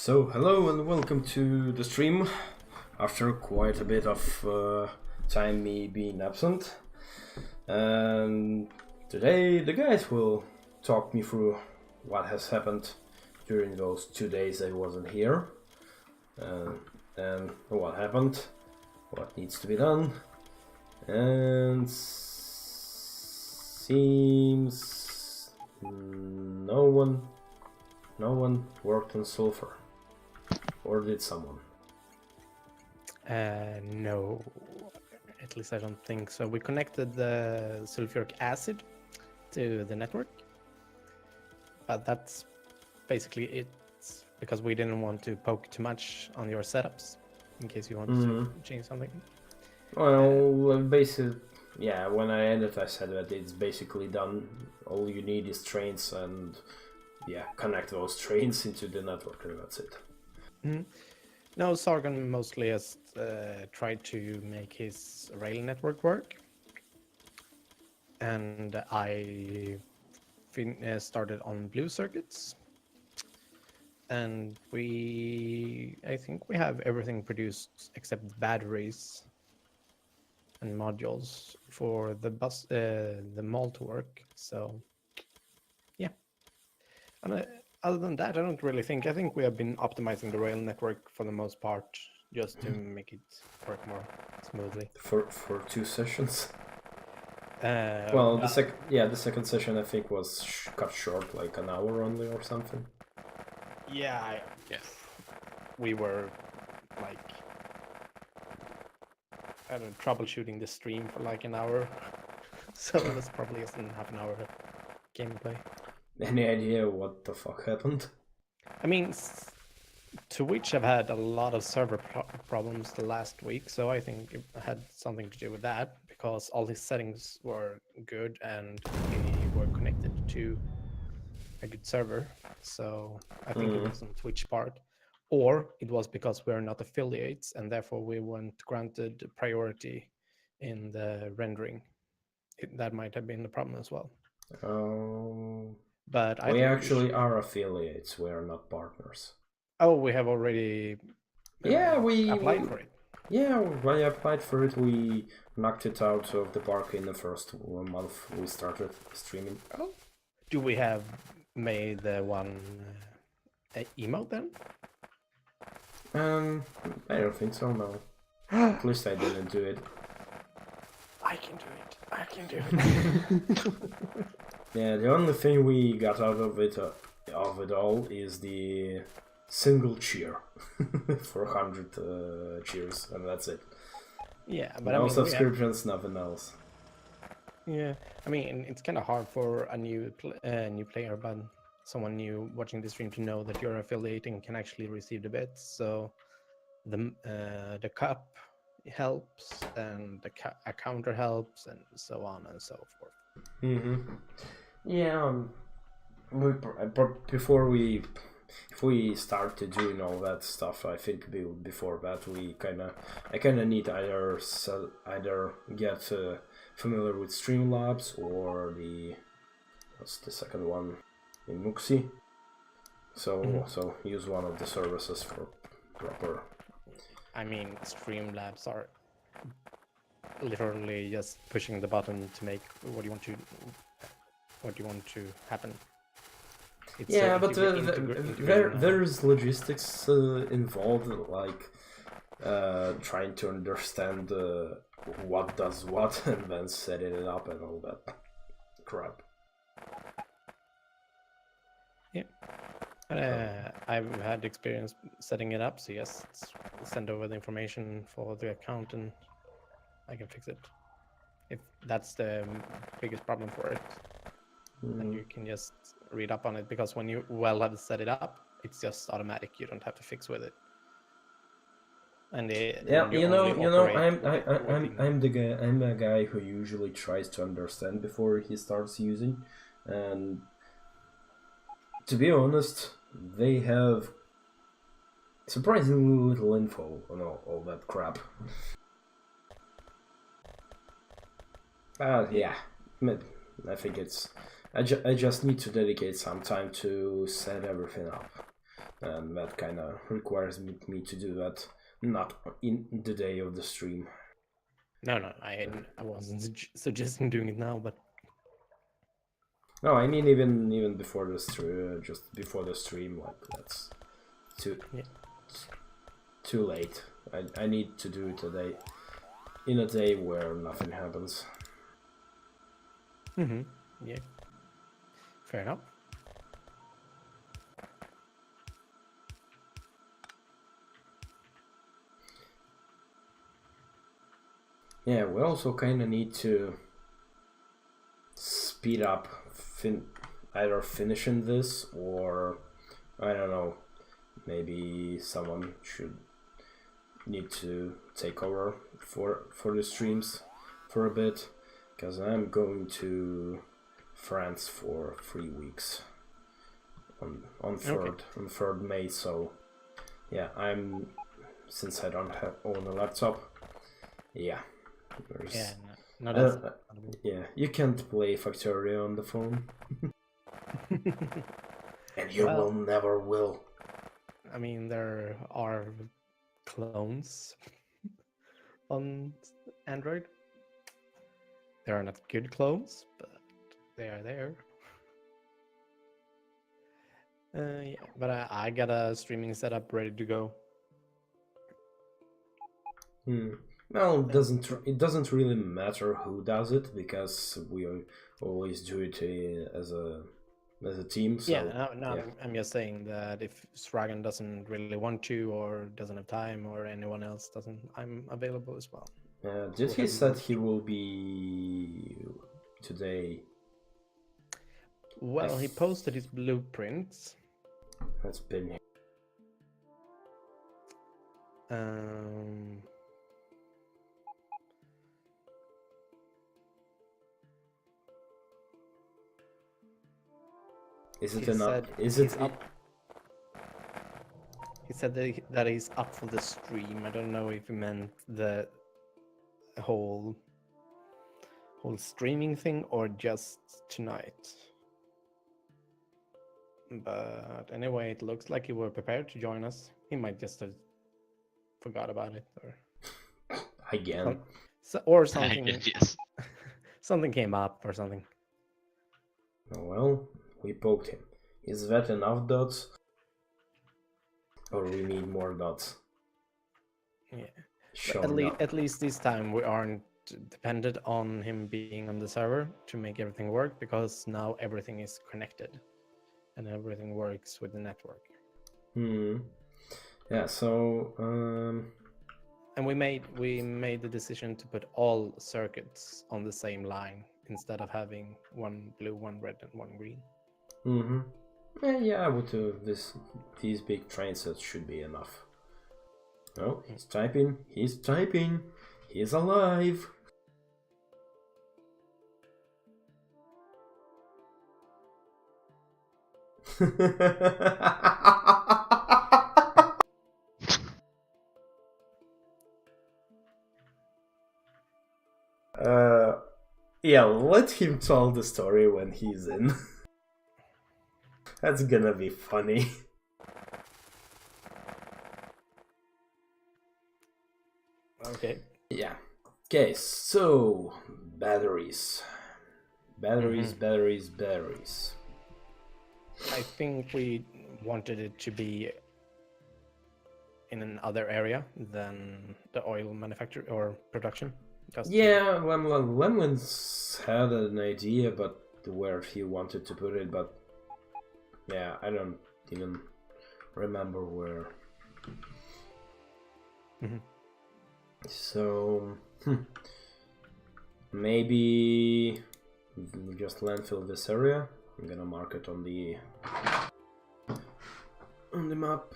So hello and welcome to the stream after quite a bit of time me being absent. And today the guys will talk me through what has happened during those 2 days I wasn't here, and what happened, what needs to be done, and seems no one worked on Sulfur. Or did someone? No, at least I don't think so. We connected the sulfuric acid to the network, but that's basically it, because we didn't want to poke too much on your setups in case you wanted to change something. Well, basically, yeah, when I ended I said that it's basically done. All you need is trains and, yeah, connect those trains into the network and that's it. No, Sargon mostly has tried to make his rail network work, and I started on blue circuits, and I think we have everything produced except batteries and modules for the mall to work. So yeah, and other than that, I don't really think. I think we have been optimizing the rail network for the most part, just to make it work more smoothly. For 2 sessions. Well, the second session I think was cut short, like an hour only or something. Yeah, yes. We were like, I don't know, troubleshooting the stream for like an hour, so it was probably less than half an hour of gameplay. Any idea what the fuck happened? I mean, Twitch have had a lot of server problems the last week, so I think it had something to do with that, because all his settings were good and we were connected to a good server. So I think it was on Twitch part, or it was because we're not affiliates and therefore we weren't granted priority in the rendering. That might have been the problem as well. But we actually are affiliates. We are not partners. Oh, we have already applied for it. Yeah, when I applied for it, we knocked it out of the park in the first month we started streaming. Oh, do we have made the one emote then? I don't think so, no. At least I didn't do it. I can do it. I can do it. Yeah, the only thing we got out of it all is the single cheer for 100 cheers, and that's it. Yeah, but no I mean, subscriptions, nothing else. Yeah, I mean, it's kind of hard for a new player, but someone new watching the stream to know that you're affiliating can actually receive the bits. So the cup helps, and a counter helps, and so on and so forth. Yeah, if we start doing all that stuff, I think before that I kinda need either get familiar with Streamlabs or what's the second one in Muxi. So use one of the services for proper. I mean, Streamlabs are literally just pushing the button to make what you want to happen. It's but there's logistics involved, like trying to understand what does what and then setting it up and all that crap. Yeah, I've had experience setting it up, so yes, send over the information for the account and I can fix it. If that's the biggest problem for it, then you can just read up on it, because when you have set it up, it's just automatic. You don't have to fix with it. And I'm a guy who usually tries to understand before he starts using, and to be honest, they have surprisingly little info on all that crap. Yeah, I think I just need to dedicate some time to set everything up. and that kind of requires me to do that not in the day of the stream. No, I wasn't suggesting doing it now, but No, I mean even before the stream, just before the stream, like that's too late. I need to do it today, in a day where nothing happens. Yeah, fair enough. Yeah, we also kind of need to speed up either finishing this, or I don't know, maybe someone should need to take over for the streams for a bit, because I'm going to France for 3 weeks on 3rd May. So yeah, since I don't own a laptop, yeah. Yeah, you can't play Factorio on the phone. And you will never will. I mean, there are clones on Android. They are not good clones, but they are there. Yeah, but I got a streaming setup ready to go. Well, it doesn't really matter who does it, because we always do it as a team. So, yeah, I'm just saying that if Sragan doesn't really want to, or doesn't have time, or anyone else doesn't, I'm available as well. Did he said he will be today? Well, he posted his blueprints. That's been. Is it enough? Is it up? He said that he's up for the stream. I don't know if he meant the whole streaming thing or just tonight. But anyway, it looks like you were prepared to join us. He might just have forgot about it, or again, or something. Yes. Something came up or something. Well, we poked him. Is that enough dots? Or we need more dots? Yeah. At least this time we aren't dependent on him being on the server to make everything work, because now everything is connected and everything works with the network. Yeah, so and we made the decision to put all circuits on the same line instead of having one blue, one red, and one green. Yeah, with these big train sets should be enough. Oh, he's typing. He's alive. Yeah, let him tell the story when he's in. That's gonna be funny. Okay. Yeah. Okay, so batteries. Batteries. I think we wanted it to be in another area than the oil manufacture or production. Yeah, Lemons had an idea about where he wanted to put it, but yeah, I don't even remember where. So maybe just landfill this area. I'm gonna mark it on the map.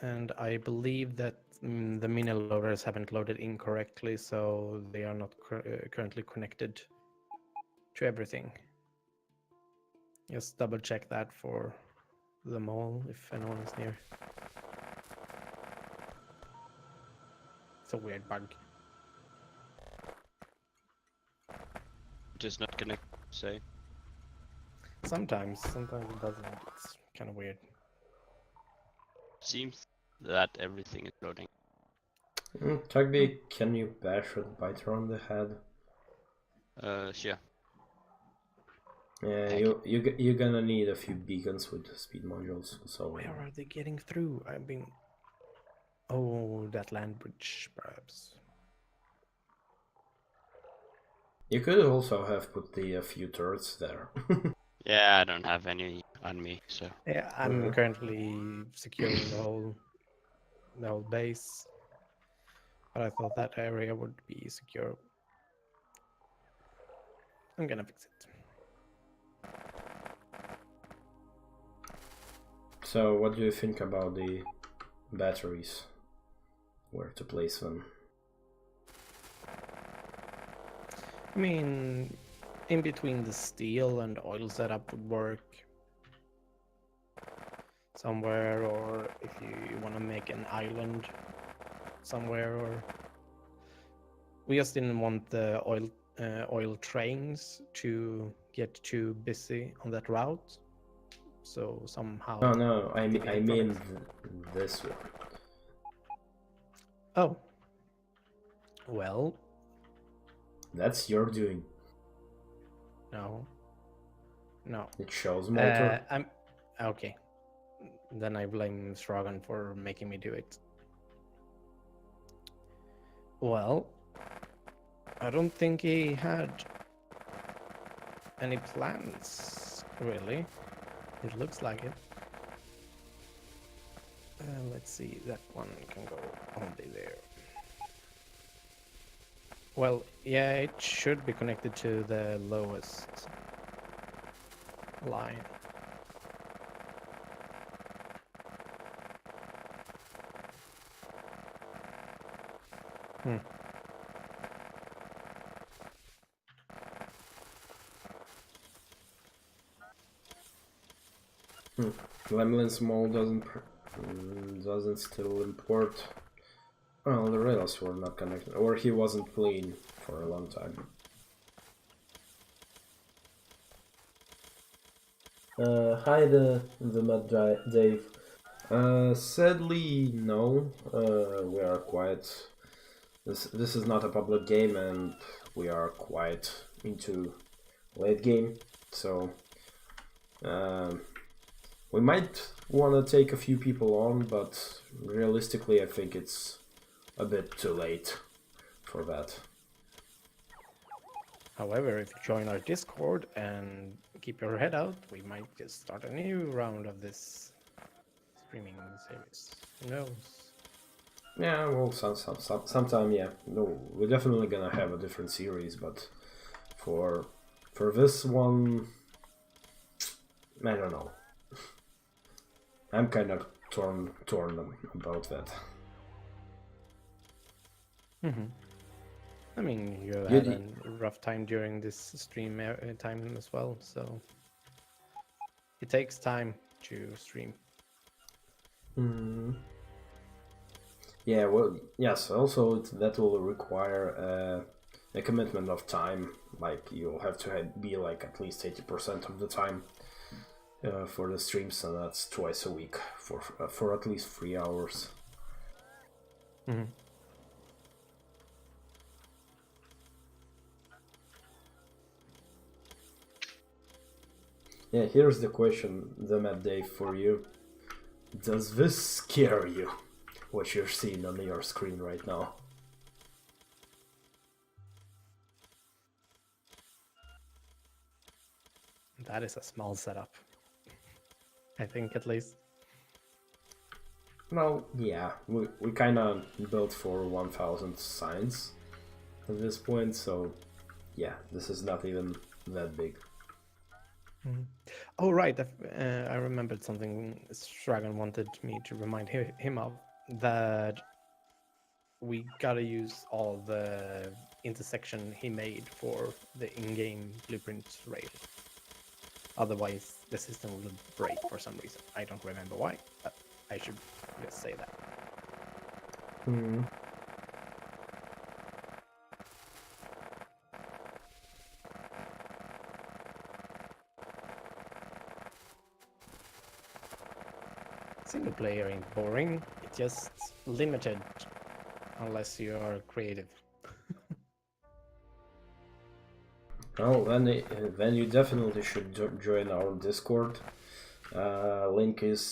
And I believe that the mini loaders haven't loaded incorrectly, so they are not currently connected to everything. Just double check that for the mall if anyone is near. It's a weird bug. It is not say. Sometimes it doesn't. It's kind of weird. Seems that everything is loading. Tugby, can you bash a biter on the head? Sure. Yeah, Heck. you're gonna need a few beacons with speed modules. So Where are they getting through? I've been. Oh, that land bridge, perhaps. you could also have put the few turrets there. Yeah, I don't have any on me, so. Yeah, I'm currently securing the whole base, but I thought that area would be secure. I'm gonna fix it. So, what do you think about the batteries? Where to place them? I mean, in between the steel and oil setup would work somewhere, or if you want to make an island somewhere, or we just didn't want the oil trains to get too busy on that route. So somehow. No, I mean this one. Oh. Well. That's your doing. No. No. It shows motor. I'm okay. Then I blame Stragan for making me do it. Well, I don't think he had any plans, really. It looks like it. Let's see, that one can go only there. Well, yeah, it should be connected to the lowest line. Lemlin's Mall doesn't still import. Well, the rails were not connected, or he wasn't playing for a long time. Hi, the Mad Dave. Sadly, no. We are quite. This is not a public game, and we are quite into late game, so we might want to take a few people on, but realistically, I think it's a bit too late for that. However, if you join our Discord and keep your head out, we might just start a new round of this streaming series. Who knows? Yeah, well, sometime, yeah. No, we're definitely gonna have a different series, but for this one, I don't know. I'm kind of torn about that. I mean, you had a rough time during this stream time as well, so it takes time to stream. Yeah, well, yes. Also, that will require a commitment of time. Like you'll have to be like at least 80% of the time for the streams, and that's twice a week for at least 3 hours. Yeah, here's the question, the Mad Dave, for you. Does this scare you, what you're seeing on your screen right now? That is a small setup. I think, at least. Well, yeah, we kind of built for 1000 signs at this point, so yeah, this is not even that big. Oh, right. I remembered something Stragan wanted me to remind him of, that we gotta use all the intersection he made for the in-game blueprint rail. Otherwise, the system will break for some reason. I don't remember why, but I should just say that. single player ain't boring. It's just limited unless you are creative. Well, then you definitely should join our Discord. Link is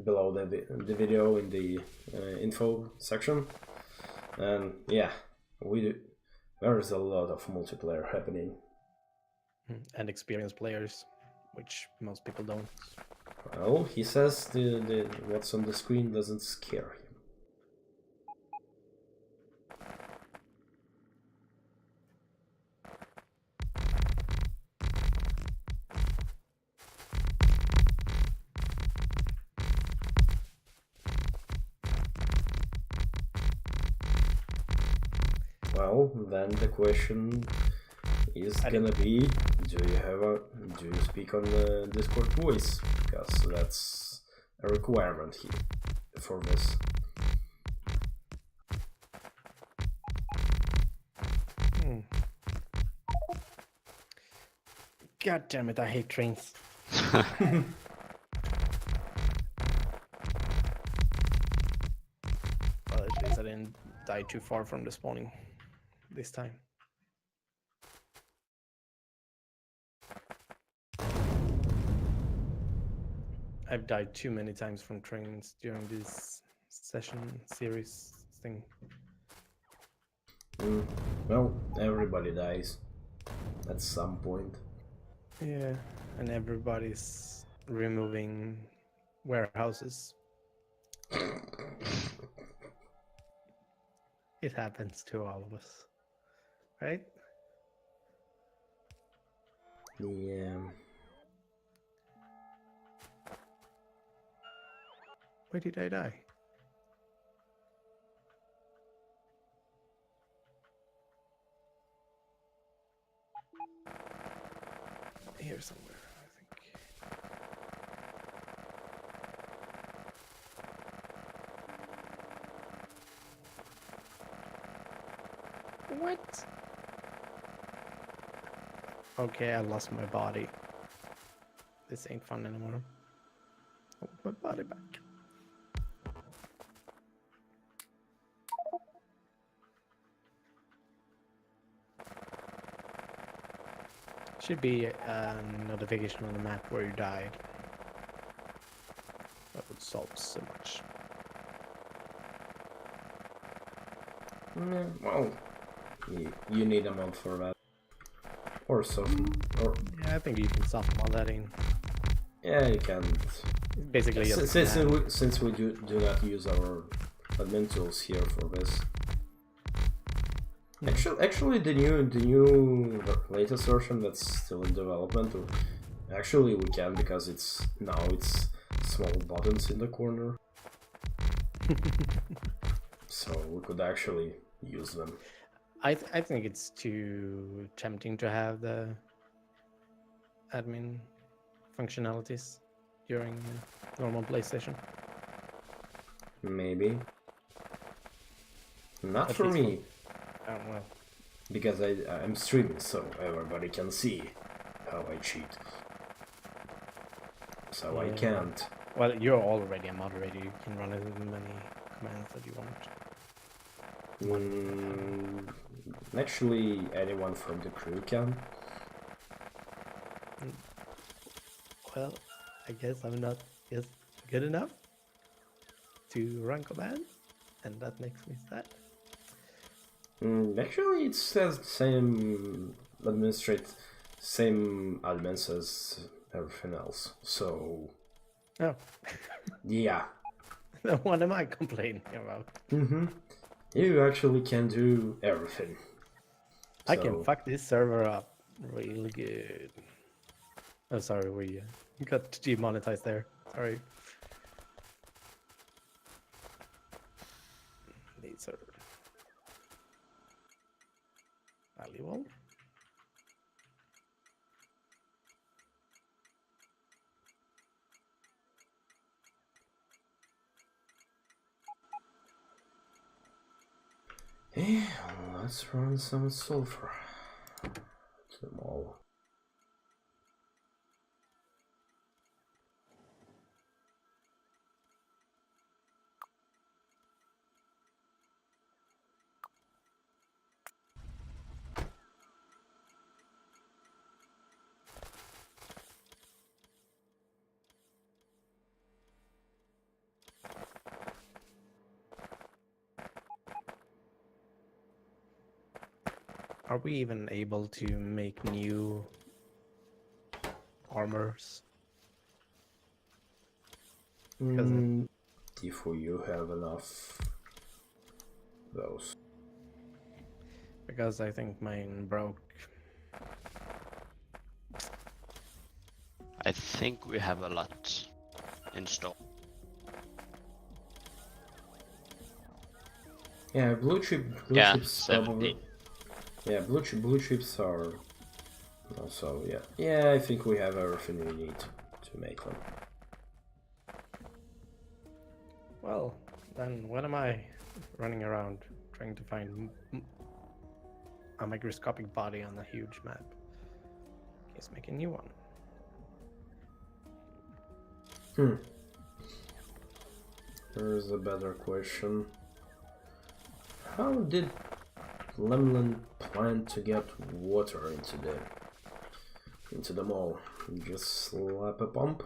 below the video in the info section. And yeah, there's a lot of multiplayer happening. And experienced players, which most people don't. Well, he says the what's on the screen doesn't scare him. Well, then the question is gonna be, do you speak on the Discord voice? Because that's a requirement here for this. God damn it, I hate trains. Well, at least I didn't die too far from the spawning this time. I've died too many times from trains during this session series thing. Well, everybody dies at some point. Yeah, and everybody's removing warehouses. It happens to all of us, right? Yeah. Why did I die? Here somewhere, I think. What? Okay, I lost my body. This ain't fun anymore. I want my body back. Should be a notification on the map where you died. That would solve so much. Well, you need a mod for that. Or something. Or Yeah, I think you can soft mod that in. yeah, you can. Basically, just Since we do not use our admin tools here for this. Actually, the new latest version that's still in development. Actually, we can because it's small buttons in the corner. So we could actually use them. I think it's too tempting to have the admin functionalities during normal PlayStation. Maybe. Not At for least me. Well, Because I'm streaming, so everybody can see how I cheat. So I can't. well, you're already a moderator. You can run as many commands that you want. Actually, anyone from the crew can. Well, I guess I'm not just good enough to run commands, and that makes me sad. Actually, it says same admins as everything else. So Oh, yeah. what am I complaining about? You actually can do everything. I can fuck this server up really good. Oh, sorry, we got demonetized there. Sorry. These are valuable. Yeah, let's run some sulfur. To them all. are we even able to make new armors? If you have enough those. Because I think mine broke. I think we have a lot installed. Yeah, blue Yeah, chips 70. probably. Yeah, blue chips are also, yeah, I think we have everything we need to make them. Well, then when am I running around trying to find a microscopic body on a huge map? Let's make a new one. Here's a better question. How did Lemlin plan to get water into the mall? Just slap a pump?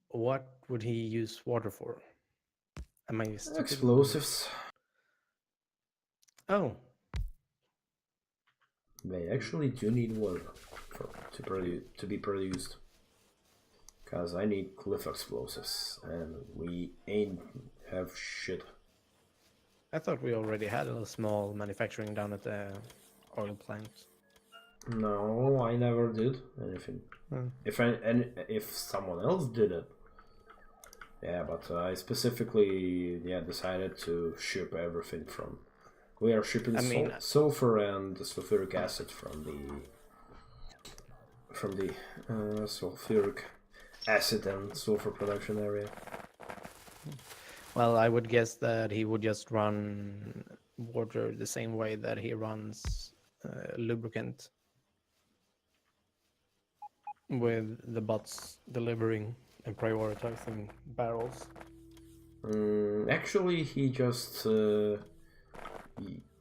What would he use water for? Am I stupid? Explosives. Oh, They actually do need water to be produced. Cause I need cliff explosives, and we ain't have shit. I thought we already had a small manufacturing down at the oil plant. No, I never did anything. If someone else did it, yeah, but I specifically decided to ship everything from. We are shipping sulfur and sulfuric acid from the sulfuric acid and sulfur production area. Well, I would guess that he would just run water the same way that he runs lubricant, with the bots delivering and prioritizing barrels. Actually, he just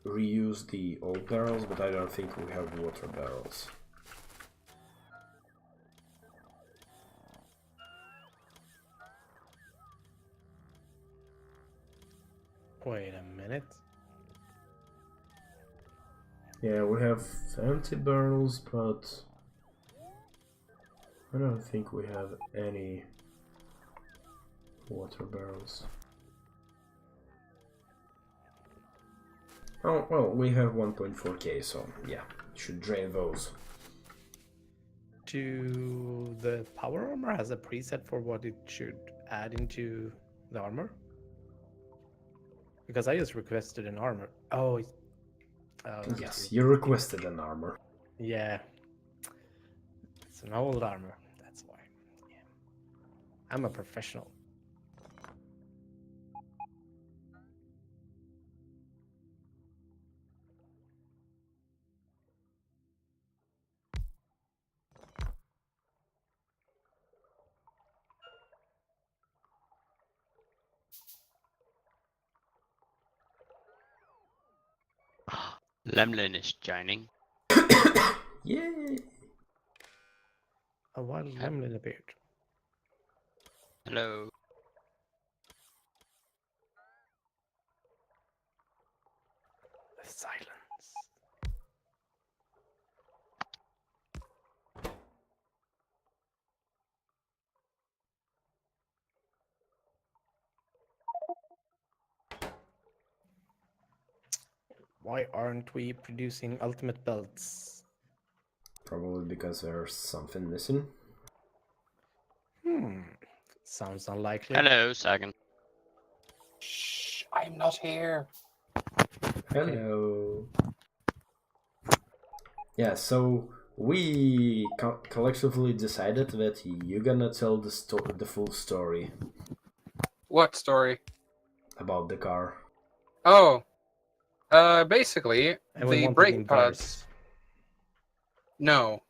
reused the old barrels, but I don't think we have water barrels. Wait a minute. Yeah, we have empty barrels, but I don't think we have any water barrels. Oh, well, we have 1.4k, so yeah, should drain those. Do the power armor has a preset for what it should add into the armor? Because I just requested an armor. Oh, yes, you requested an armor. Yeah. It's an old armor, that's why. Yeah. I'm a professional. Lemlin is joining. Yay! A wild gremlin appeared. Hello. The silence. Why aren't we producing ultimate belts? Probably because there's something missing. Sounds unlikely. Hello, Sagan. Shh, I'm not here. Hello. Yeah, so we collectively decided that you're gonna tell the full story What story? about the car. Oh, basically, And we the want it brake in pads. No.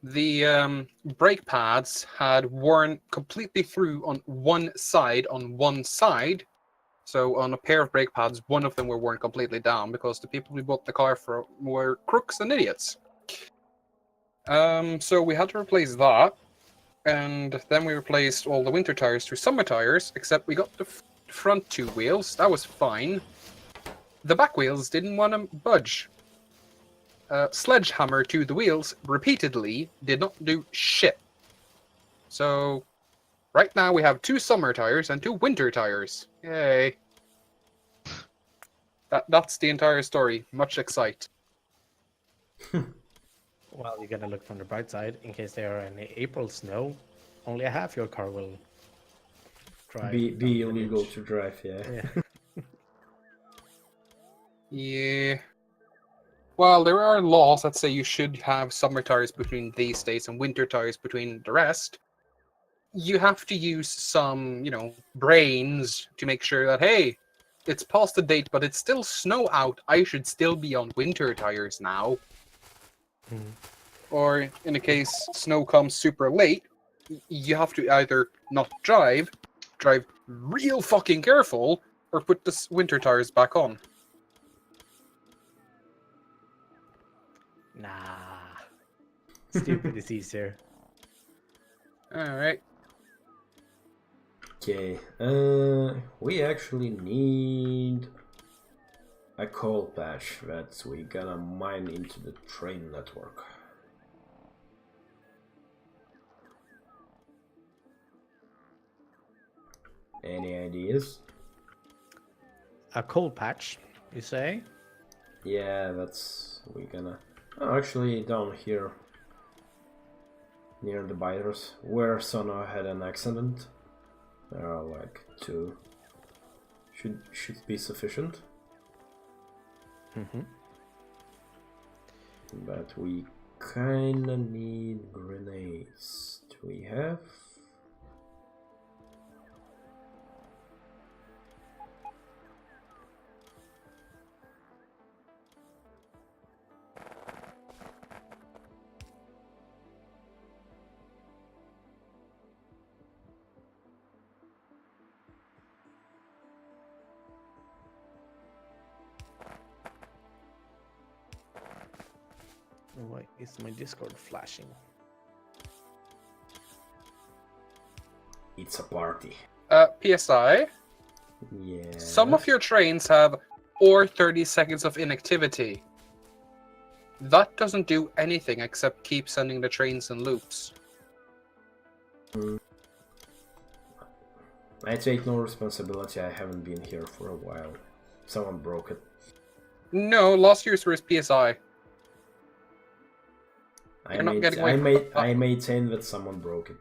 The brake pads had worn completely through on one side. So on a pair of brake pads, one of them were worn completely down because the people we bought the car for were crooks and idiots. So we had to replace that, and then we replaced all the winter tires to summer tires, except we got the front two wheels. That was fine. the back wheels didn't want to budge. Sledgehammer to the wheels repeatedly did not do shit. So, right now we have 2 summer tires and 2 winter tires. Yay. That's the entire story. Much excite. Well, you gotta look from the bright side. In case there are any April snow, only a half your car will drive. Be illegal to drive, yeah. Yeah. Yeah. Well, there are laws that say you should have summer tires between these days and winter tires between the rest. You have to use some, brains to make sure that, hey, it's past the date, but it's still snow out. I should still be on winter tires now. Or in the case snow comes super late, you have to either not drive real fucking careful, or put the winter tires back on. Nah. Stupid is easier. Alright. Okay, we actually need a coal patch that we gonna mine into the train network. Any ideas? A coal patch, you say? Yeah, that's we gonna. Oh, actually, down here near the biters, where Sona had an accident. There are like 2. Should be sufficient. But we kinda need grenades. Do we have? Why is my Discord flashing? It's a party. PSI, Yeah. some of your trains have or 30 seconds of inactivity. That doesn't do anything except keep sending the trains in loops. I take no responsibility. I haven't been here for a while. Someone broke it. No, last year's was PSI. I You're not getting away from I that. maintain that someone broke it.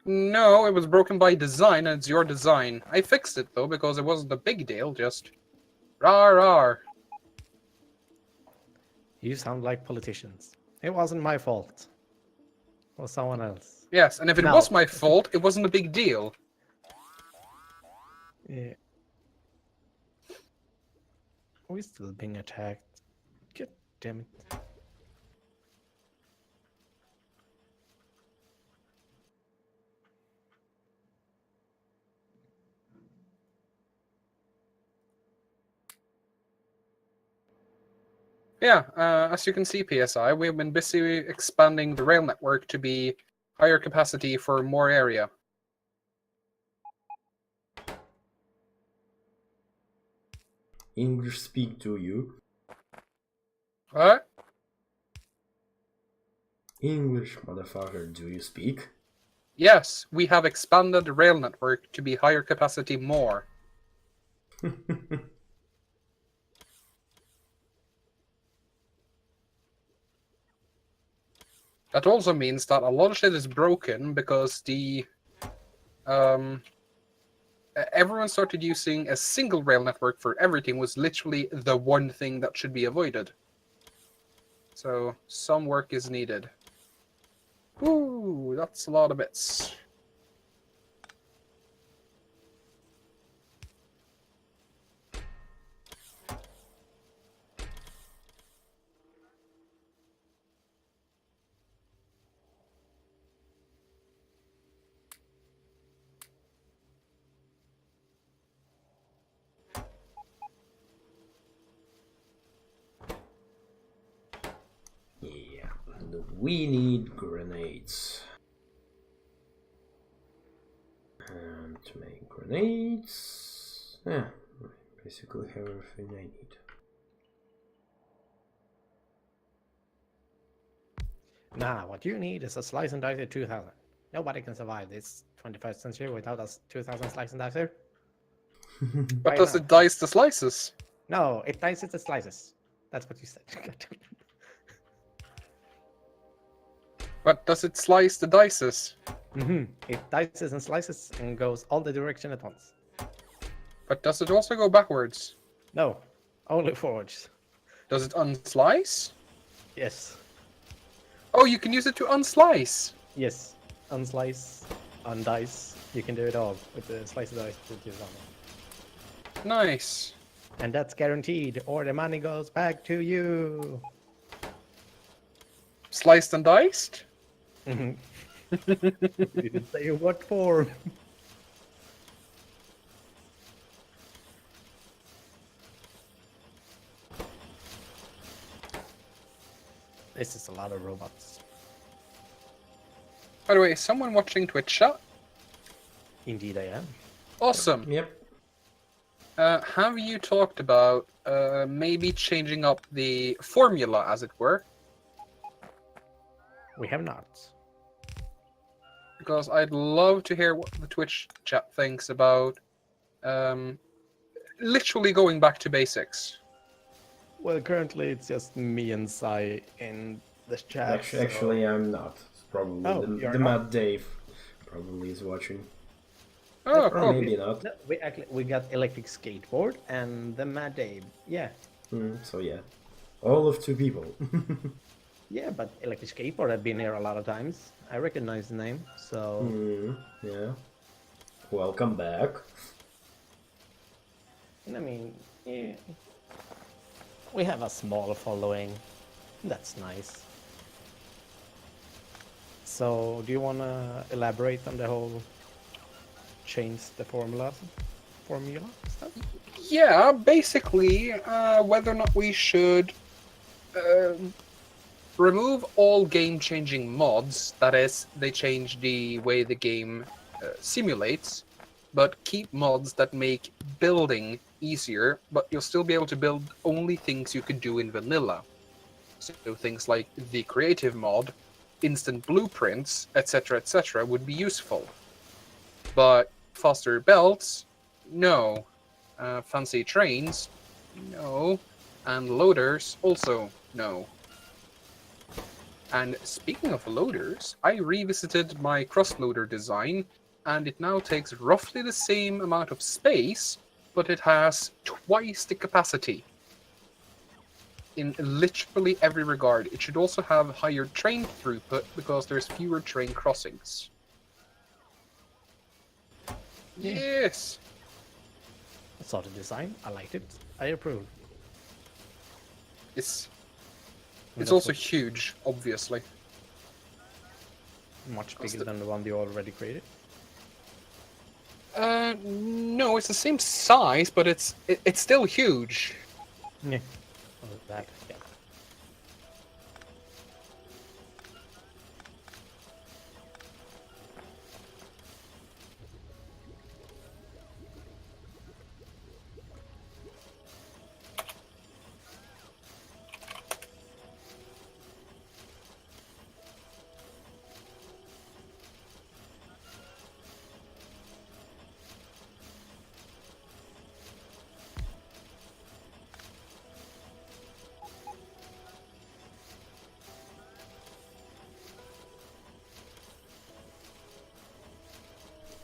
No, it was broken by design, and it's your design. I fixed it, though, because it wasn't a big deal, just... Rar, rar. You sound like politicians. It wasn't my fault. It was someone else. Yes, and if it No. was my fault, it wasn't a big deal. Yeah. We're still being attacked. God damn it. Yeah, as you can see, PSI, we've been busy expanding the rail network to be higher capacity for more area. English speak to you. What? English, motherfucker, do you speak? Yes, we have expanded the rail network to be higher capacity more. That also means that a lot of shit is broken because everyone started using a single rail network for everything was literally the one thing that should be avoided. So some work is needed. Ooh, that's a lot of bits. Yeah, we need grenades. And to make grenades, yeah, Basically everything I need. Nah, what you need is a slice and dicer 2000. Nobody can survive this 21st century without a 2000 slice and dicer. But Right does now. it dice the slices? No, it dices the slices. That's what you said. But does it slice the dices? It dices and slices and goes all the direction at once. But does it also go backwards? No, only forwards. Does it unslice? Yes. Oh, you can use it to unslice. Yes. Unslice, undice. You can do it all with the slice and dice that you've done. Nice. And that's guaranteed, or the money goes back to you. Sliced and diced? You didn't say what for. This is a lot of robots. By the way, is someone watching Twitch chat? Indeed I am. Awesome. Yep. Have you talked about maybe changing up the formula, as it were? We have not. Because I'd love to hear what the Twitch chat thinks about literally going back to basics. Well, currently it's just me and Sai in the chat. Actually, I'm not. It's probably Oh, the you're Mad Dave probably is watching. Oh, Or cool. maybe not. No, we got electric skateboard and the Mad Dave. Yeah. So yeah. All of 2 people. Yeah, but electric skateboard had been here a lot of times. I recognize the name, so Yeah. Welcome back. I mean, yeah. We have a small following. That's nice. So, do you want to elaborate on the whole change the formula stuff? Yeah, basically, whether or not we should remove all game-changing mods, that is, they change the way the game simulates, but keep mods that make building easier, but you'll still be able to build only things you could do in vanilla. So things like the creative mod, instant blueprints, etc., would be useful. But faster belts, no. Fancy trains, no. And loaders, also no. And speaking of loaders, I revisited my cross-loader design, and it now takes roughly the same amount of space, but it has twice the capacity. In literally every regard. It should also have higher train throughput because there's fewer train crossings. Yeah. Yes! I saw the design. I liked it. I approve. It's That's also huge, obviously. much bigger than the one you already created. No, it's the same size, but it's still huge. Yeah. Oh, that. Yeah.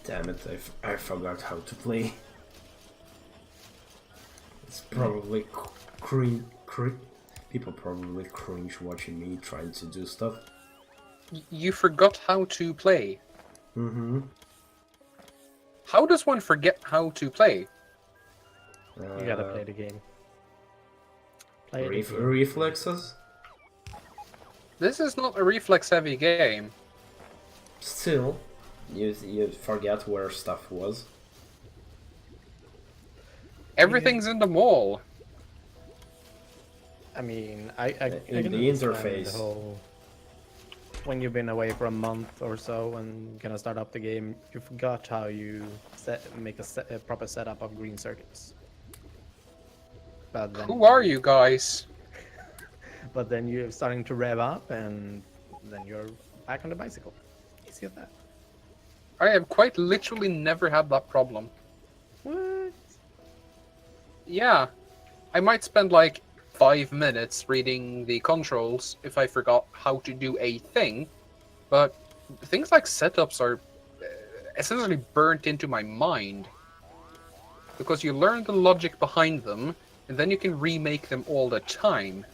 Damn it, I forgot how to play. It's probably people probably cringe watching me trying to do stuff. You forgot how to play. Mm-hmm. How does one forget how to play? You gotta play the game. Play the game. Reflexes? This is not a reflex-heavy game. Still, you forget where stuff was. Everything's in the mall. I mean, I In can the understand interface. the whole. When you've been away for a month or so and gonna start up the game, you forgot how you make a proper setup of green circuits. But then Who are you guys? But then you're starting to rev up, and then you're back on the bicycle. Easy as that. I have quite literally never had that problem. What? Yeah, I might spend like 5 minutes reading the controls if I forgot how to do a thing, but things like setups are essentially burnt into my mind because you learn the logic behind them and then you can remake them all the time.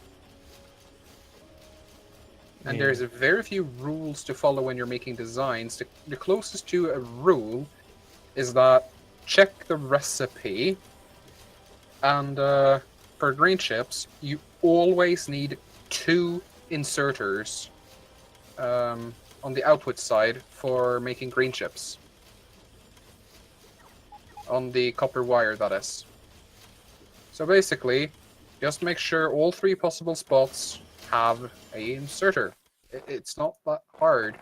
And there's very few rules to follow when you're making designs. The closest to a rule is that check the recipe, and for grain chips, you always need 2 inserters on the output side for making grain chips. On the copper wire, that is. So basically, just make sure all 3 possible spots have a inserter. It's not that hard.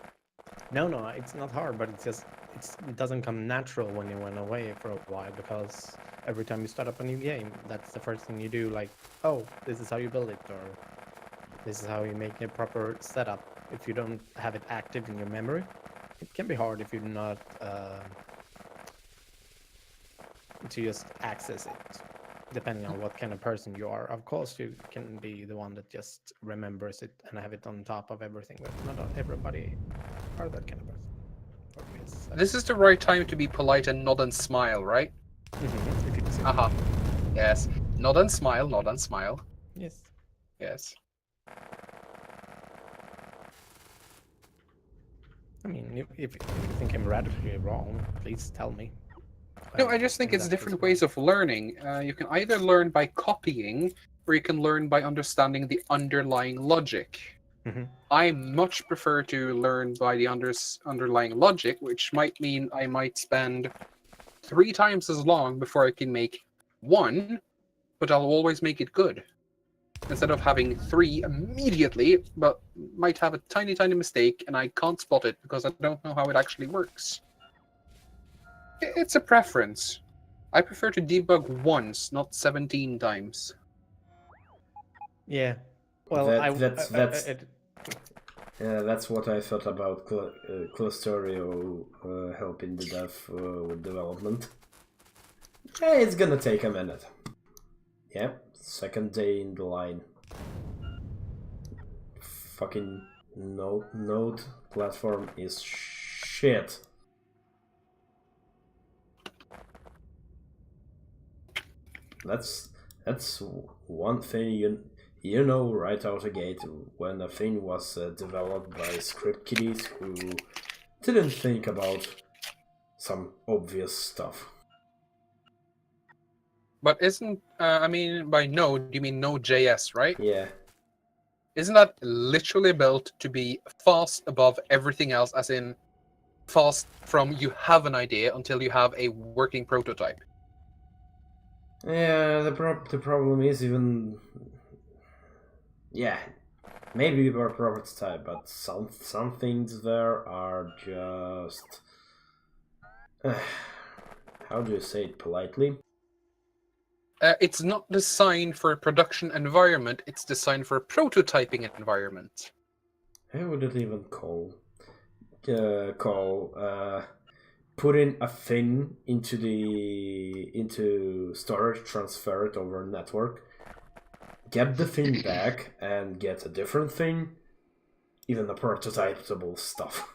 No, it's not hard, but it doesn't come natural when you went away for a while, because every time you start up a new game, that's the first thing you do, like, oh, this is how you build it, or this is how you make a proper setup. If you don't have it active in your memory, it can be hard if you're not to just access it, depending on what kind of person you are. Of course, you can be the one that just remembers it and have it on top of everything, but not everybody are that kind of person. This is the right time to be polite and nod and smile, right? If you can see it. Aha. Yes. Nod and smile, nod and smile. Yes. Yes. I mean, if you think I'm radically wrong, please tell me. No, I just think it's different ways of learning. You can either learn by copying, or you can learn by understanding the underlying logic. Mhm. I much prefer to learn by the underlying logic, which might mean I might spend 3 times as long before I can make 1, but I'll always make it good. Instead of having 3 immediately, but might have a tiny, tiny mistake, and I can't spot it because I don't know how it actually works. It's a preference. I prefer to debug once, not 17 times. Yeah. Well, that's what I thought about Clusterio helping the dev with development. Yeah, it's gonna take a minute. Yep, second day in the line. Fucking node platform is shit. That's one thing you know right out the gate when a thing was developed by script kiddies who didn't think about some obvious stuff. But isn't, I mean, by Node, you mean Node.js, right? Yeah. Isn't that literally built to be fast above everything else, as in fast from you have an idea until you have a working prototype? Yeah, the problem is even... Yeah, maybe we're prototype, but some things there are just... how do you say it politely? It's not designed for a production environment, it's designed for a prototyping environment. I wouldn't even call putting a thing into storage, transfer it over network, get the thing back, and get a different thing, even the prototypeable stuff.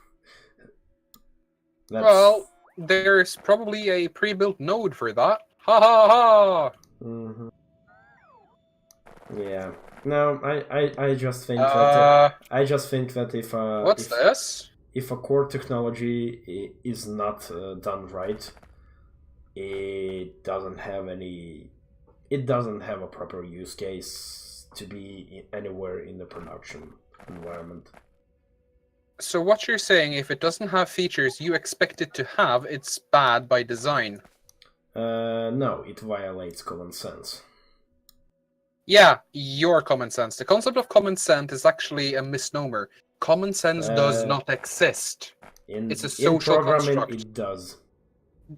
Well, there's probably a pre-built node for that. Ha ha ha! Mm-hmm. Yeah. No, I just think that if a core technology is not done right, it doesn't have a proper use case to be anywhere in the production environment. So what you're saying, if it doesn't have features you expect it to have, it's bad by design? No, it violates common sense. Yeah, your common sense. The concept of common sense is actually a misnomer. Common sense does not exist. It's a social construct. It does.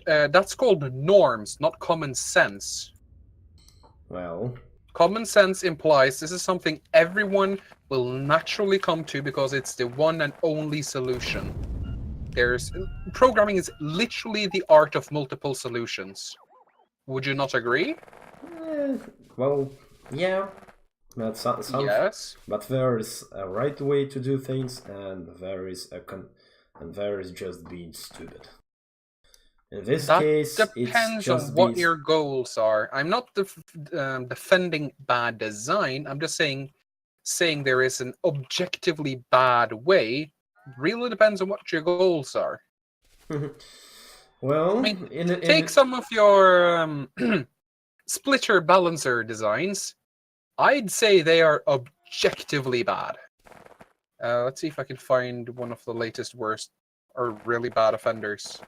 That's called norms, not common sense. Well, Common sense implies this is something everyone will naturally come to because it's the one and only solution. Programming is literally the art of multiple solutions. Would you not agree? Well, yeah. That sounds. Yes. But there is a right way to do things, and there is just being stupid. In this case, Depends on what your goals are. I'm not defending bad design. I'm just saying there is an objectively bad way. Really depends on what your goals are. Well, I mean, take some of your splitter balancer designs. I'd say they are objectively bad. Let's see if I can find one of the latest worst or really bad offenders.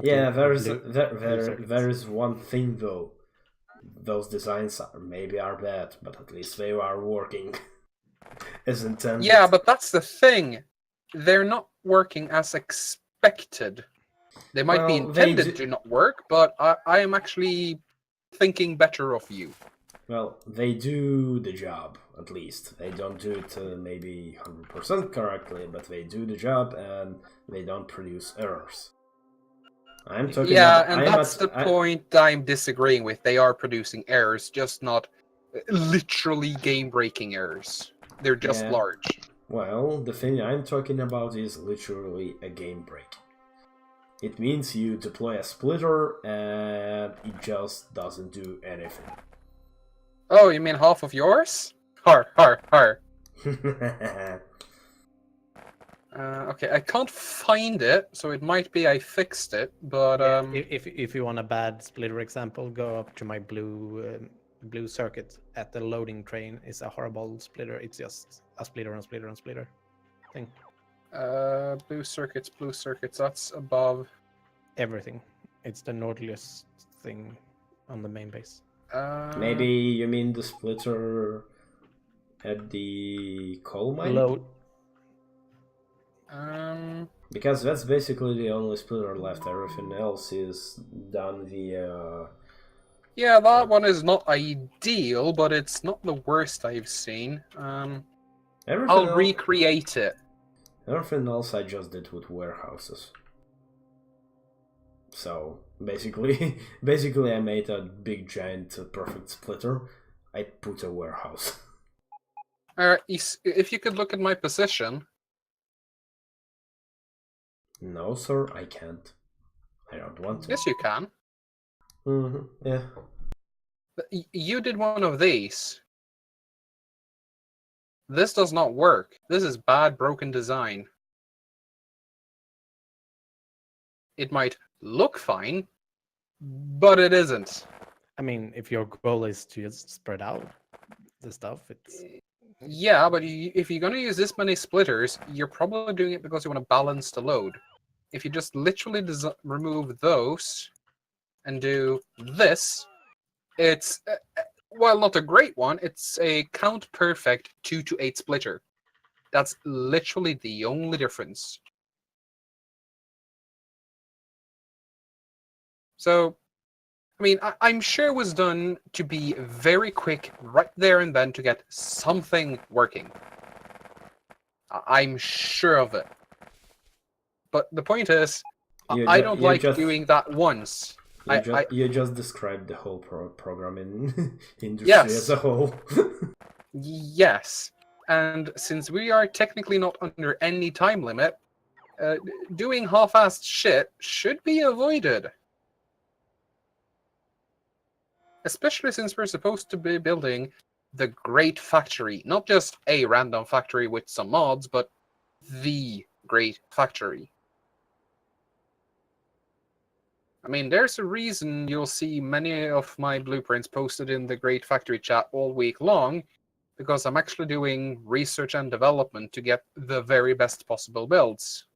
Yeah, there is one thing though. Those designs maybe are bad, but at least they are working as intended. Yeah, but that's the thing. They're not working as expected. They might be intended to not work, but I am actually thinking better of you. Well, they do the job, at least. They don't do it maybe 100% correctly, but they do the job and they don't produce errors. I'm talking that's the point I'm disagreeing with. They are producing errors, just not literally game-breaking errors. They're just large. Well, the thing I'm talking about is literally a game break. It means you deploy a splitter and it just doesn't do anything. Oh, you mean half of yours? Har. Okay, I can't find it, so it might be I fixed it, but if you want a bad splitter example, go up to my blue circuit at the loading train. It's a horrible splitter. It's just a splitter and splitter and splitter thing. Blue circuits. That's above everything. It's the northerliest thing on the main base. Maybe you mean the splitter at the coal mine? Because that's basically the only splitter left. Everything else is done via... Yeah, that one is not ideal, but it's not the worst I've seen. I'll recreate it. Everything else I just did with warehouses. So, basically I made a big, giant, perfect splitter. I put a warehouse. Alright, if you could look at my position... No, sir, I can't. I don't want to. Yes, you can. Yeah. But you did one of these. This does not work. This is bad, broken design. It might look fine, but it isn't. I mean, if your goal is to just spread out the stuff, it's... Yeah, but if you're going to use this many splitters, you're probably doing it because you want to balance the load. If you just literally remove those and do this, it's, while not a great one, it's a count perfect 2 to 8 splitter. That's literally the only difference. So, I mean, I'm sure it was done to be very quick right there and then to get something working. I'm sure of it. But the point is, I don't like doing that once. You just described the whole programming industry as a whole. Yes. And since we are technically not under any time limit, doing half-assed shit should be avoided. Especially since we're supposed to be building the Great Factory. Not just a random factory with some mods, but the Great Factory. I mean, there's a reason you'll see many of my blueprints posted in the Great Factory chat all week long, because I'm actually doing research and development to get the very best possible builds.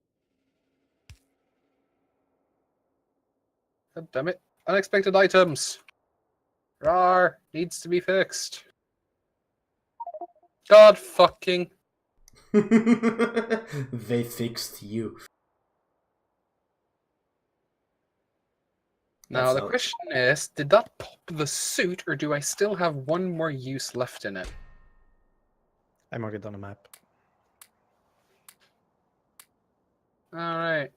God damn it. Unexpected items. Rar needs to be fixed. God fucking. They fixed you. Now the sounds- question is, did that pop the suit, or do I still have one more use left in it? I mark it on a map. Alright.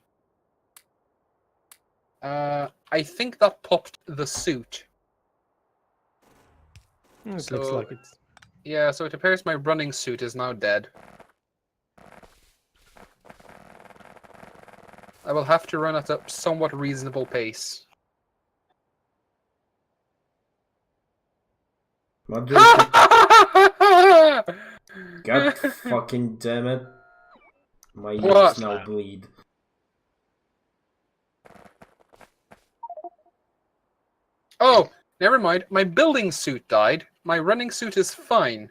I think that popped the suit. It looks So- like it. Yeah, so it appears my running suit is now dead. I will have to run at a somewhat reasonable pace. What do you think? God fucking damn it. My What? ears now bleed. Oh, never mind. My building suit died. My running suit is fine.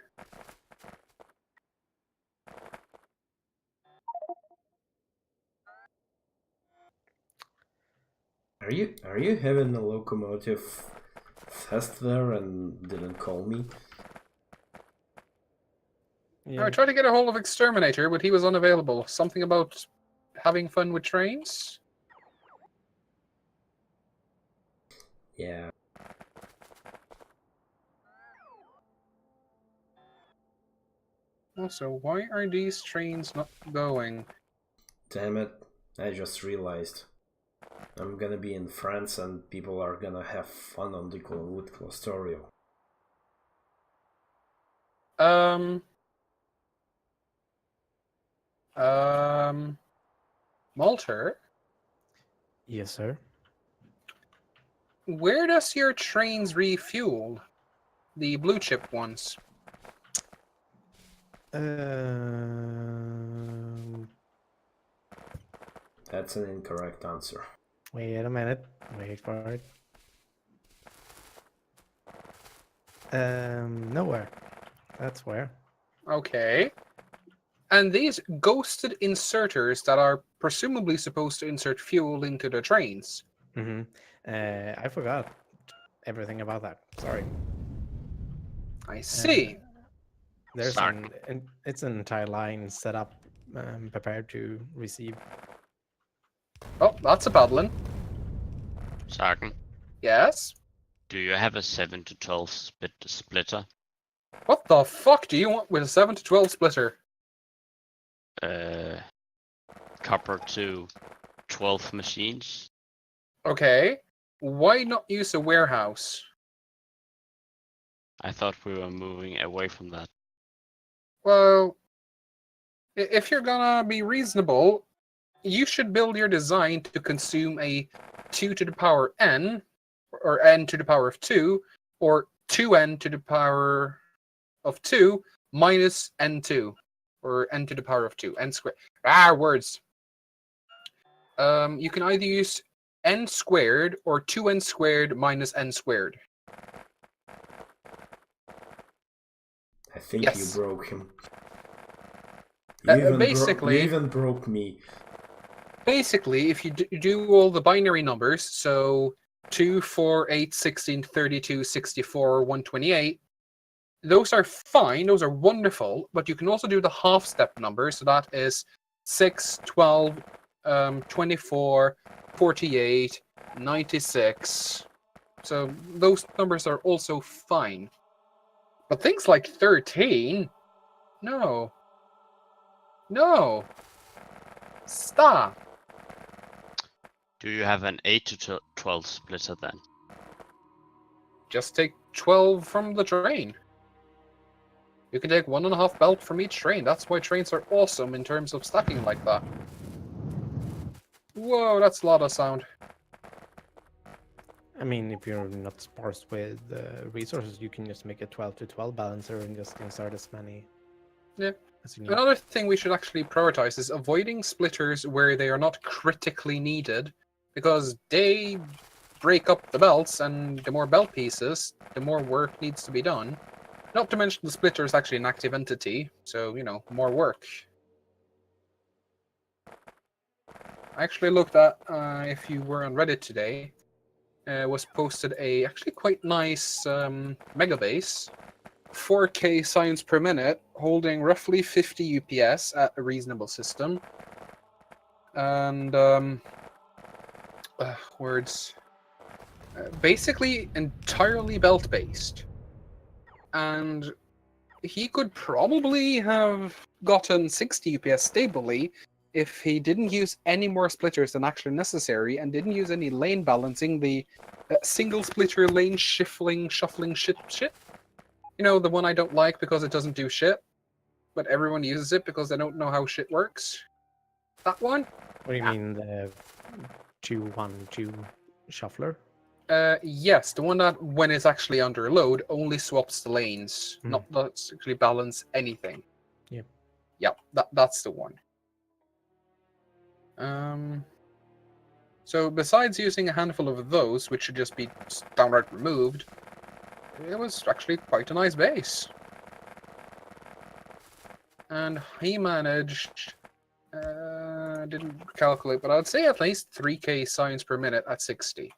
Are you having a locomotive test there and didn't call me? Yeah. I tried to get a hold of Exterminator, but he was unavailable. Something about having fun with trains? Yeah. Also, why are these trains not going? Damn it. I just realized. I'm gonna be in France and people are gonna have fun on the with Clostorio. Malter, Yes, sir. where does your trains refuel? The blue chip ones. That's an incorrect answer. Wait a minute. Wait for it. Nowhere. That's where. Okay. And these ghosted inserters that are presumably supposed to insert fuel into the trains. Mm-hmm. I forgot everything about that. Sorry. I see. There's Sorry. it's an entire line set up, prepared to receive. Oh, that's a battling. Sargon, Yes? do you have a 7 to 12 splitter? What the fuck do you want with a 7 to 12 splitter? Copper to 12 machines? Okay. Why not use a warehouse? I thought we were moving away from that. Well, if you're gonna be reasonable, you should build your design to consume a 2 to the power n, or n to the power of 2, or 2n to the power of 2 minus n2, or n to the power of 2, n squared. Words. You can either use n squared or 2n squared minus n squared. I think Yes. you broke him. Basically- you even broke me. Basically, if you do all the binary numbers, so 2, 4, 8, 16, 32, 64, 128, those are fine, those are wonderful, but you can also do the half-step numbers, so that is 6, 12, 24, 48, 96. So those numbers are also fine. But things like 13, no. No. Stop. Do you have an 8 to 12 splitter then? Just take 12 from the train. You can take 1.5 belt from each train. That's why trains are awesome in terms of stacking like that. Whoa, that's a lot of sound. I mean, if you're not sparse with resources, you can just make a 12 to 12 balancer and just insert as many. Yeah. As you need. Another thing we should actually prioritize is avoiding splitters where they are not critically needed, because they break up the belts, and the more belt pieces, the more work needs to be done. Not to mention the splitter is actually an active entity, so, more work. I actually looked at, if you were on Reddit today, was posted a actually quite nice mega base, 4K science per minute, holding roughly 50 UPS at a reasonable system. And words. Basically entirely belt based, and he could probably have gotten 60 UPS stably if he didn't use any more splitters than actually necessary and didn't use any lane balancing, the single splitter lane shuffling shit. You know, the one I don't like because it doesn't do shit, but everyone uses it because they don't know how shit works. That one? What do you mean, the 2-1-2 shuffler? Yes, the one that when it's actually under load only swaps the lanes, not does actually balance anything. Yeah. Yeah, that's the one. So besides using a handful of those, which should just be downright removed, it was actually quite a nice base. And he managed, didn't calculate, but I'd say at least 3k science per minute at 60.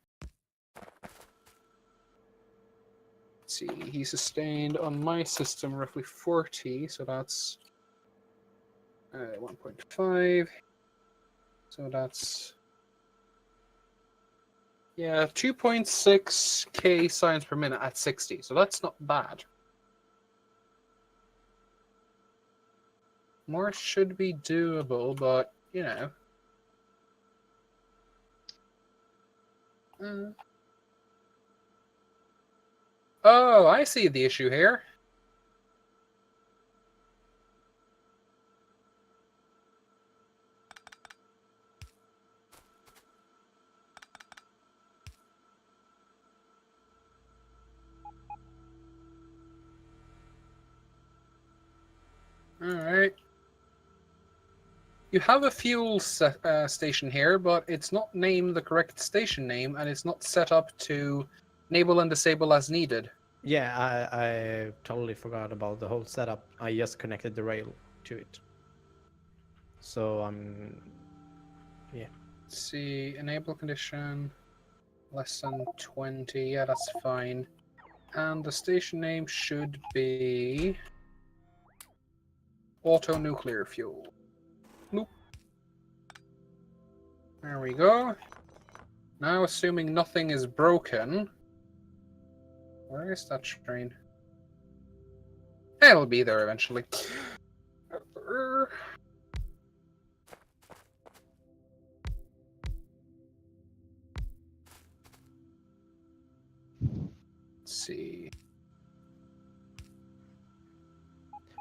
Let's see, he sustained on my system roughly 40, so that's 1.5. So that's, yeah, 2.6k science per minute at 60, so that's not bad. More should be doable, but, you know. Oh, I see the issue here. Alright. You have a fuel station here, but it's not named the correct station name, and it's not set up to enable and disable as needed. Yeah, I totally forgot about the whole setup. I just connected the rail to it. So yeah. Let's see, enable condition, less than 20, yeah, that's fine. And the station name should be auto nuclear fuel. Nope. There we go. Now, assuming nothing is broken, where is that train? It'll be there eventually. Let's see.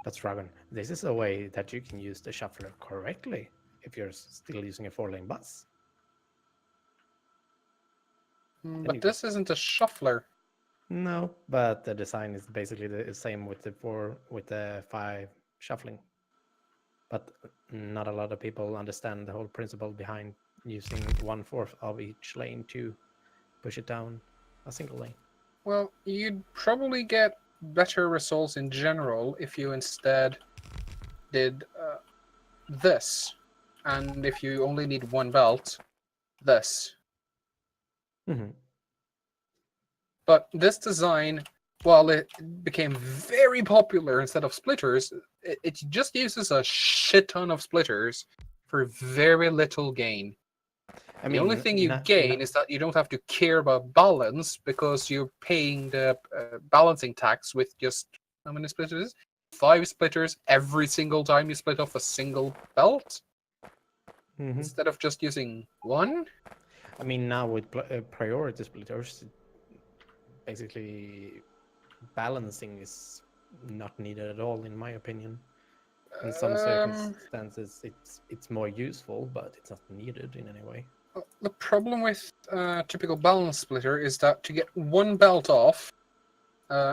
But Dragon, this is a way that you can use the shuffler correctly if you're still using a 4-lane bus. But this isn't a shuffler. No, but the design is basically the same with the 5 shuffling. But not a lot of people understand the whole principle behind using 1/4 of each lane to push it down a single lane. Well, you'd probably get better results in general if you instead did this. And if you only need one belt, this. Mm-hmm. But this design, while it became very popular instead of splitters, it just uses a shit ton of splitters for very little gain. I mean, the only thing you gain is that you don't have to care about balance because you're paying the balancing tax with just, how many splitters? 5 splitters every single time you split off a single belt? Instead of just using 1? I mean, now with priority splitters, basically balancing is not needed at all, in my opinion. In some circumstances, it's more useful, but it's not needed in any way. The problem with typical balance splitter is that to get one belt off,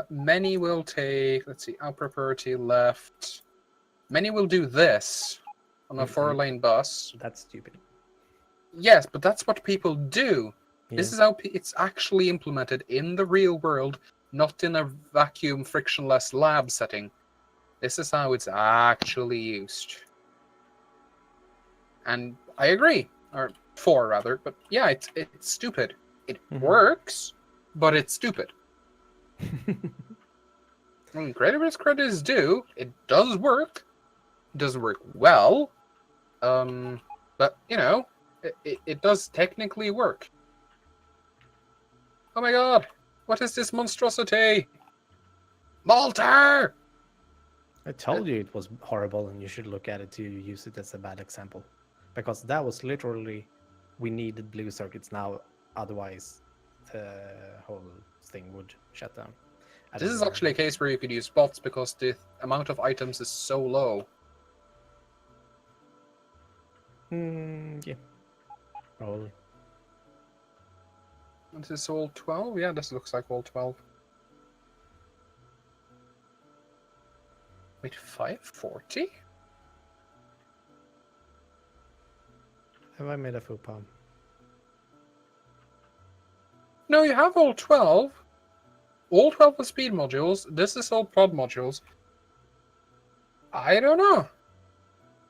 many will take, let's see, upper priority left. Many will do this on a 4-lane bus. That's stupid. Yes, but that's what people do. Yeah. This is how it's actually implemented in the real world, not in a vacuum frictionless lab setting. This is how it's actually used. And I agree. Or 4 rather, but yeah, it's stupid. It works, but it's stupid. When credit where credit is due, it does work. It doesn't work well. But you know, it does technically work. Oh my god! What is this monstrosity? Malter! I told you it was horrible and you should look at it to use it as a bad example. Because that was literally, we needed blue circuits now, otherwise the whole thing would shut down. I This don't is know. actually a case where you could use bots because the amount of items is so low. Yeah, probably. This is all 12? Yeah, this looks like all 12. Wait, 540? Have I made a faux pas? No, you have all 12. All 12 with speed modules. This is all prod modules. I don't know.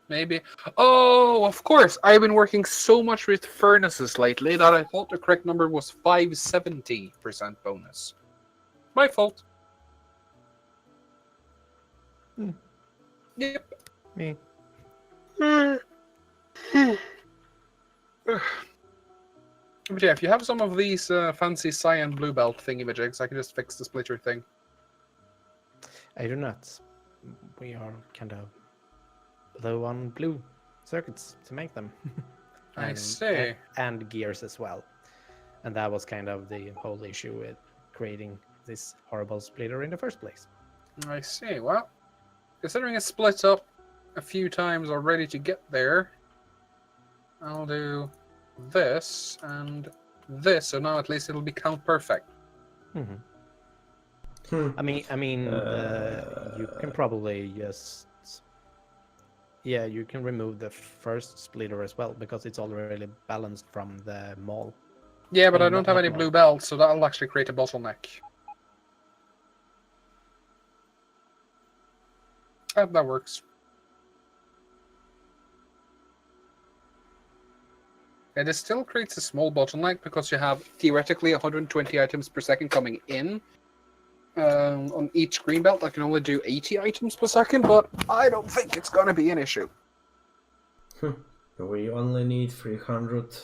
Maybe. Oh, of course. I've been working so much with furnaces lately that I thought the correct number was 570% bonus. My fault. Yep. Me. But yeah, if you have some of these fancy cyan blue belt thingy-majigs, I can just fix the splitter thing. I do not. We are kind of low on blue circuits to make them. I see. And gears as well. And that was kind of the whole issue with creating this horrible splitter in the first place. I see. Well, considering it's split up a few times already to get there, I'll do this and this, so now at least it'll be count perfect. Mm-hmm. I mean, you can probably just, yeah, you can remove the first splitter as well because it's already balanced from the mall. Yeah, but I don't Not have any mall. blue belts, so that'll actually create a bottleneck. That works. Yeah, this still creates a small bottleneck because you have theoretically 120 items per second coming in. On each green belt, I can only do 80 items per second, but I don't think it's going to be an issue. We only need 300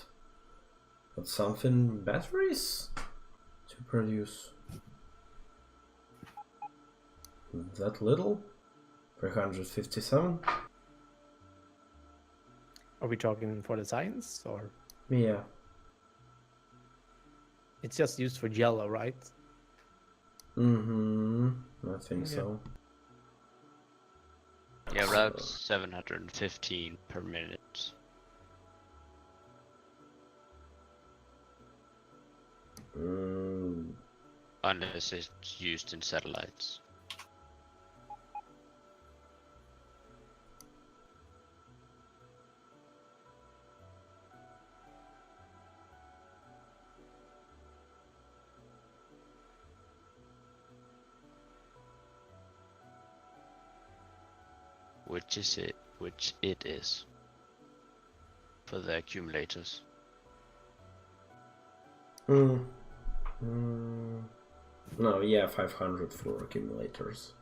but something batteries to produce. That little? 357? Are we talking for the science or? Yeah. It's just used for jello, right? Mm-hmm. I think Yeah. so. Yeah, around 715 per minute. Unless it's used in satellites. Which it is for the accumulators. No, yeah, 500 for accumulators.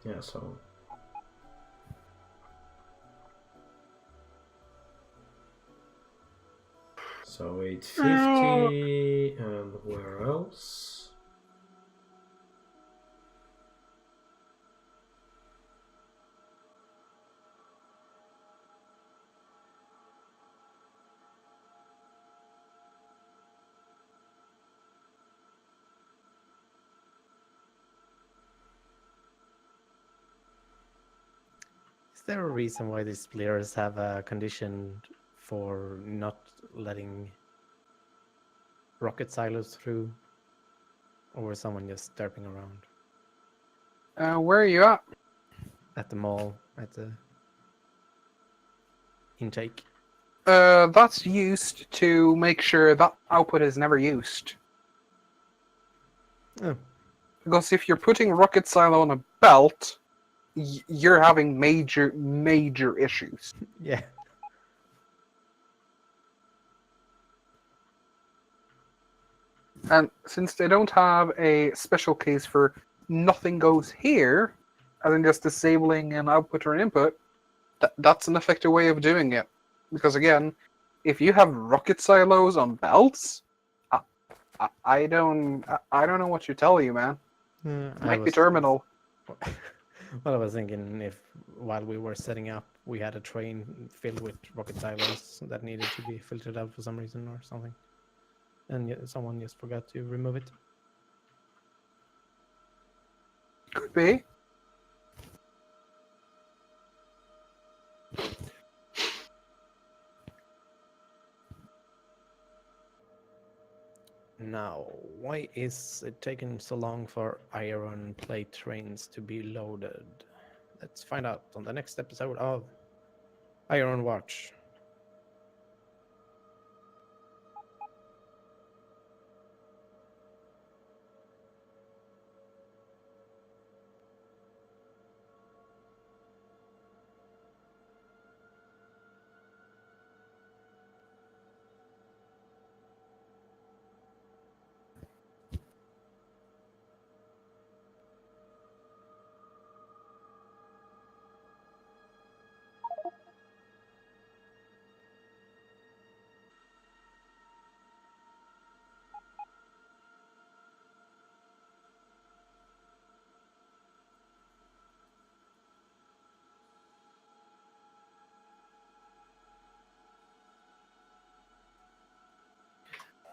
Yeah, so. So 850, and where else? Is there a reason why these splitters have a condition for not letting rocket silos through? Or was someone just derping around Where are you at? at the mall, at the intake? That's used to make sure that output is never used. Oh, Because if you're putting a rocket silo on a belt, you're having major issues. yeah. And since they don't have a special case for nothing goes here, as in just disabling an output or an input, that's an effective way of doing it. Because again, if you have rocket silos on belts, I don't know what to tell you, man. I Might be was terminal. Well, I was thinking if while we were setting up, we had a train filled with rocket silos that needed to be filtered out for some reason or something, and someone just forgot to remove it. Could be. Now, why is it taking so long for iron plate trains to be loaded? Let's find out on the next episode of Iron Watch.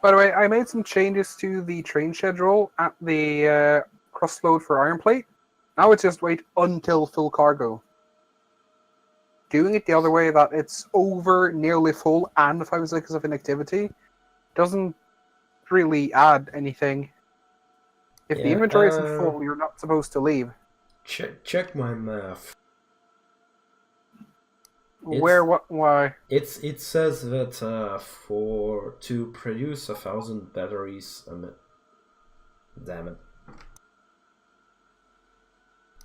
By the way, I made some changes to the train schedule at the crossload for iron plate. Now it's just wait until full cargo. Doing it the other way, that it's over nearly full and 5 seconds of inactivity, doesn't really add anything. If the Yeah, inventory isn't full, you're not supposed to leave. check my math. Where, what, why? It says that to produce 1,000 batteries a minute. Damn it.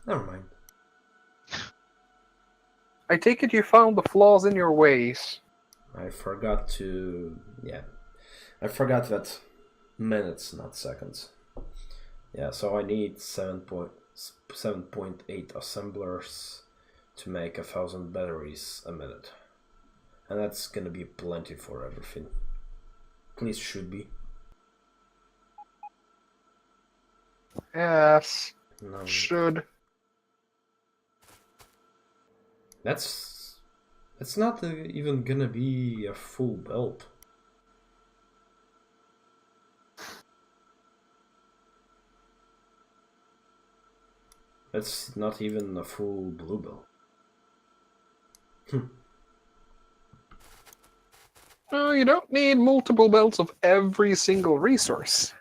Never mind. I take it you found the flaws in your ways. I forgot to... yeah. I forgot that minutes, not seconds. Yeah, so I need 7.8 assemblers to make 1,000 batteries a minute. And that's gonna be plenty for everything. At least should be. Yes. No. Should. That's not even gonna be a full belt. That's not even a full blue belt. No, you don't need multiple belts of every single resource.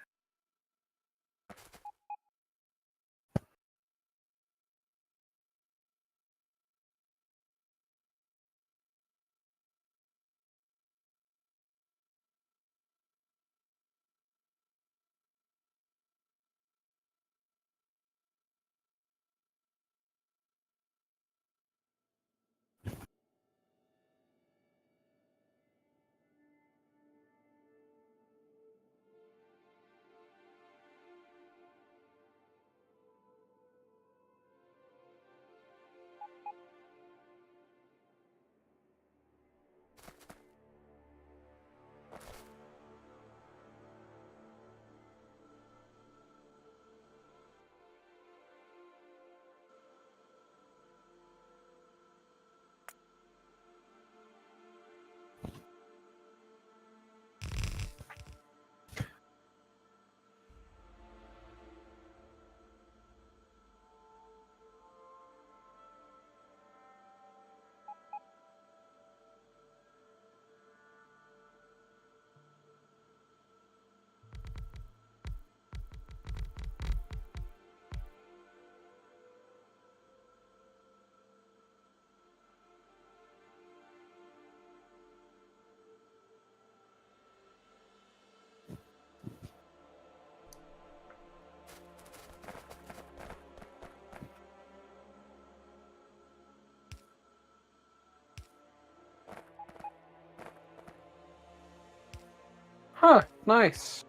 Huh, nice.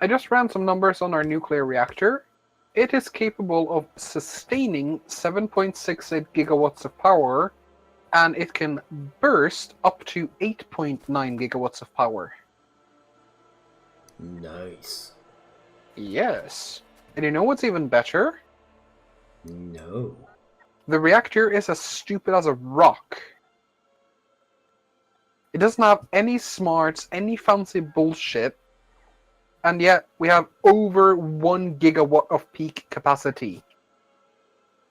I just ran some numbers on our nuclear reactor. It is capable of sustaining 7.68 gigawatts of power, and it can burst up to 8.9 gigawatts of power. Nice. Yes. And you know what's even better? No. The reactor is as stupid as a rock. It doesn't have any smarts, any fancy bullshit, and yet we have over 1 gigawatt of peak capacity.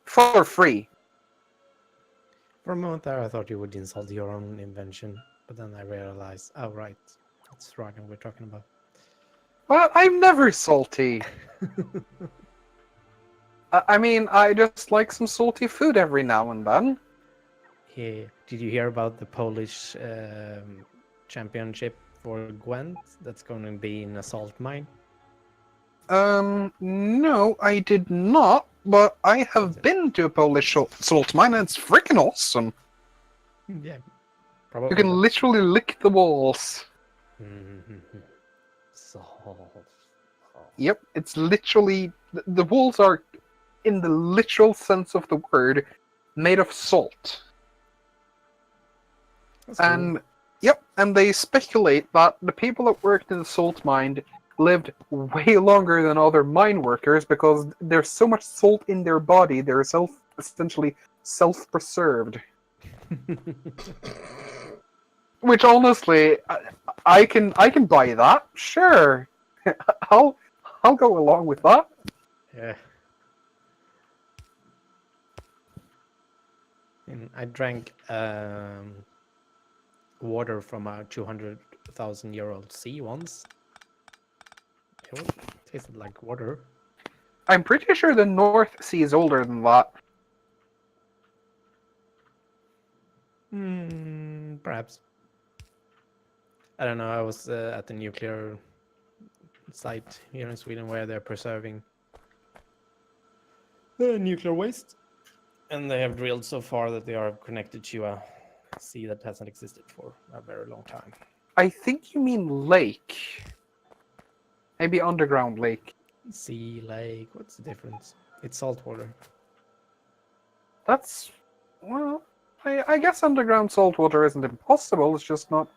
For free. For a moment there, I thought you would insult your own invention, but then I realized, oh right, it's Dragon we're talking about. Well, I'm never salty. I mean, I just like some salty food every now and then. Yeah. Did you hear about the Polish championship for Gwent that's going to be in a salt mine? No, I did not, but I have been to a Polish salt mine and it's freaking awesome. Yeah, You probably. can literally lick the walls. Salt. Yep, it's literally, the walls are, in the literal sense of the word, made of salt. That's And cool. yep, and they speculate that the people that worked in the salt mine lived way longer than other mine workers because there's so much salt in their body, they're essentially self-preserved. Which honestly, I can buy that. Sure, I'll go along with that. Yeah. And I drank water from a 200,000-year-old sea once. It tasted like water. I'm pretty sure the North Sea is older than that. Perhaps. I don't know. I was at the nuclear site here in Sweden where they're preserving nuclear waste. And they have drilled so far that they are connected to a sea that hasn't existed for a very long time. I think you mean lake. Maybe underground lake. Sea, lake, what's the difference? It's salt water. That's, well, I guess underground saltwater isn't impossible, it's just not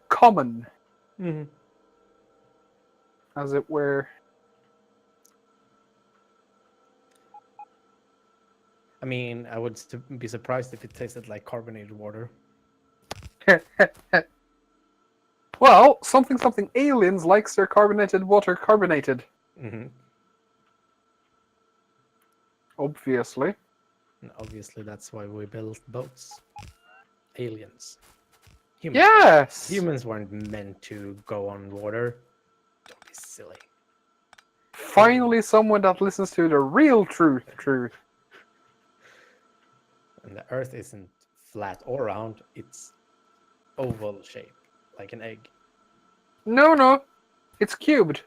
common, Mm-hmm. as it were. I mean, I would be surprised if it tasted like carbonated water. Well, something aliens likes their carbonated water carbonated. Mm-hmm. Obviously. And obviously, that's why we built boats. Aliens. Yes! Humans weren't meant to go on water. Don't be silly. Finally someone that listens to the real truth. And the Earth isn't flat or round, it's oval shaped, like an egg. No. It's cubed.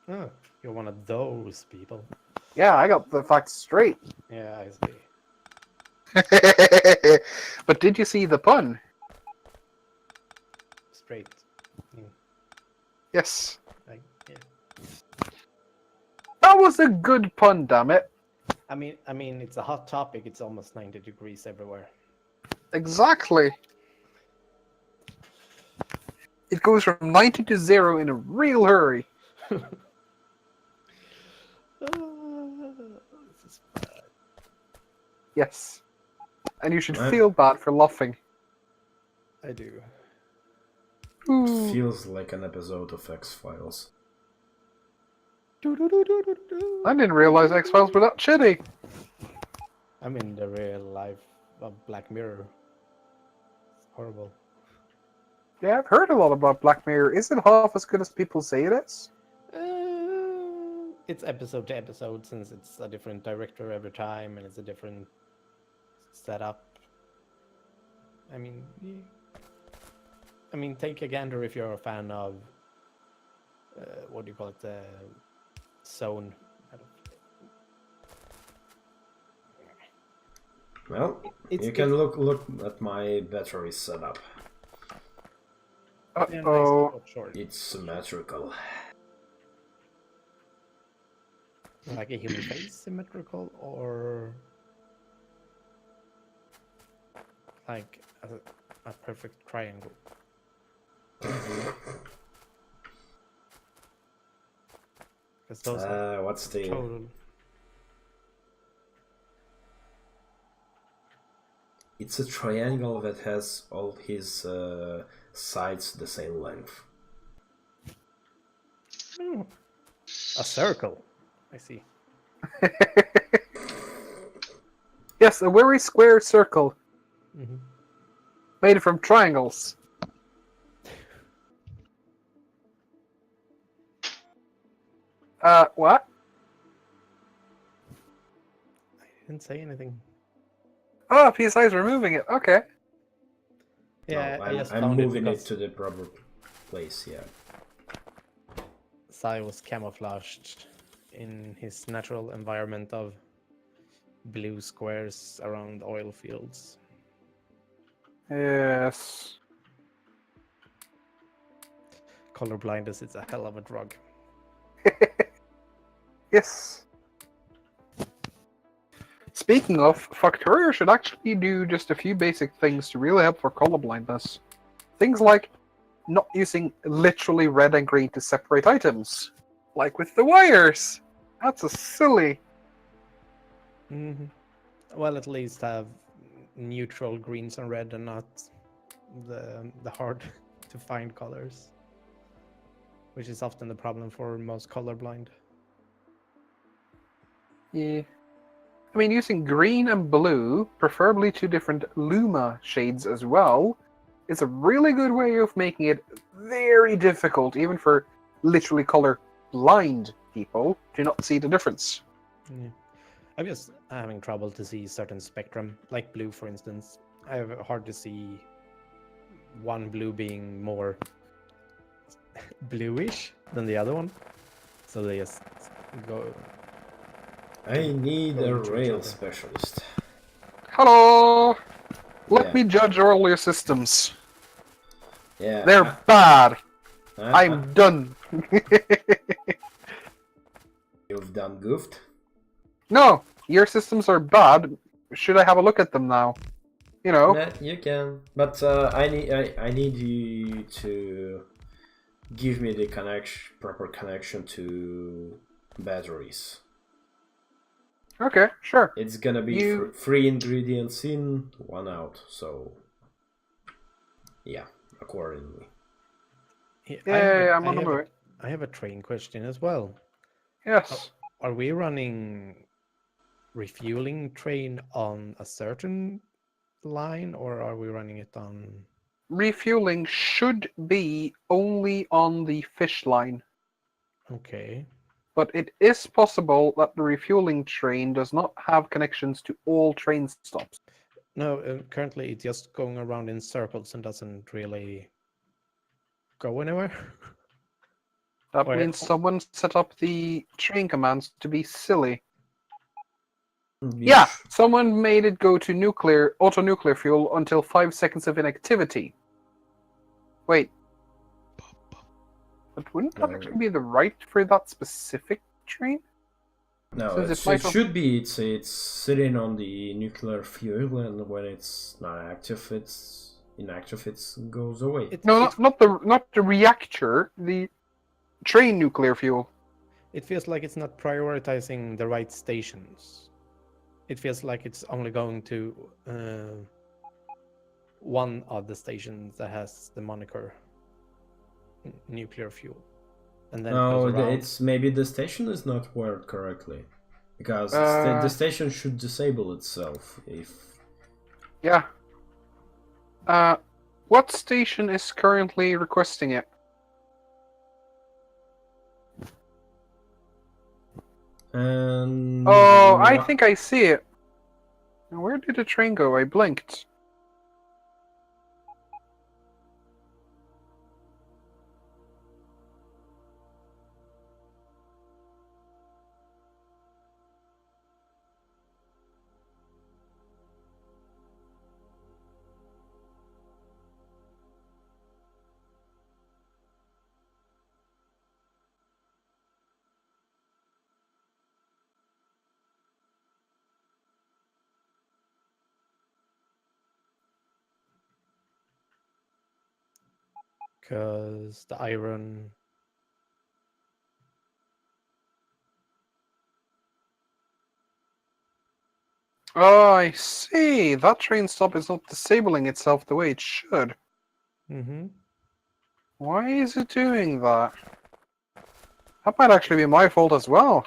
Oh, you're one of those people. Yeah, I got the facts straight. Yeah, I see. But did you see the pun? Straight. Yes. Like, yeah. That was a good pun, damn it. I mean, it's a hot topic. It's almost 90 degrees everywhere. Exactly. It goes from 90 to 0 in a real hurry. This is bad. Yes. And you should Right. feel bad for laughing. I do. It feels like an episode of X-Files. I didn't realize X-Files were that shitty. I'm in the real life of Black Mirror. It's horrible. Yeah, I've heard a lot about Black Mirror. Is it half as good as people say it is? It's episode to episode since it's a different director every time and it's a different setup. I mean, yeah. I mean, take a gander if you're a fan of what do you call it? Zone. Well, you can look at my battery setup. Uh-oh. It's symmetrical. Like a human face symmetrical, or like a perfect triangle? Because those are What's the... total. It's a triangle that has all his sides the same length. A circle. I see. Yes, a very square circle Hmm. made from triangles. What? I didn't say anything. Oh, PSI is removing it. Okay. Yeah, No, I just I'm found moving it it because to the proper place, yeah. Sai was camouflaged in his natural environment of blue squares around oil fields. Yes. Color blindness is a hell of a drug. Yes. Speaking of, Factorio should actually do just a few basic things to really help for colorblindness. Things like not using literally red and green to separate items. Like with the wires. That's a silly. Hmm. Well, at least have neutral greens and red and not the hard to find colors, which is often the problem for most colorblind. Yeah. I mean, using green and blue, preferably two different Luma shades as well, is a really good way of making it very difficult, even for literally color blind people, to not see the difference. Yeah. I'm just having trouble to see certain spectrum, like blue, for instance. I have hard to see one blue being more bluish than the other one. So they just go. I need a Going to each rail other. specialist. Hello! Let Yeah. me judge all your systems. Yeah. They're bad. uh, I'm done. You've done goofed? No, your systems are bad. Should I have a look at them now? You know. Nah, you can. But I need you to give me the proper connection to batteries. Okay, sure. It's gonna be You- three ingredients in, one out. So yeah, accordingly. Yeah, I'm on the way. I have a train question as well. Yes. Are we running refueling train on a certain line, or are we running it on? Refueling should be only on the fish line, Okay. but it is possible that the refueling train does not have connections to all train stops. No, currently it's just going around in circles and doesn't really go anywhere. That Or- means someone set up the train commands to be silly. Yeah, someone made it go to auto-nuclear fuel until 5 seconds of inactivity. Wait. But wouldn't that No. actually be the right for that specific train? No, Since it might have- should be. It's sitting on the nuclear fuel, and when it's not active, it's inactive. It goes away. No, not the reactor, the train nuclear fuel. It feels like it's not prioritizing the right stations. It feels like it's only going to one of the stations that has the moniker nuclear fuel, and then it No, goes around. it's maybe the station is not wired correctly, because the station should disable itself if. Yeah. What station is currently requesting it? And Oh, I think I see it. Now, where did the train go? I blinked. Because the iron Oh, I see. That train stop is not disabling itself the way it should. Mm-hmm. Why is it doing that? That might actually be my fault as well.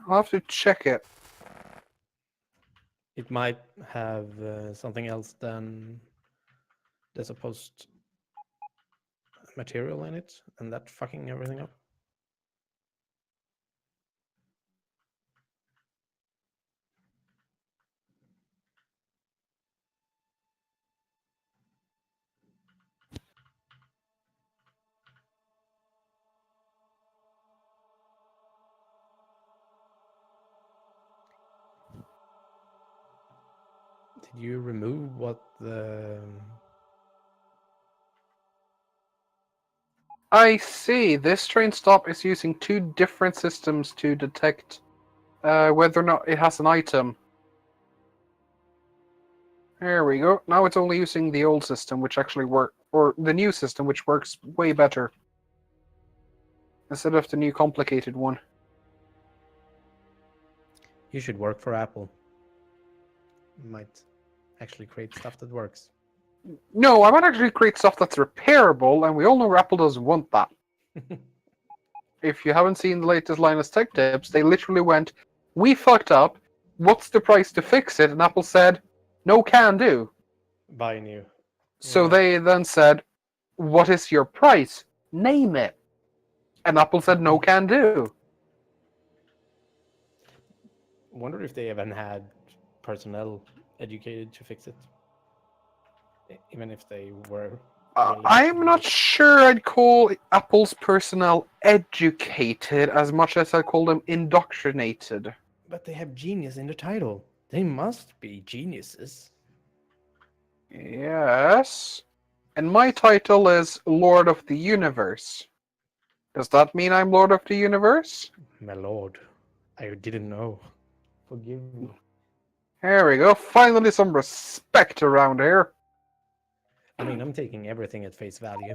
I'll have to check it. It might have something else than the supposed material in it, and that fucking everything up. Did you remove what the... I see. This train stop is using two different systems to detect whether or not it has an item. There we go. Now it's only using the old system, which actually or the new system, which works way better. Instead of the new complicated one. You should work for Apple. You might actually create stuff that works. No, I might actually create stuff that's repairable, and we all know Apple doesn't want that. If you haven't seen the latest Linus Tech Tips, they literally went, "We fucked up. What's the price to fix it?" And Apple said, "No can do." Buy new. So Yeah. they then said, "What is your price? Name it." And Apple said, "No can do." Wonder if they even had personnel educated to fix it. Even if they were willing to I'm do not it. sure I'd call Apple's personnel educated as much as I'd call them indoctrinated. But they have genius in the title. They must be geniuses. Yes. And my title is Lord of the Universe. Does that mean I'm Lord of the Universe? My lord, I didn't know. Forgive me. There we go. Finally some respect around here. I mean, I'm taking everything at face value.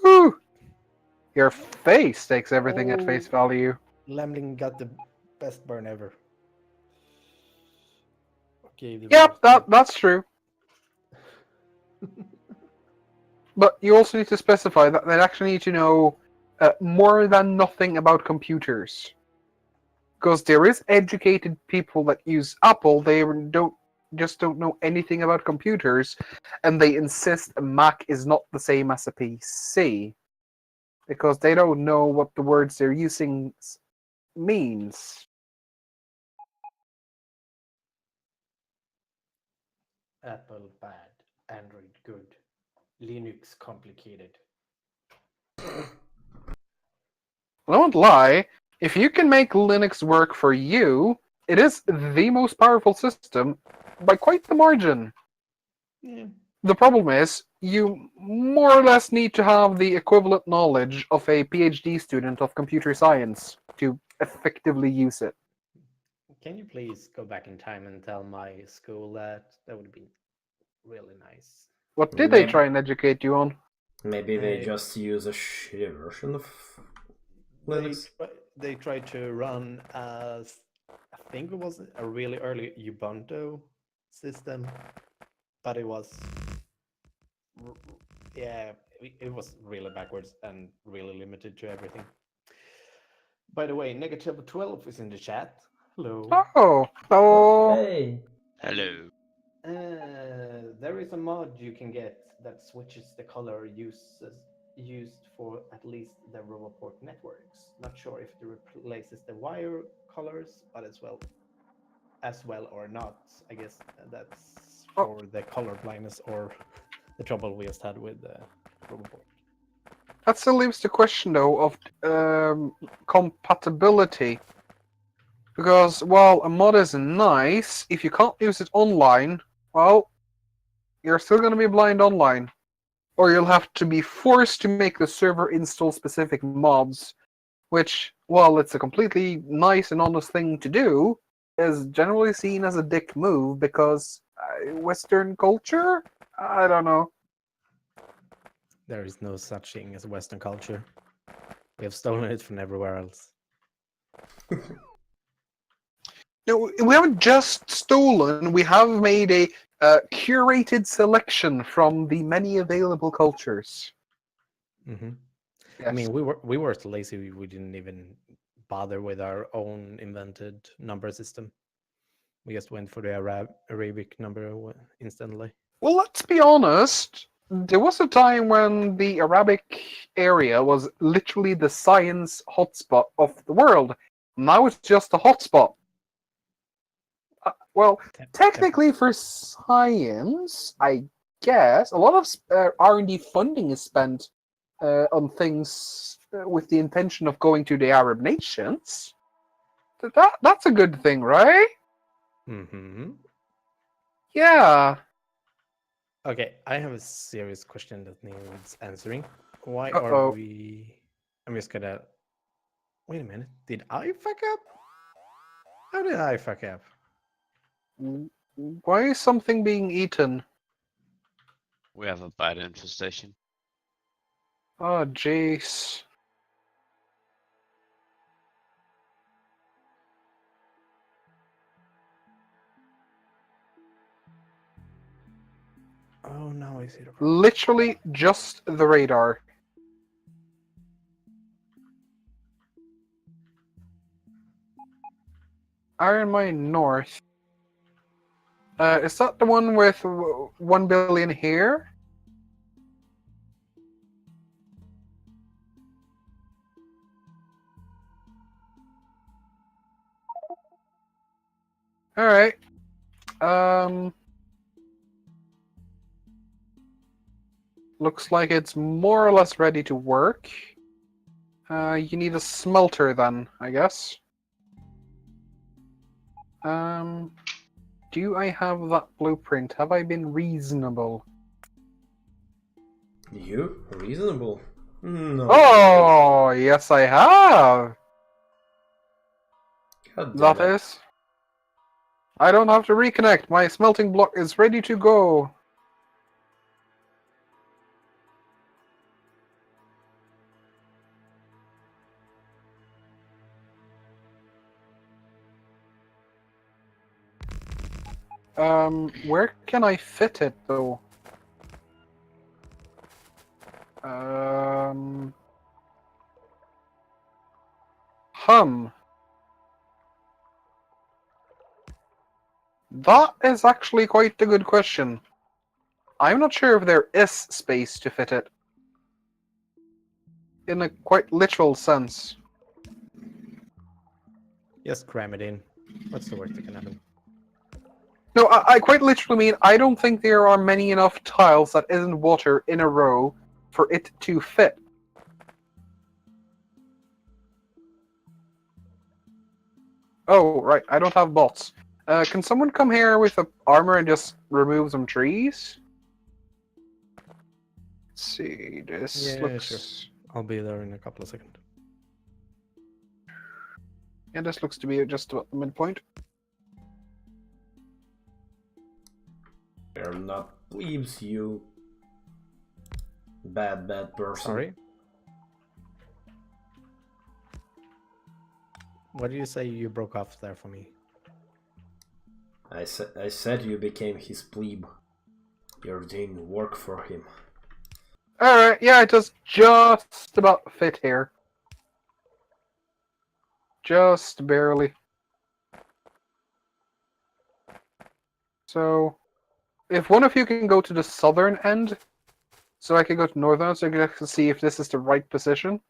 Woo! Your face takes everything at face Oh. value. Lamling got the best burn ever. Okay, Yep, that's true. But you also need to specify that they actually need to know more than nothing about computers. Because there is educated people that use Apple, they don't know anything about computers, and they insist a Mac is not the same as a PC. Because they don't know what the words they're using means. Apple bad, Android good, Linux complicated. I won't lie, if you can make Linux work for you, it is the most powerful system by quite the margin. Yeah. The problem is, you more or less need to have the equivalent knowledge of a PhD student of computer science to effectively use it. Can you please go back in time and tell my school that? That would be really nice. What did they Maybe, try and educate you on? maybe they just use a shitty version of Linux. They tried to run as I think it was a really early Ubuntu system, but it was yeah, it was really backwards and really limited to everything. By the way, negative 12 is in the chat. Hello. Oh, so Hey! Hello. There is a mod you can get that switches the color used for at least the Roboport networks. Not sure if it replaces the wire colors, but as well or not. I guess that's for the color blindness or the trouble we just had with Roboport. that still leaves the question though of compatibility. Because while a mod is nice, if you can't use it online, well, you're still going to be blind online. Or you'll have to be forced to make the server install specific mods, which, while it's a completely nice and honest thing to do, is generally seen as a dick move because Western culture? I don't know. There is no such thing as Western culture. We have stolen it from everywhere else. No, we haven't just stolen. We have made a curated selection from the many available cultures. Mm-hmm. Yes. I mean, we were so lazy we didn't even bother with our own invented number system. We just went for the Arabic number instantly. Well, let's be honest. There was a time when the Arabic area was literally the science hotspot of the world. Now it's just a hotspot. Well, technically for science, I guess a lot of R&D funding is spent on things with the intention of going to the Arab nations. That's a good thing, right? Mm-hmm. Yeah. Okay, I have a serious question that needs answering. Why are Uh-oh. we? I'm just gonna. Wait a minute. Did I fuck up? How did I fuck up? Why is something being eaten? We have a bad infestation. Oh, jeez. Oh, now I see the problem. Literally just the radar. Iron Mine North. Is that the one with 1 billion here? Alright. Looks like it's more or less ready to work. You need a smelter then, I guess. Do I have that blueprint? Have I been reasonable? You? Reasonable? No. Oh, yes I have! God damn That it. is. I don't have to reconnect. My smelting block is ready to go. Where can I fit it though? That is actually quite a good question. I'm not sure if there is space to fit it. In a quite literal sense. Just cram it in. What's the worst that can happen? No, I quite literally mean I don't think there are many enough tiles that isn't water in a row for it to fit. Oh, right, I don't have bots. Can someone come here with a armor and just remove some trees? Let's see, this Yeah, looks... sure. I'll be there in a couple of seconds. Yeah, this looks to be just about the midpoint. They're not plebes, you bad person. Sorry? What did you say you broke off there for me? I said you became his plebe. You're doing work for him. Alright, yeah, it does just about fit here. Just barely. So, if one of you can go to the southern end, so I can go to northern, so I can actually see if this is the right position.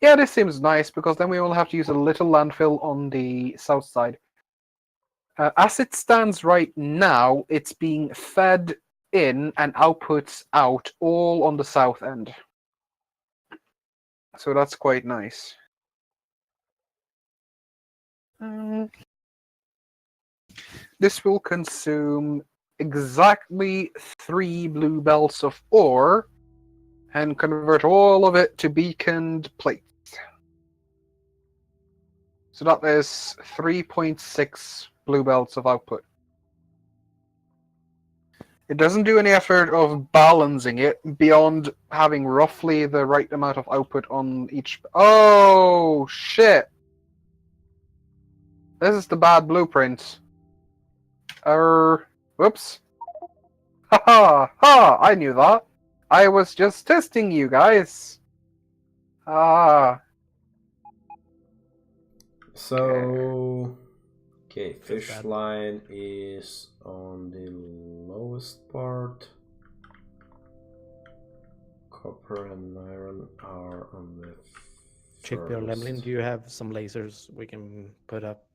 Yeah, this seems nice, because then we only have to use a little landfill on the south side. As it stands right now, it's being fed in and outputs out all on the south end. So that's quite nice. This will consume exactly 3 blue belts of ore and convert all of it to beaconed plates. So that is 3.6 blue belts of output. It doesn't do any effort of balancing it beyond having roughly the right amount of output on each. Oh, shit! This is the bad blueprint. Whoops. Ha ha ha! I knew that. I was just testing you guys. Ah. So, okay, Feels fish bad. line is on the lowest part. Copper and iron are on the Chippy or Lemlin, first. do you have some lasers we can put up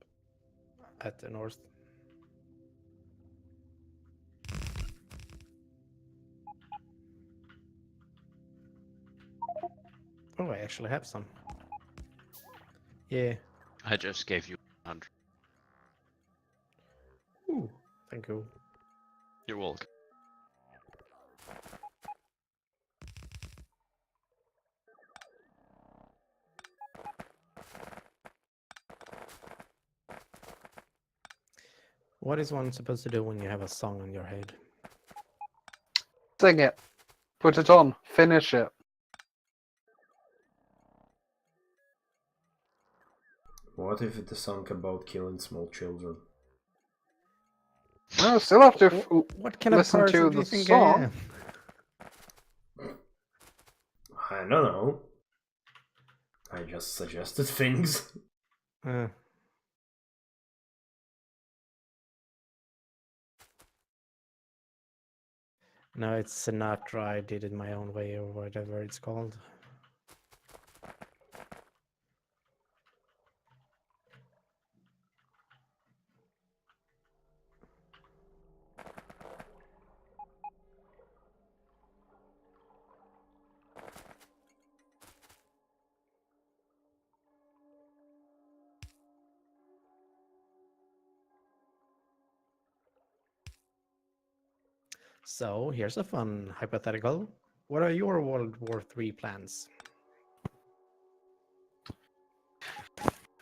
at the north? Oh, I actually have some. Yeah. I just gave you 100. Ooh, thank you. You're welcome. What is one supposed to do when you have a song on your head? Sing it. Put it on. Finish it. What if it's a song about killing small children? No, still have to What kind of listen person to do you the think song. I am? I don't know. I just suggested things. No, it's Sinatra. I did it my own way, or whatever it's called. So here's a fun hypothetical. What are your World War III plans?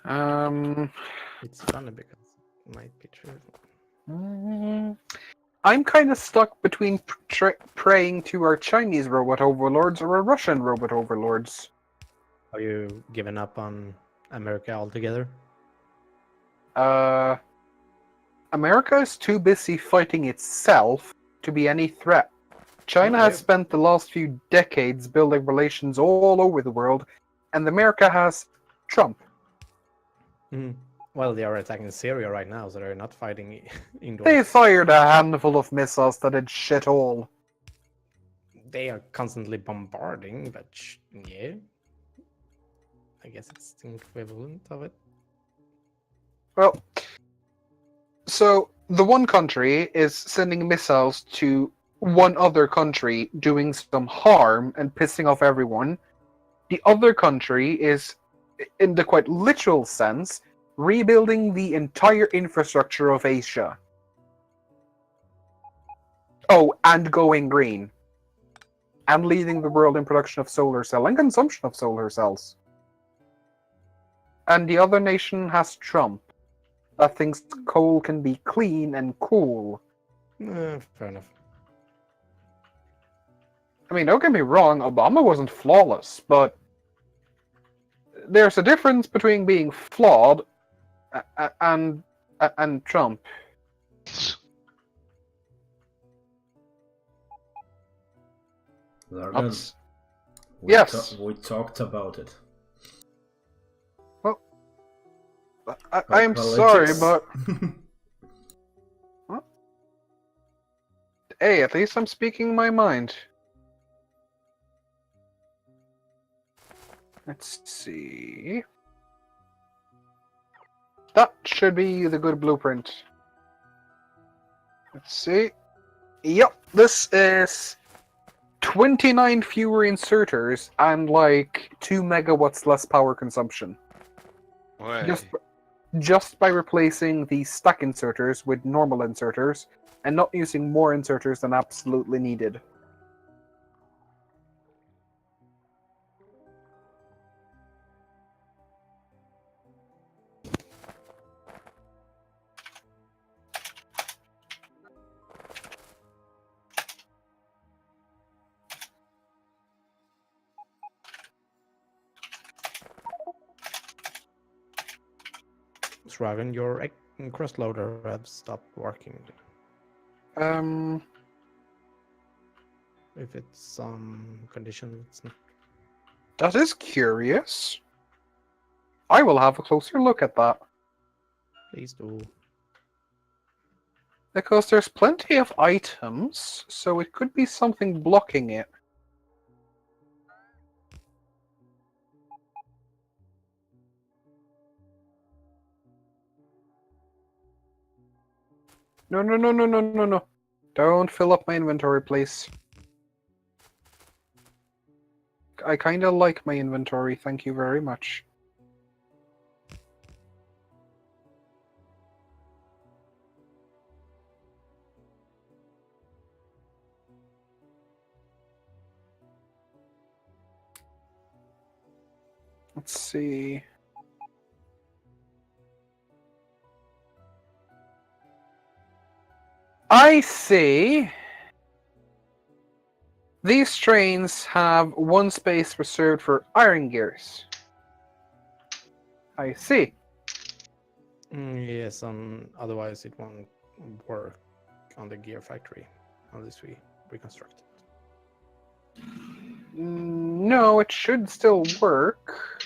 It's funny because it might be true. I'm kind of stuck between praying to our Chinese robot overlords or our Russian robot overlords. Are you giving up on America altogether? America is too busy fighting itself to be any threat. China has spent the last few decades building relations all over the world, and America has Trump. Well, they are attacking Syria right now, so they're not fighting indoors. They fired a handful of missiles that did shit all. They are constantly bombarding, but yeah. I guess it's the equivalent of it. Well, so the one country is sending missiles to one other country, doing some harm and pissing off everyone. The other country is, in the quite literal sense, rebuilding the entire infrastructure of Asia. Oh, and going green. And leading the world in production of solar cell and consumption of solar cells. And the other nation has Trump, that thinks coal can be clean and cool. Fair enough. I mean, don't get me wrong, Obama wasn't flawless, but there's a difference between being flawed and Trump. Largan, Yes. We talked about it. Well, I'm sorry, but hey, at least I'm speaking my mind. Let's see. That should be the good blueprint. Let's see. Yep, this is 29 fewer inserters and like 2 megawatts less power consumption. Just by replacing the stack inserters with normal inserters and not using more inserters than absolutely needed. Volkswagen, your cross loader have stopped working. If it's some condition, it's not. That is curious. I will have a closer look at that. Please do. Because there's plenty of items, so it could be something blocking it. No, no, no, no, no, no, no. Don't fill up my inventory, please. I kinda like my inventory, thank you very much. Let's see. I see. These trains have one space reserved for iron gears. I see. Yes, otherwise it won't work on the gear factory unless we reconstruct it. No, it should still work.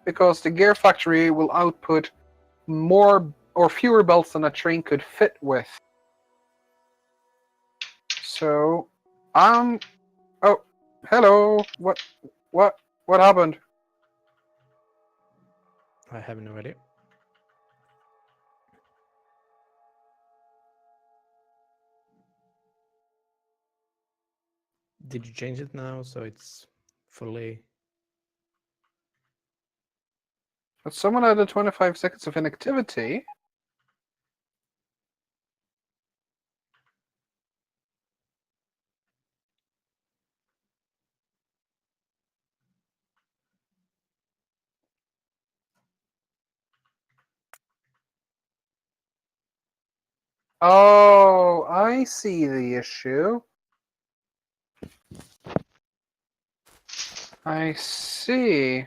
Because the gear factory will output more or fewer belts than a train could fit with. So, oh, hello. What happened? I have no idea. Did you change it now so it's fully? But someone added 25 seconds of inactivity. Oh, I see the issue. I see.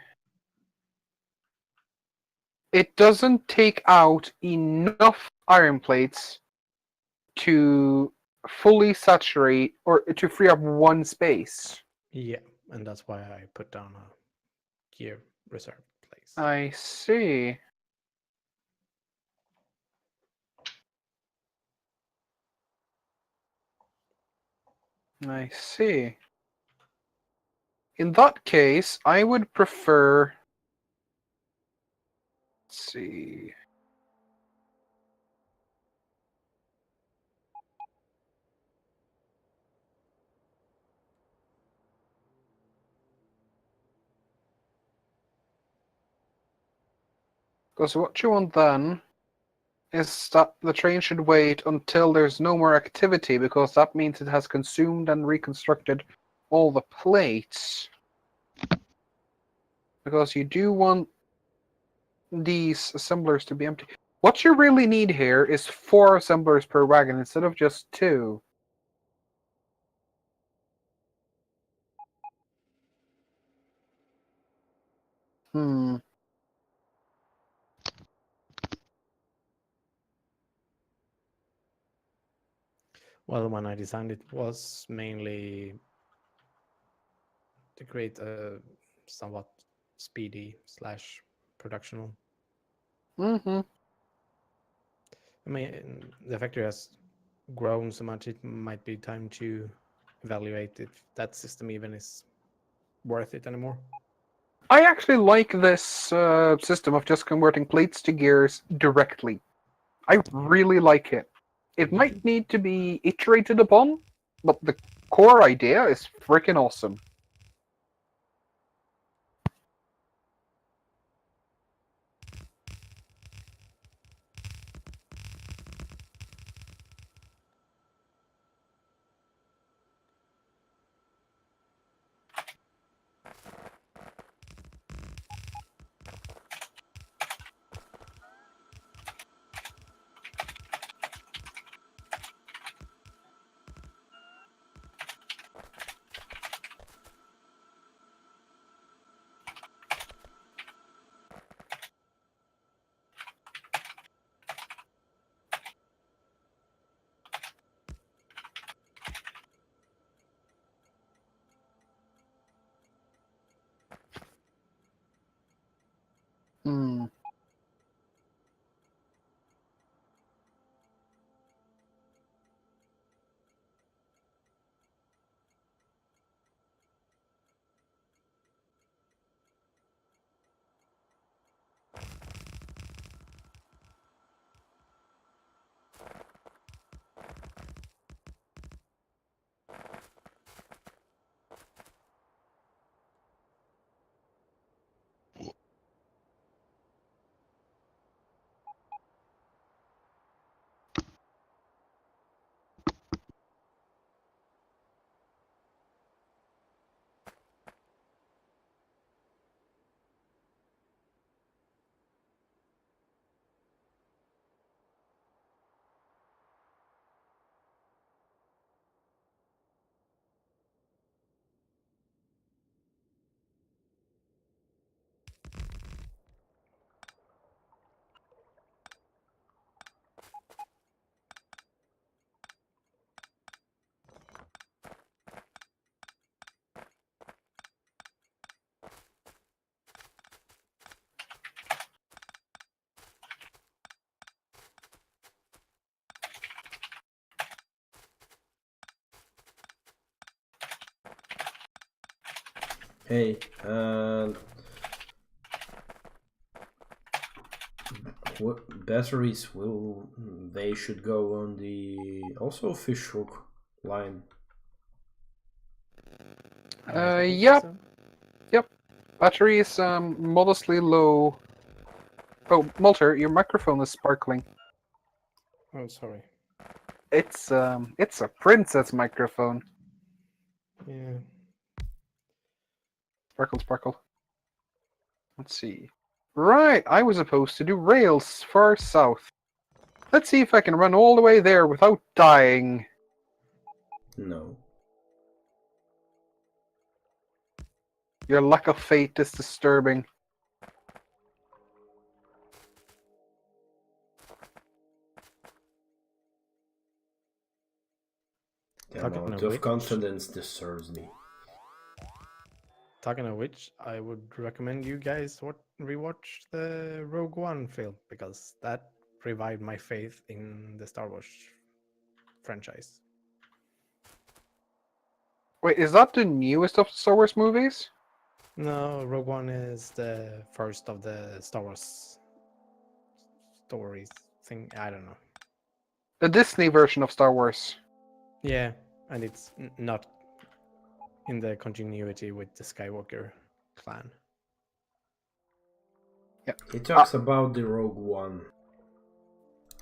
It doesn't take out enough iron plates to fully saturate or to free up one space. Yeah, and that's why I put down a gear reserve place. I see. I see. In that case, I would prefer. Let's see. Because what you want then is that the train should wait until there's no more activity, because that means it has consumed and reconstructed all the plates. Because you do want these assemblers to be empty. What you really need here is 4 assemblers per wagon instead of just 2. Hmm. Well, when I designed it was mainly to create a somewhat speedy / productional. Mm-hmm. I mean, the factory has grown so much, it might be time to evaluate if that system even is worth it anymore. I actually like this system of just converting plates to gears directly. I really like it. It might need to be iterated upon, but the core idea is freaking awesome. Hmm. Hey, and what batteries will they should go on the also fish hook line? I think Yep. so. Yep. Battery is modestly low. Oh, Multer, your microphone is sparkling. Oh, sorry. It's a princess microphone. Yeah. Sparkle, sparkle. Let's see. Right, I was supposed to do rails far south. Let's see if I can run all the way there without dying. No. Your lack of faith is disturbing. The Talking amount of of which- confidence disturbs me. Talking of which, I would recommend you guys rewatch the Rogue One film because that revived my faith in the Star Wars franchise. Wait, is that the newest of the Star Wars movies? No, Rogue One is the first of the Star Wars stories thing. I don't know. The Disney version of Star Wars. Yeah, and it's not in the continuity with the Skywalker clan. He talks about the Rogue One,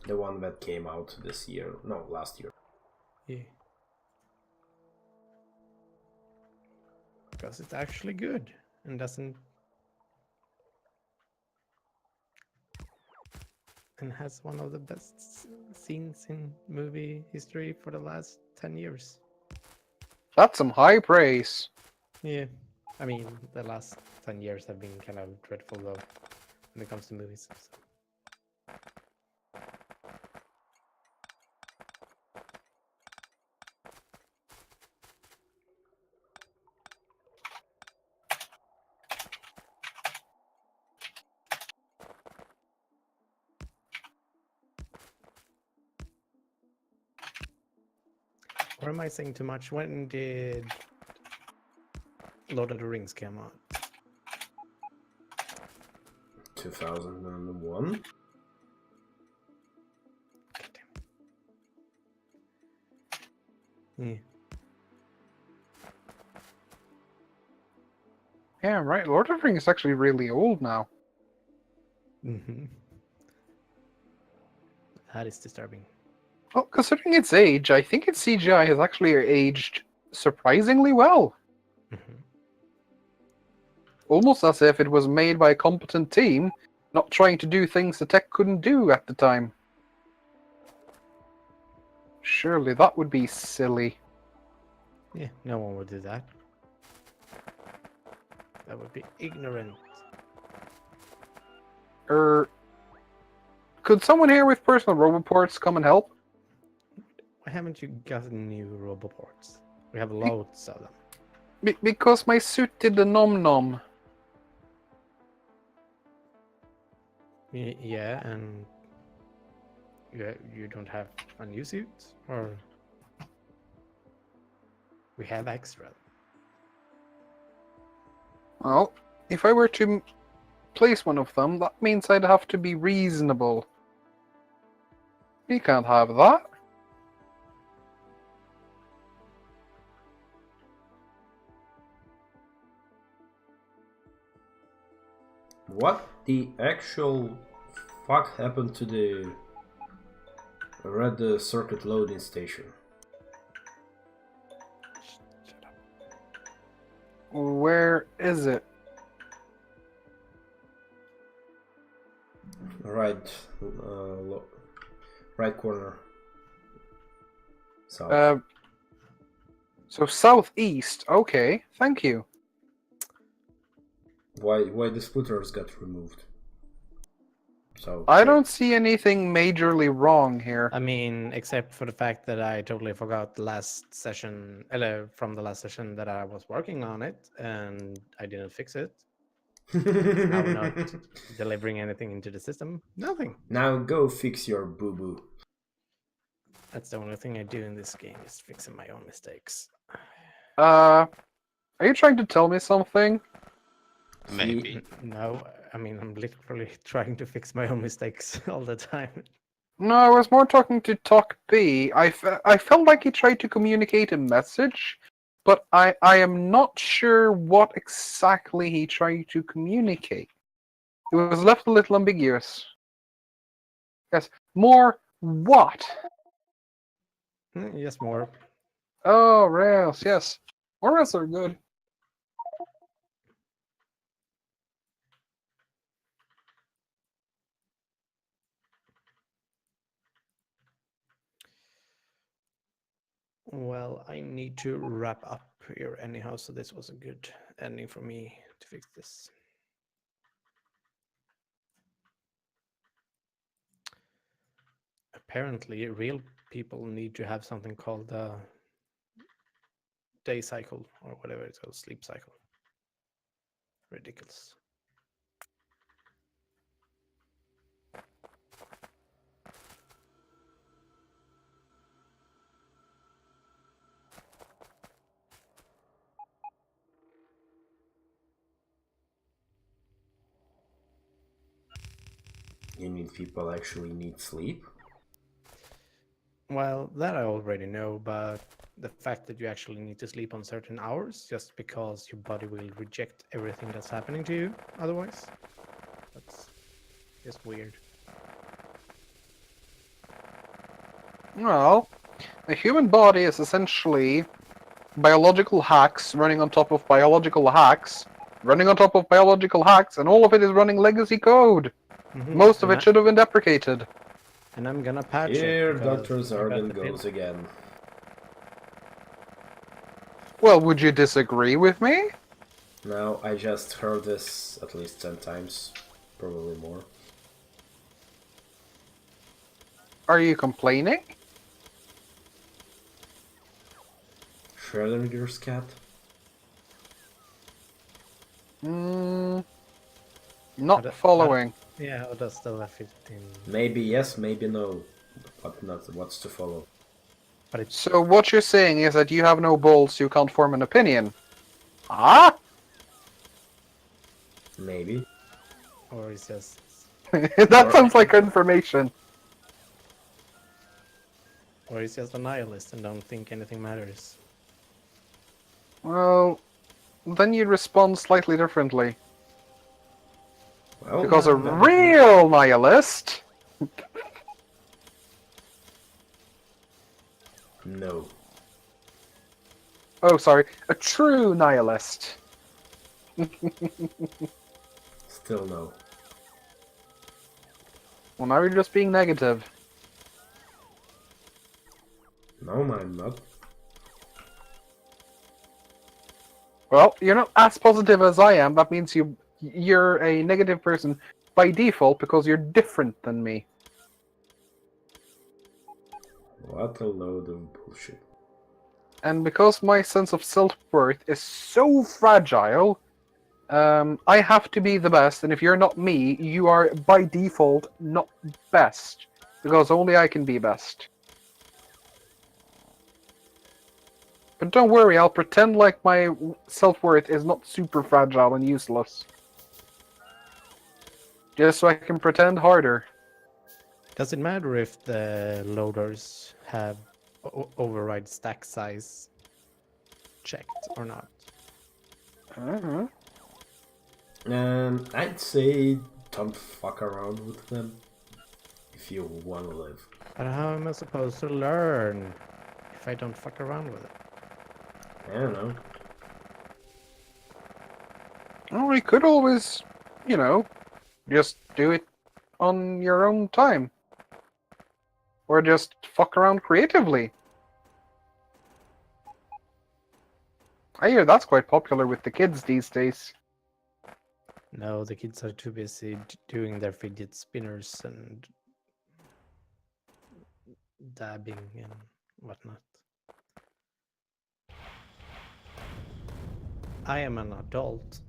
the one that came out this year, no, last year. Yeah. Because it's actually good and doesn't and has one of the best scenes in movie history for the last 10 years. That's some high praise. Yeah. I mean, the last 10 years have been kind of dreadful though when it comes to movies. So. Or am I saying too much? When did Lord of the Rings come out? 2001? Yeah. Yeah, right. Lord of the Rings is actually really old now. Mm-hmm. That is disturbing. Well, considering its age, I think its CGI has actually aged surprisingly well. Mm-hmm. Almost as if it was made by a competent team, not trying to do things the tech couldn't do at the time. Surely that would be silly. Yeah, no one would do that. That would be ignorant. Could someone here with personal roboports come and help? Why haven't you gotten new roboports? We have loads of them. Because my suit did the nom nom. Yeah, and you don't have a new suit, or we have extra. Well, if I were to place one of them, that means I'd have to be reasonable. We can't have that. What the actual fuck happened to the red circuit loading station? Shut up. Where is it? Right, right corner. South. So southeast. Okay, thank you. Why the splitters got removed? So I don't see anything majorly wrong here. I mean, except for the fact that I totally forgot the last session, from the last session that I was working on it, and I didn't fix it. Now we're not delivering anything into the system. Nothing. Now go fix your boo boo. That's the only thing I do in this game is fixing my own mistakes. Are you trying to tell me something? Maybe. No, I mean, I'm literally trying to fix my own mistakes all the time. No, I was more talking to Talk B. I felt like he tried to communicate a message, but I am not sure what exactly he tried to communicate. It was left a little ambiguous. Yes, more what? Yes, more. Oh, rails, yes. More rails are good. Well, I need to wrap up here anyhow, so this was a good ending for me to fix this. Apparently, real people need to have something called the day cycle, or whatever it's called, sleep cycle. Ridiculous. You mean people actually need sleep? Well, that I already know, but the fact that you actually need to sleep on certain hours just because your body will reject everything that's happening to you otherwise, that's just weird. Well, the human body is essentially biological hacks running on top of biological hacks, running on top of biological hacks, and all of it is running legacy code. Most of And it should have been deprecated. And I'm gonna patch Here it. because Dr. I got Zargan the pin. goes again. Well, would you disagree with me? Now, I just heard this at least 10 times, probably more. Are you complaining? Schrödinger's cat? Not But, following. Yeah, or does still have 15. Maybe yes, maybe no. But not what's to follow. But it's So what you're saying is that you have no balls, you can't form an opinion. Ah? Maybe. or it's just That sounds like information. or it's just a nihilist and don't think anything matters. Well, then you'd respond slightly differently. Well, Because a then- real nihilist... No. Oh, sorry. A true nihilist. Still no. Well, now you're just being negative. No, I'm not. Well, you're not as positive as I am. That means you're a negative person by default because you're different than me. What a load of bullshit. And because my sense of self-worth is so fragile, I have to be the best, and if you're not me, you are by default not best. Because only I can be best. But don't worry, I'll pretend like my self-worth is not super fragile and useless. Just so I can pretend harder. Does it matter if the loaders have override stack size checked or not? Uh-huh. I'd say don't fuck around with them if you want to live. But how am I supposed to learn if I don't fuck around with it? I don't know. Well, we could always, just do it on your own time. Or just fuck around creatively. I hear that's quite popular with the kids these days. No, the kids are too busy doing their fidget spinners and dabbing and whatnot. I am an adult.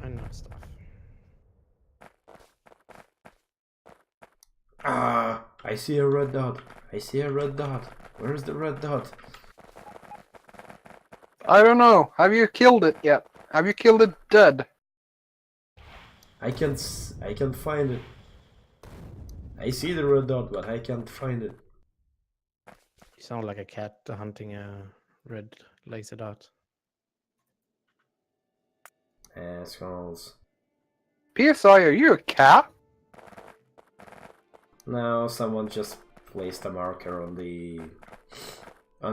I know stuff. Ah, I see a red dot. I see a red dot. Where's the red dot? I don't know. Have you killed it yet? Have you killed it dead? I can't find it. I see the red dot, but I can't find it. You sound like a cat hunting a red laser dot. Assholes. PSI, are you a cat? No, someone just placed a marker on the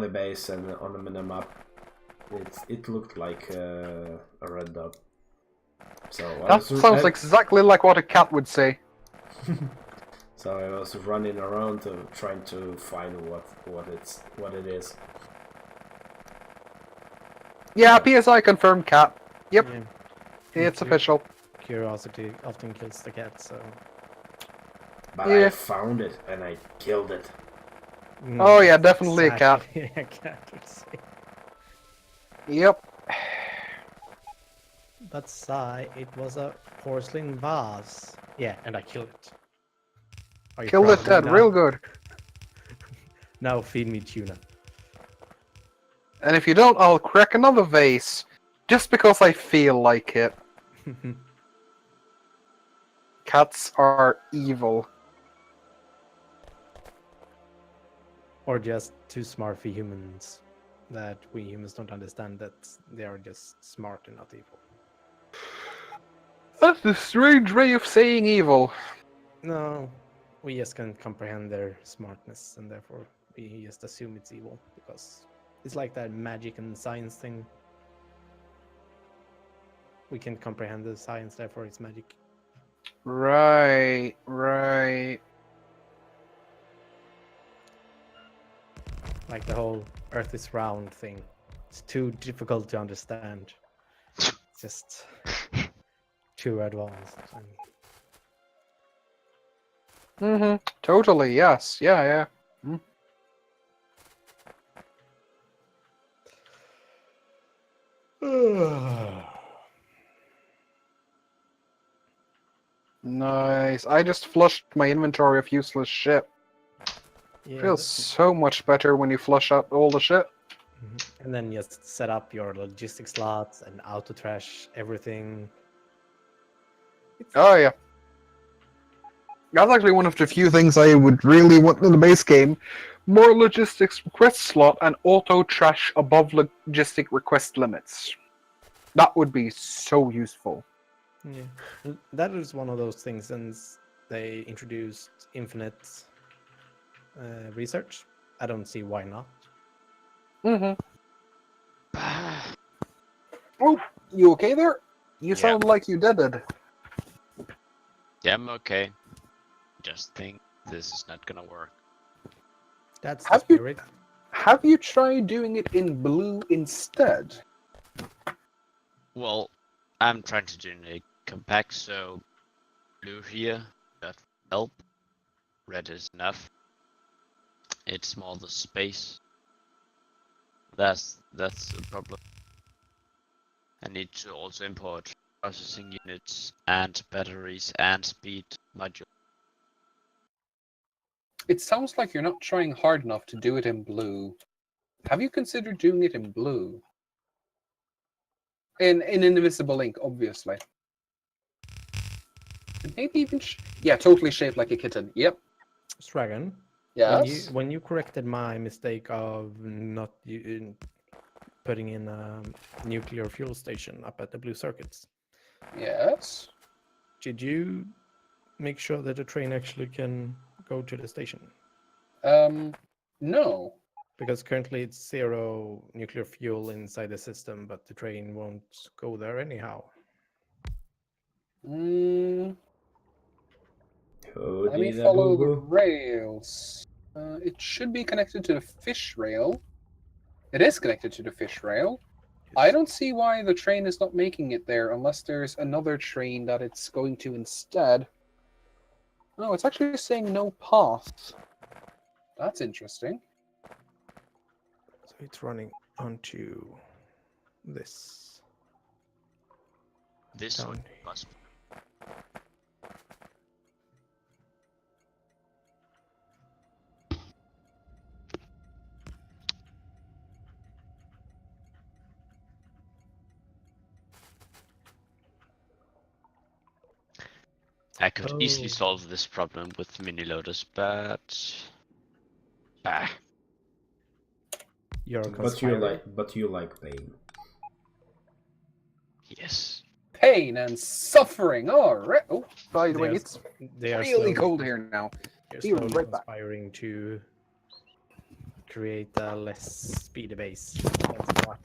base and on the minimap. It looked like a red dot. So That sounds exactly like what a cat would say. So I was running around trying to find what it is. Yeah, PSI confirmed cat. Yep, Yeah. it's official. Curiosity often kills the cat, so... But Yeah. I found it and I killed it. Oh yeah, definitely exactly. a cat. A cat would say. Yep. But sigh, it was a porcelain vase. Yeah, and I killed it. Are you Killed proud it of me dead, now? real good. Now feed me tuna. And if you don't, I'll crack another vase. Just because I feel like it. Cats are evil. Or just too smart for humans. That we humans don't understand that they are just smart and not evil. That's a strange way of saying evil. No, we just can't comprehend their smartness, and therefore we just assume it's evil, because it's like that magic and science thing. We can't comprehend the science, therefore it's magic. Right, right. Like the whole Earth is round thing. It's too difficult to understand. It's just too advanced. Mm-hmm. Totally, yes. Yeah, yeah. Nice. I just flushed my inventory of useless shit. Yeah, Feels so much better when you flush out all the shit. and then just set up your logistics slots and auto trash everything. Oh yeah. That's actually one of the few things I would really want in the base game. More logistics request slot and auto trash above logistic request limits. That would be so useful. Yeah, that is one of those things since they introduced infinite research. I don't see why not. Mm-hmm. Oh, you okay there? You Yeah. sound like you did it. Yeah, I'm okay. Just think this is not gonna work. That's the Have you- spirit. Have you tried doing it in blue instead? Well, I'm trying to do a compact, so blue here, that help. Red is enough. It's more the space. That's the problem. I need to also import processing units and batteries and speed module. It sounds like you're not trying hard enough to do it in blue. Have you considered doing it in blue? In invisible ink, obviously. And maybe even yeah, totally shaped like a kitten. Yep. Stragon, Yes. when you corrected my mistake of not putting in a nuclear fuel station up at the blue circuits, Yes. did you make sure that the train actually can go to the station? No. Because currently it's 0 nuclear fuel inside the system, but the train won't go there anyhow. Mm, Oh, let me did a follow the boo-boo. rails. It should be connected to the fish rail. It is connected to the fish rail. I don't see why the train is not making it there unless there's another train that it's going to instead. No, it's actually saying no path. That's interesting. So it's running onto this. This Down would here. be possible. I could easily Oh. solve this problem with mini loaders, but You're But you conspiring. like pain. yes. Pain and suffering. All right. Oh, by the way, it's They are really slowly, cold here now. they're Be slowly right back. conspiring to create a less speedy base. That's why.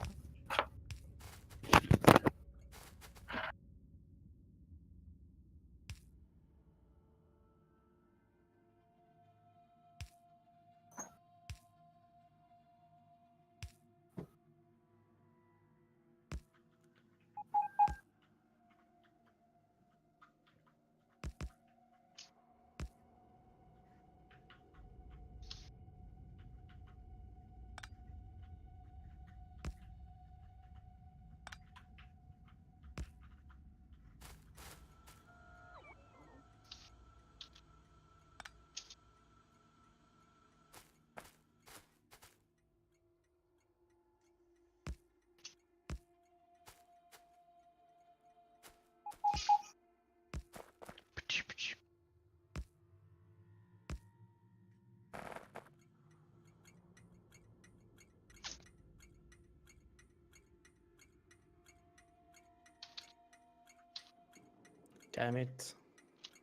Damn it.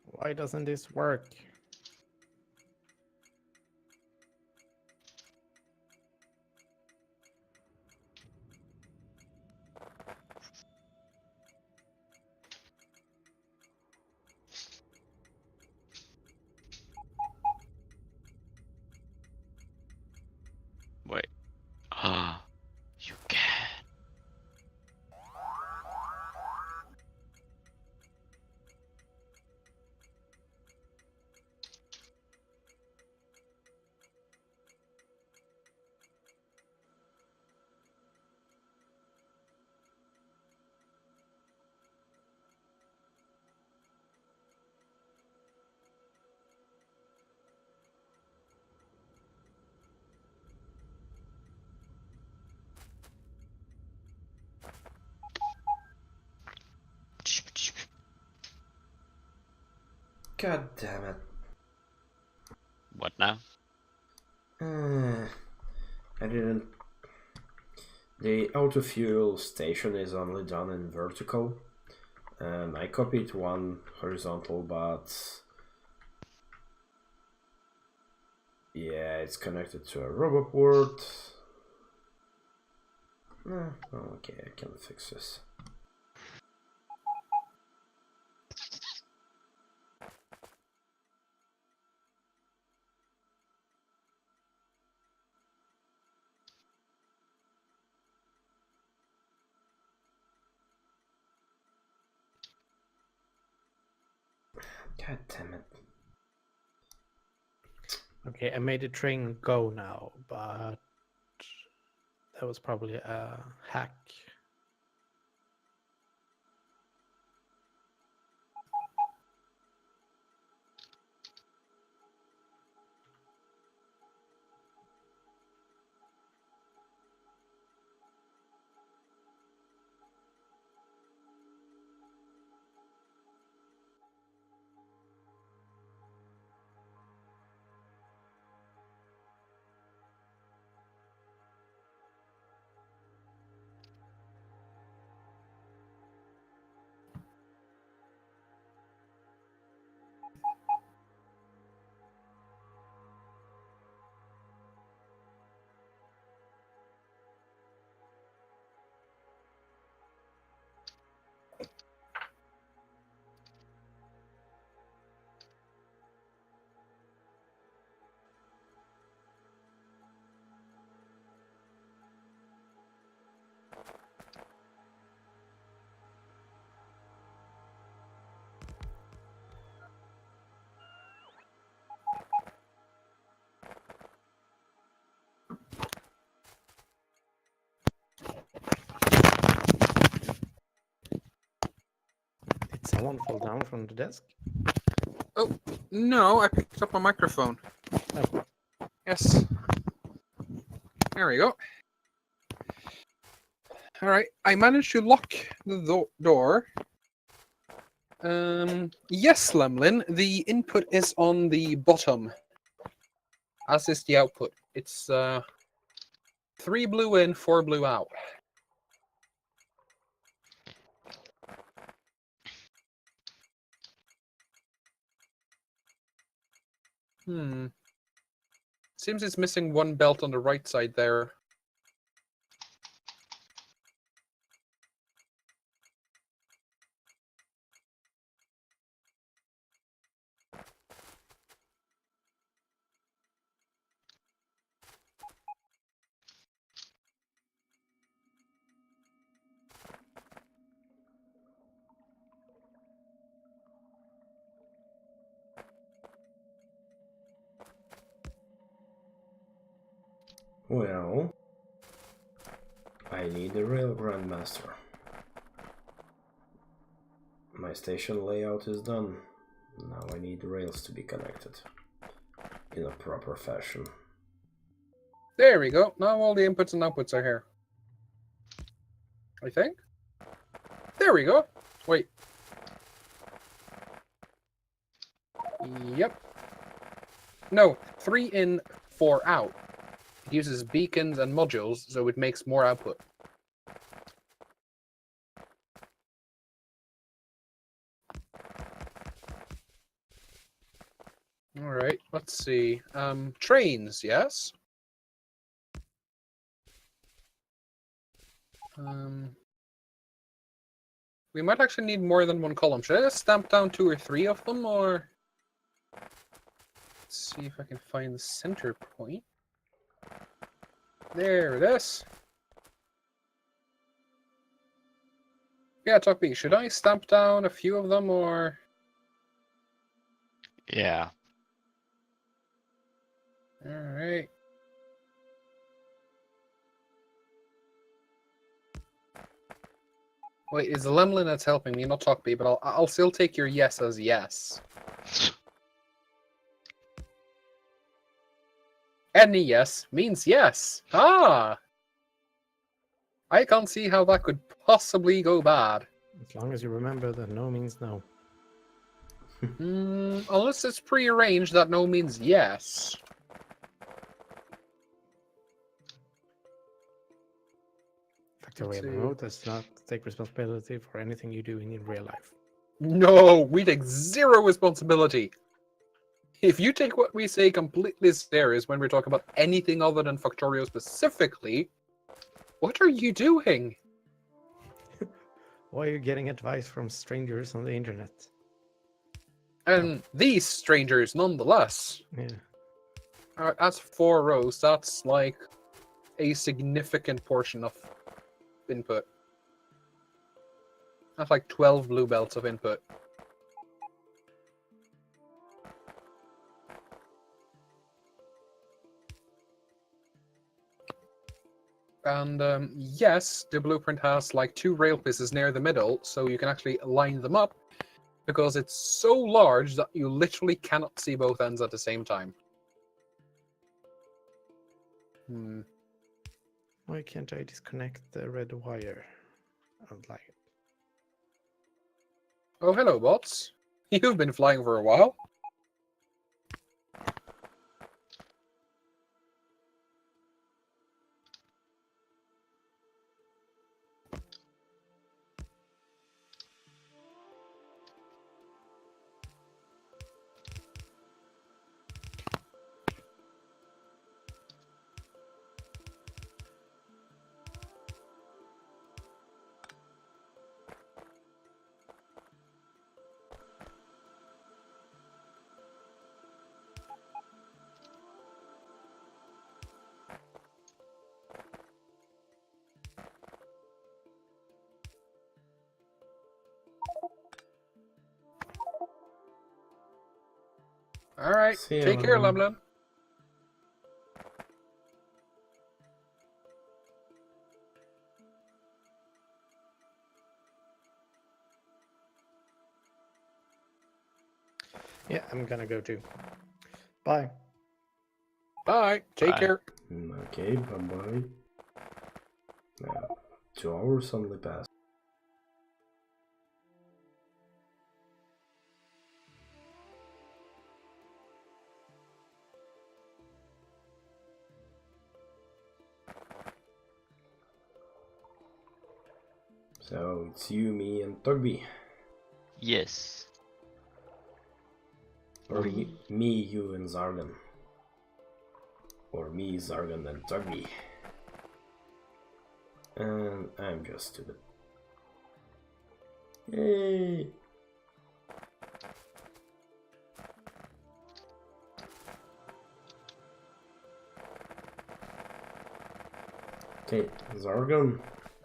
Why doesn't this work? Wait. Ah, you can. God damn it. What now? I didn't. The auto fuel station is only done in vertical, and I copied one horizontal, but yeah, it's connected to a robot port. Okay, I can fix this. God damn it. Okay, I made the train go now, but that was probably a hack. Someone fall down from the desk? Oh, no, I picked up my microphone. Oh, Yes. There we go. Alright, I managed to lock the door. Yes, Lemlin, the input is on the bottom. As is the output. It's 3 blue in, 4 blue out. Seems it's missing one belt on the right side there. Well, I need a rail grandmaster. My station layout is done. Now I need the rails to be connected in a proper fashion. There we go. Now all the inputs and outputs are here. I think. There we go. Wait. Yep. No, 3 in, 4 out. It uses beacons and modules, so it makes more output. Alright, let's see. Trains, yes? We might actually need more than one column. Should I just stamp down 2 or 3 of them, or... Let's see if I can find the center point. There it is. Yeah, Talk B, should I stamp down a few of them, or... Yeah. Alright. Wait, it's Lemlin that's helping me, not Talk B, but I'll still take your yes as yes. Any yes means yes. Ah! I can't see how that could possibly go bad. as long as you remember that no means no. Unless it's prearranged that no means yes. FactorioMMO does not take responsibility for anything you do in real life. No, we take zero responsibility. If you take what we say completely serious when we're talking about anything other than Factorio specifically, what are you doing? Why are you getting advice from strangers on the internet? And these strangers, nonetheless. Yeah. That's 4 rows. That's like a significant portion of input. That's like 12 blue belts of input. And yes, the blueprint has like 2 rail pieces near the middle, so you can actually line them up, because it's so large that you literally cannot see both ends at the same time. Why can't I disconnect the red wire? I don't like it. Oh, hello, bots. You've been flying for a while. All right, See you, take care, Lemlin. Lemlin. Yeah, I'm gonna go too. Bye. Bye. Take Bye. care. Okay, bye-bye. Now, 2 hours only passed. So it's you, me, and Tugby. Yes. Or me, you, and Zargan. Or me, Zargan, and Tugby. And I'm just stupid. Yay! Okay, Zargan,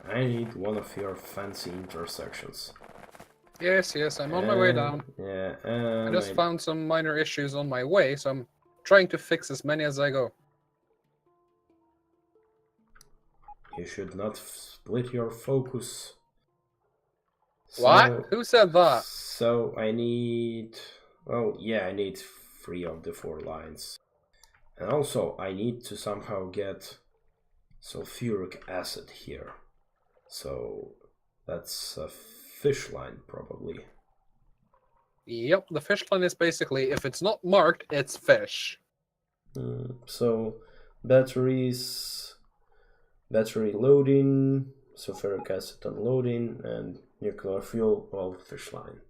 I need one of your fancy intersections. Yes, I'm on my way down. Yeah, I just found some minor issues on my way, so I'm trying to fix as many as I go. You should not split your focus. What? Who said that? So I need... Well, yeah, I need 3 of the 4 lines. And also, I need to somehow get sulfuric acid here. So that's a fish line, probably. Yep, the fish line is basically, if it's not marked, it's fish. So batteries, battery loading, sulfuric acid unloading, and nuclear fuel, well, fish line.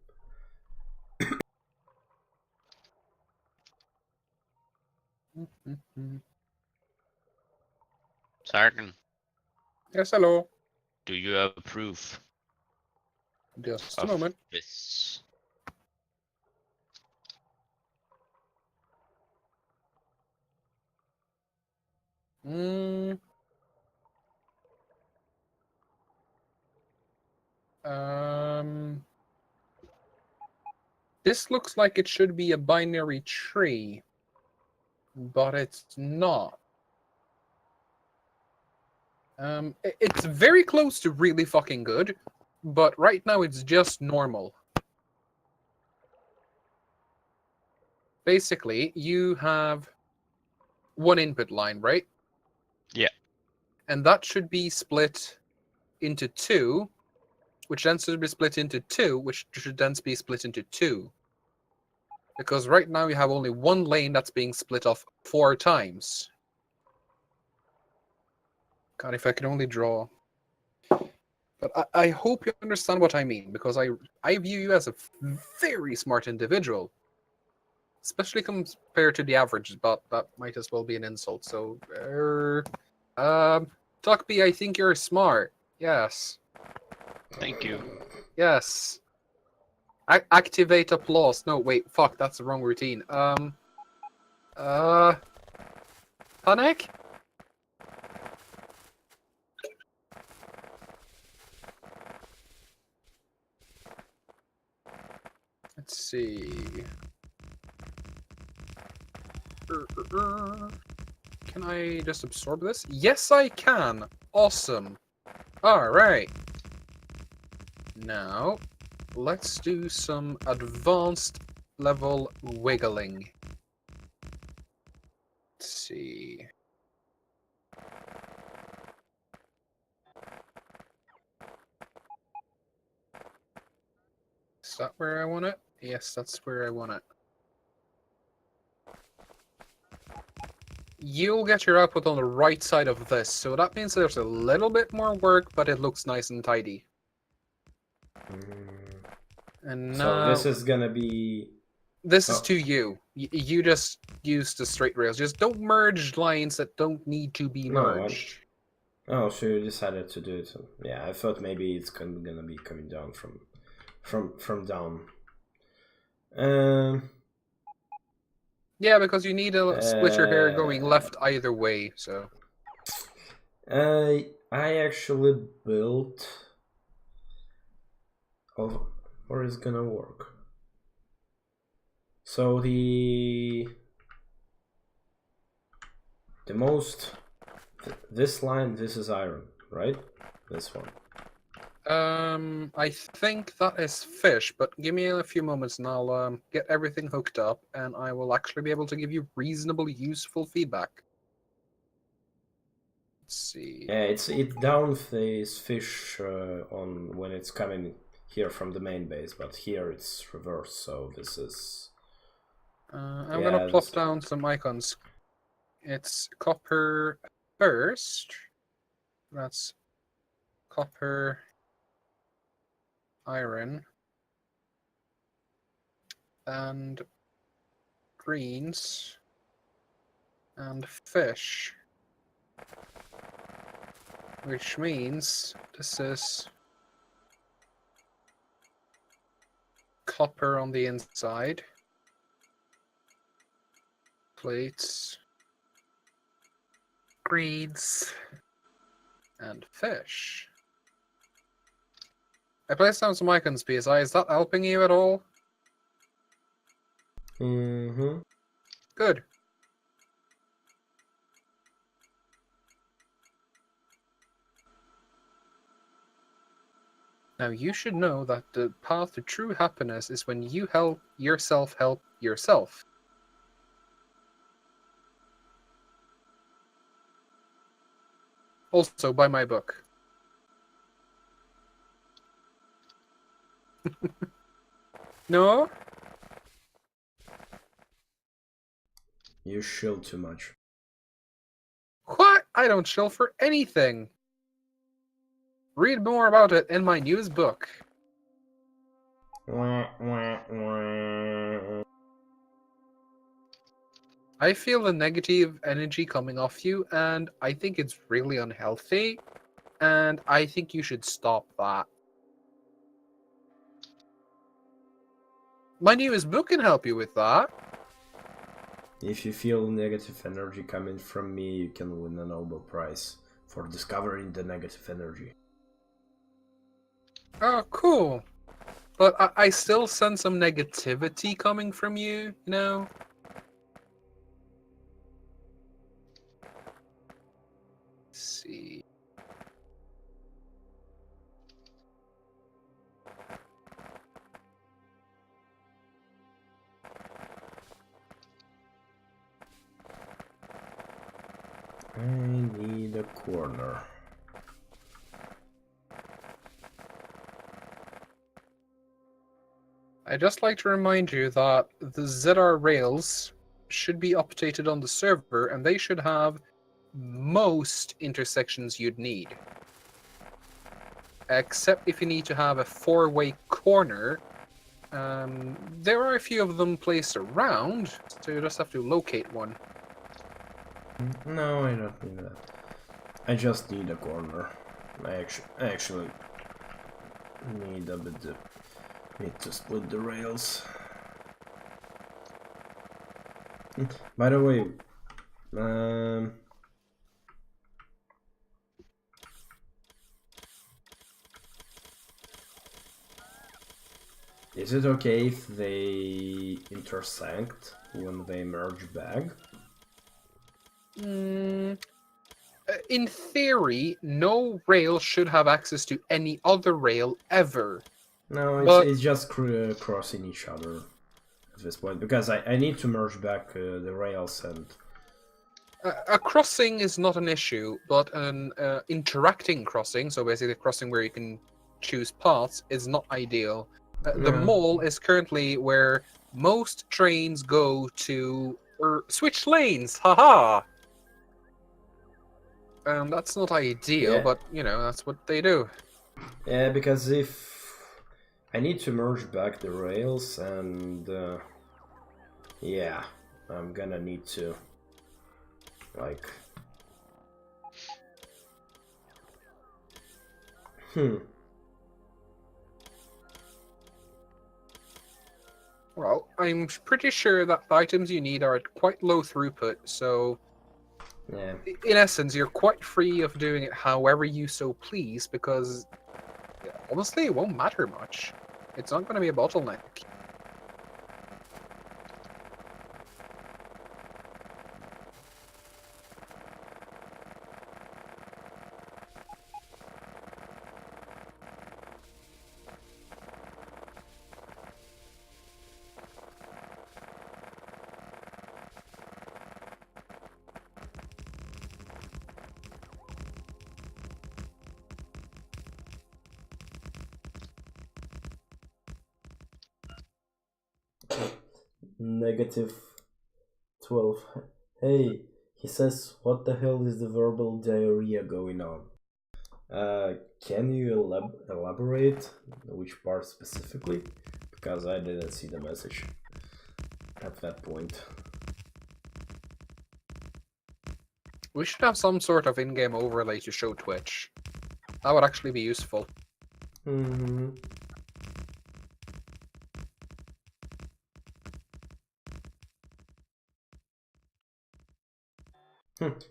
Sargon, Yes, hello. do you approve Just a of moment. this? Mm. This looks like it should be a binary tree, but it's not. It's very close to really fucking good, but right now it's just normal. Basically, you have one input line, right? Yeah. And that should be split into 2, which then should be split into 2, which should then be split into 2. Because right now you have only one lane that's being split off 4 times. God, if I could only draw. But I hope you understand what I mean, because I view you as a very smart individual. Especially compared to the average, but that might as well be an insult. So, Tuckby, I think you're smart. Yes. Thank you. Yes. Activate applause. No, wait, fuck, that's the wrong routine. Panic? Let's see. Can I just absorb this? Yes, I can. Awesome. Alright. Now, let's do some advanced level wiggling. Let's see. Is that where I want it? Yes, that's where I want it. You'll get your output on the right side of this, so that means there's a little bit more work, but it looks nice and tidy. And So this is gonna be... This is to you. You just use the straight rails. Just don't merge lines that don't need to be merged. Oh, so you decided to do it. Yeah, I thought maybe it's gonna be coming down from down. Yeah, because you need to split your hair going left either way. So I actually built of where it's gonna work. So the most this line, this is iron, right? This one. I think that is fish, but give me a few moments and I'll get everything hooked up, and I will actually be able to give you reasonable, useful feedback. Let's see. Yeah, it downs this fish on when it's coming here from the main base, but here it's reversed. So this is. I'm gonna plop down some icons. It's copper first. That's copper, iron, and greens, and fish. Which means this is copper on the inside, plates, greens, and fish. I placed down some icons, PSI. Is that helping you at all? Mm-hmm. Good. Now you should know that the path to true happiness is when you help yourself help yourself. Also, buy my book. No? You shill too much. What? I don't chill for anything. Read more about it in my newest book. Wah, wah, wah. I feel the negative energy coming off you, and I think it's really unhealthy, and I think you should stop that. My newest book can help you with that. If you feel negative energy coming from me, you can win a Nobel Prize for discovering the negative energy. Oh, cool. But I still sense some negativity coming from you, you know? Let's see. I need a corner. I'd just like to remind you that the ZR rails should be updated on the server, and they should have most intersections you'd need. Except if you need to have a four-way corner. There are a few of them placed around, so you just have to locate one. No, I don't need that. I just need a corner. I actually need a bit of, need to split the rails. By the way, is it okay if they intersect when they merge back? In theory, no rail should have access to any other rail ever. No, But- it's just crossing each other at this point, because I need to merge back the rails and... A crossing is not an issue, but an interacting crossing, so basically a crossing where you can choose paths, is not ideal. The Yeah. mall is currently where most trains go to switch lanes. Haha! That's not ideal, Yeah. but you know, that's what they do. Yeah, because if I need to merge back the rails and yeah, I'm gonna need to like Well, I'm pretty sure that the items you need are at quite low throughput, so yeah. in essence, you're quite free of doing it however you so please, because honestly, it won't matter much. It's not going to be a bottleneck. Negative 12. Hey, he says, what the hell is the verbal diarrhea going on? Can you elaborate which part specifically? Because I didn't see the message at that point. We should have some sort of in-game overlay to show Twitch. That would actually be useful. Mm-hmm.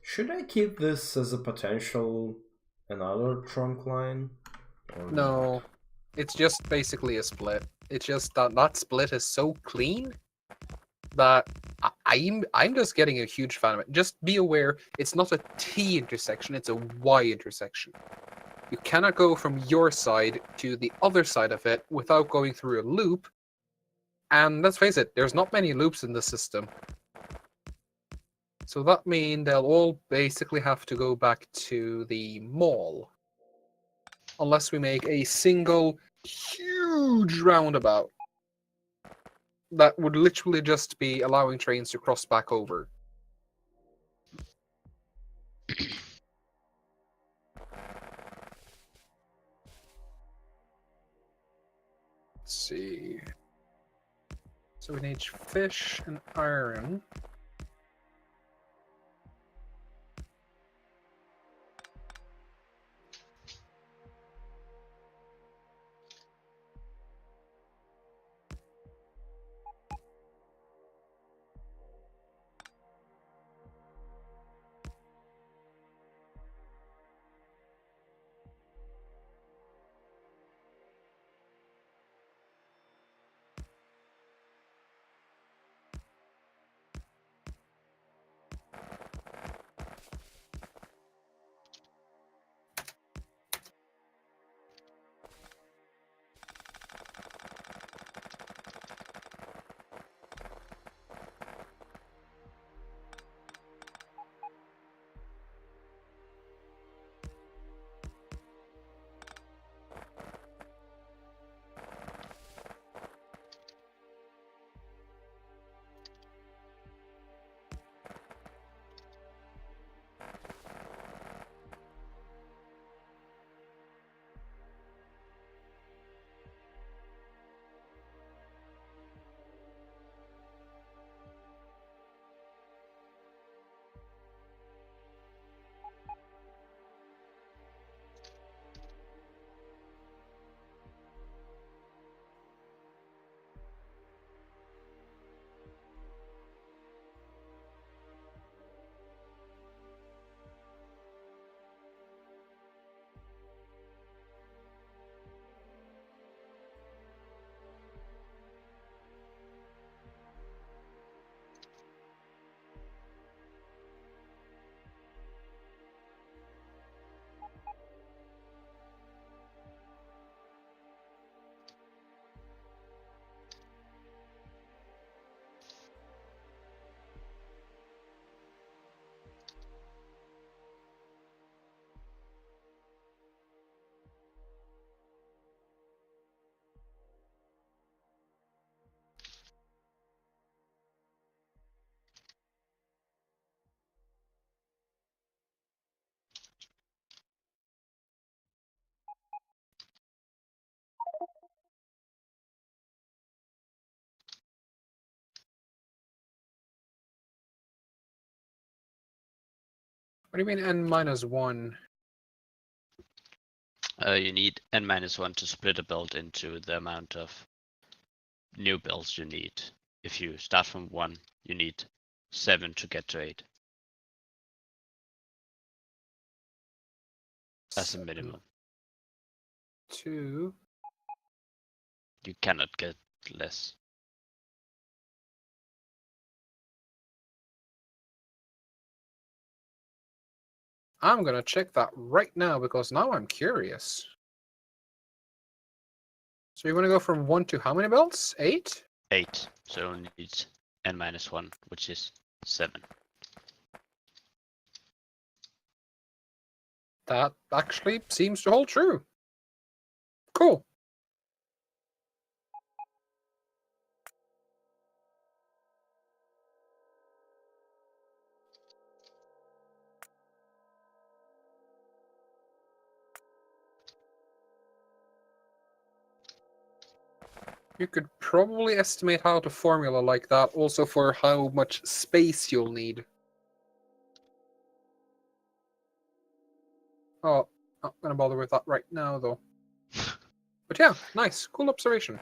Should I keep this as a potential another trunk line? Or No, not? it's just basically a split. It's just that that split is so clean that I'm just getting a huge fan of it. Just be aware, it's not a T intersection, it's a Y intersection. You cannot go from your side to the other side of it without going through a loop. And let's face it, there's not many loops in the system. So that means they'll all basically have to go back to the mall. Unless we make a single huge roundabout that would literally just be allowing trains to cross back over. Let's see. So we need fish and iron. What do you mean n-1? You need n-1 to split a build into the amount of new builds you need. If you start from 1, you need 7 to get to 8 as a minimum. 2. You cannot get less. I'm gonna check that right now because now I'm curious. So you want to go from 1 to how many belts? 8? 8. So you need n-1, which is 7. That actually seems to hold true. Cool. You could probably estimate out a formula like that also for how much space you'll need. Oh, not gonna bother with that right now, though. But yeah, nice. Cool observation.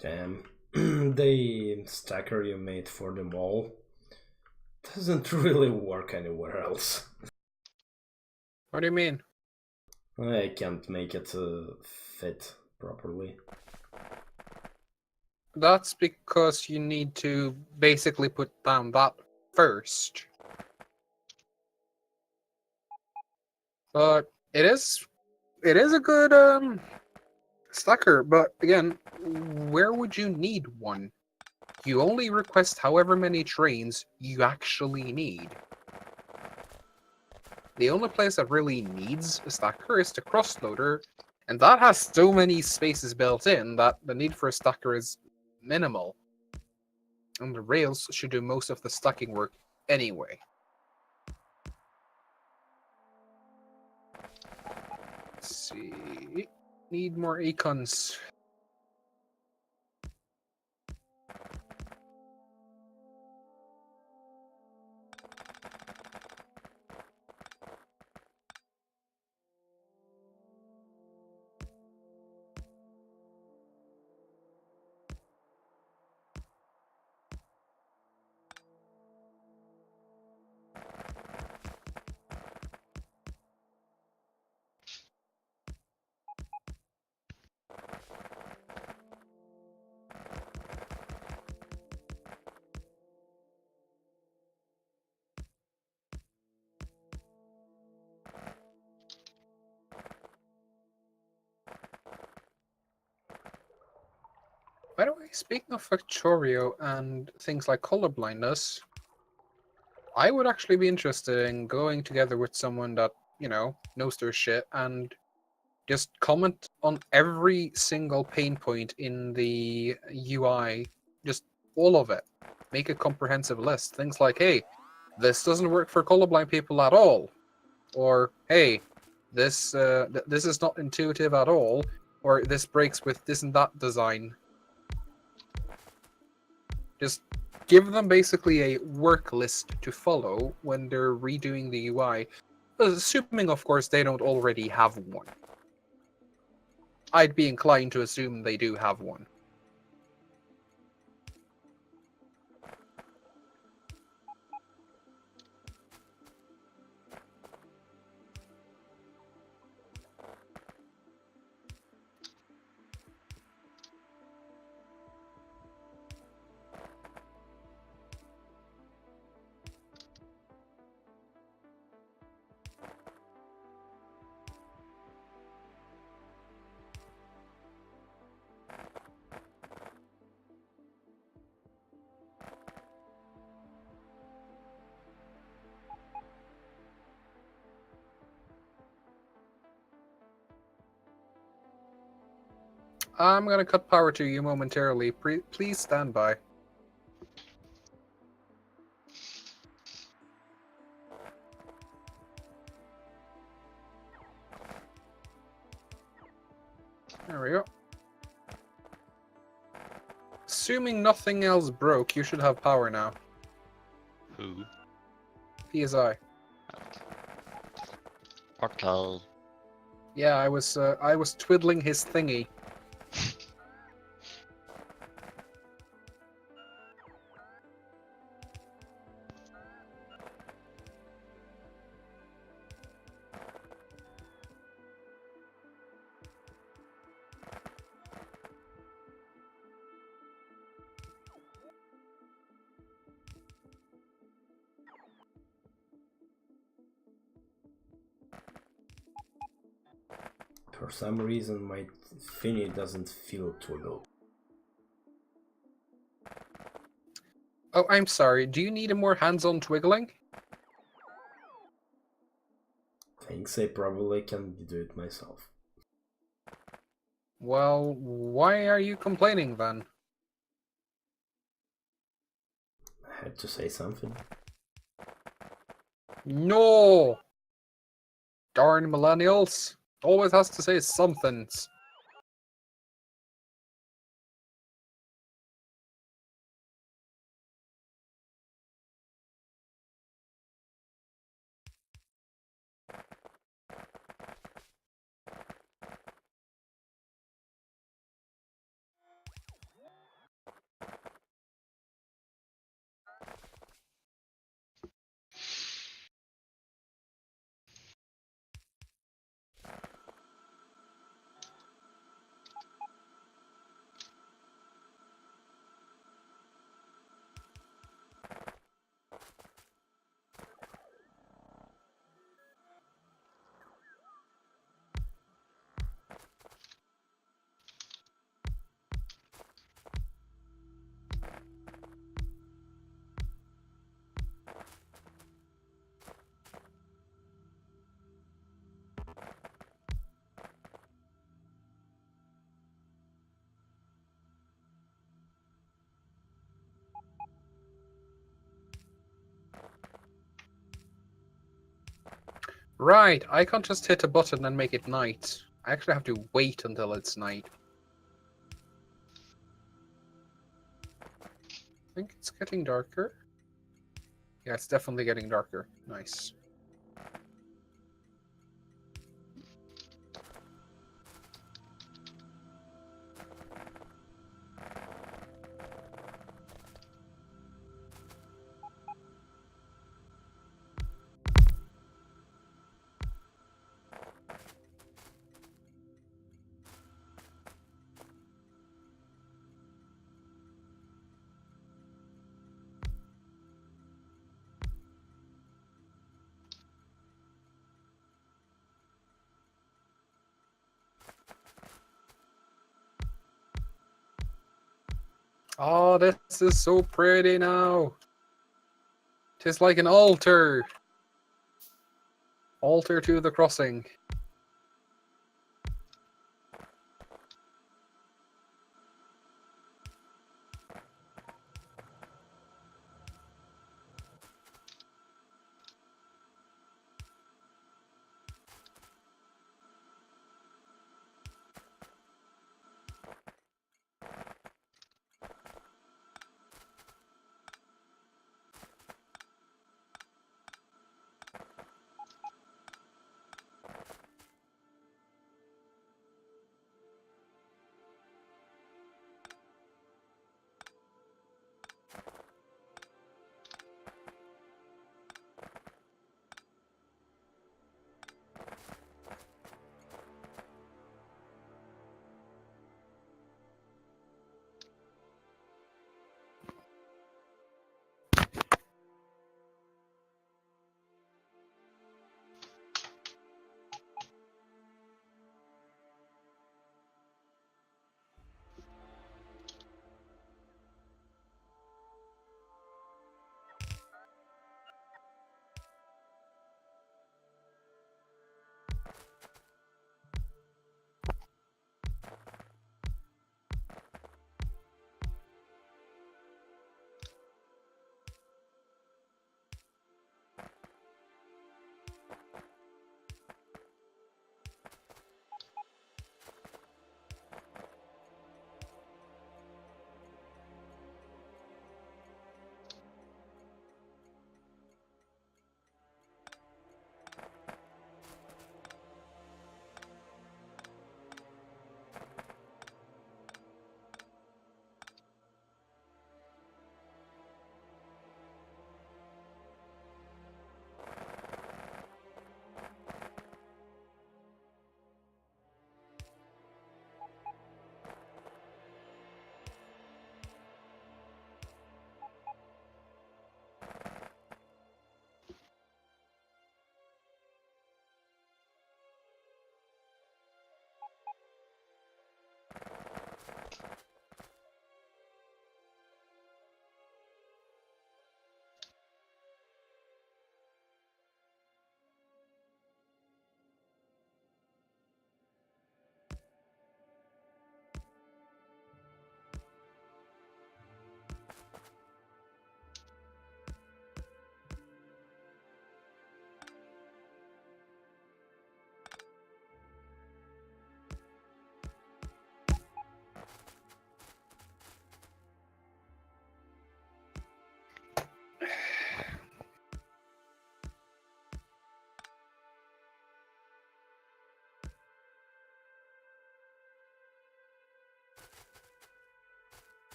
Damn. The stacker you made for the mall doesn't really work anywhere else. What do you mean? I can't make it fit properly. That's because you need to basically put down that first. But it is a good stacker, but again, where would you need one? You only request however many trains you actually need. The only place that really needs a stacker is the crossloader, and that has so many spaces built in that the need for a stacker is minimal. And the rails should do most of the stacking work anyway. Let's see. Need more econs. By the way, speaking of Factorio and things like colorblindness, I would actually be interested in going together with someone that, knows their shit and just comment on every single pain point in the UI, just all of it. Make a comprehensive list. Things like, hey, this doesn't work for colorblind people at all. Or, hey, this is not intuitive at all. Or this breaks with this and that design. Just give them basically a work list to follow when they're redoing the UI, assuming, of course, they don't already have one. I'd be inclined to assume they do have one. I'm gonna cut power to you momentarily. Please stand by. There we go. Assuming nothing else broke, you should have power now. Who? PSI. Portal. Yeah, I was twiddling his thingy. For some reason my thingy doesn't feel twiggle. Oh, I'm sorry. Do you need a more hands-on twiggling? Thinks I probably can do it myself. Well, why are you complaining then? I had to say something. No! Darn millennials. Always has to say somethings. Right, I can't just hit a button and make it night. I actually have to wait until it's night. I think it's getting darker. Yeah, it's definitely getting darker. Nice. Oh, this is so pretty now. Tis like an altar. Altar to the crossing.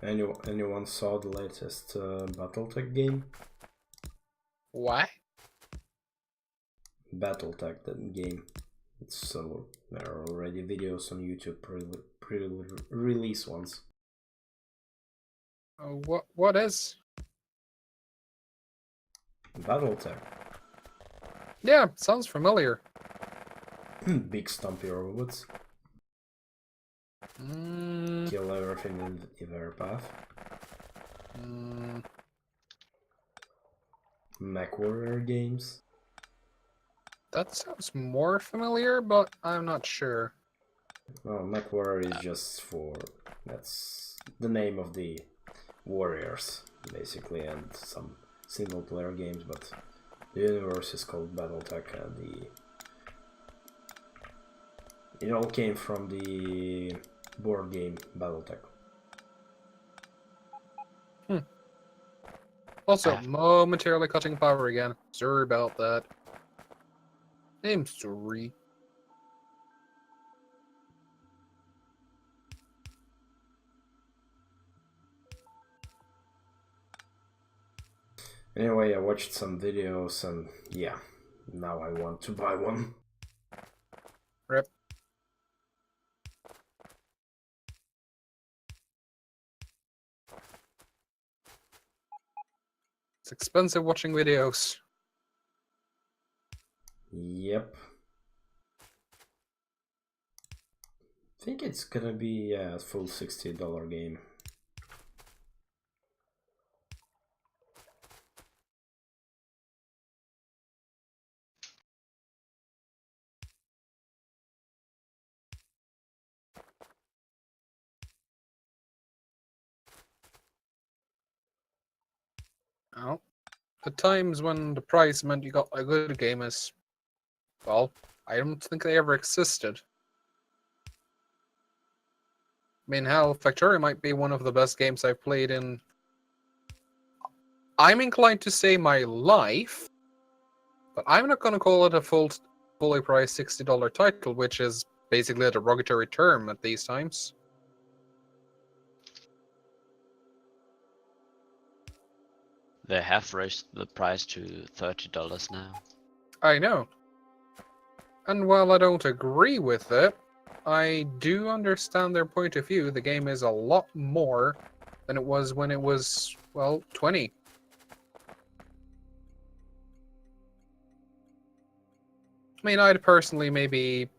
Anyone saw the latest BattleTech game? What? BattleTech, that game. It's there are already videos on YouTube, pre-release ones. What is? BattleTech. Yeah, sounds familiar. Big stumpy robots. Mm, Kill everything in their path. Mech Warrior games. that sounds more familiar, but I'm not sure. Well, Mech Warrior is just that's the name of the warriors, basically, and some single player games, but the universe is called BattleTech, and it all came from the board game BattleTech. Also, momentarily cutting power again. Sorry about that. I'm sorry. Anyway, I watched some videos, and yeah, now I want to buy one. Rip. It's expensive watching videos. Yep. I think it's gonna be a full $60 game. Oh. The times when the price meant you got a good game is, well, I don't think they ever existed. I mean, hell, Factorio might be one of the best games I've played in. I'm inclined to say my life, but I'm not going to call it a fully priced $60 title, which is basically a derogatory term at these times. They have raised the price to $30 now. I know. And while I don't agree with it, I do understand their point of view. The game is a lot more than it was when it was, well, 20. I mean, I'd personally maybe...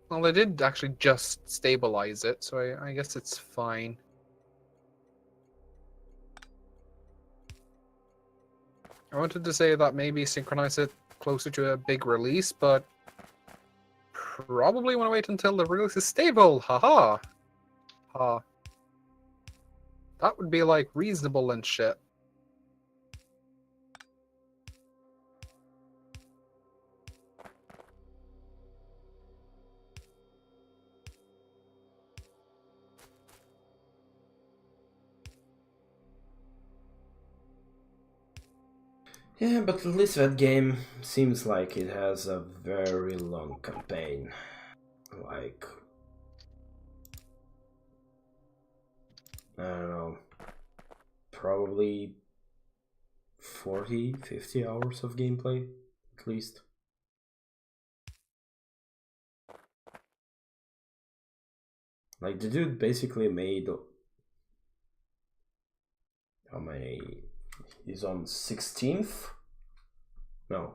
Well, they did actually just stabilize it, so I guess it's fine. I wanted to say that maybe synchronize it closer to a big release, but probably want to wait until the release is stable. Haha. Ha. That would be like reasonable and shit. Yeah, but at least that game seems like it has a very long campaign. Like, I don't know, probably 40, 50 hours of gameplay, at least. Like, the dude basically made... How many? He's on 16th? No.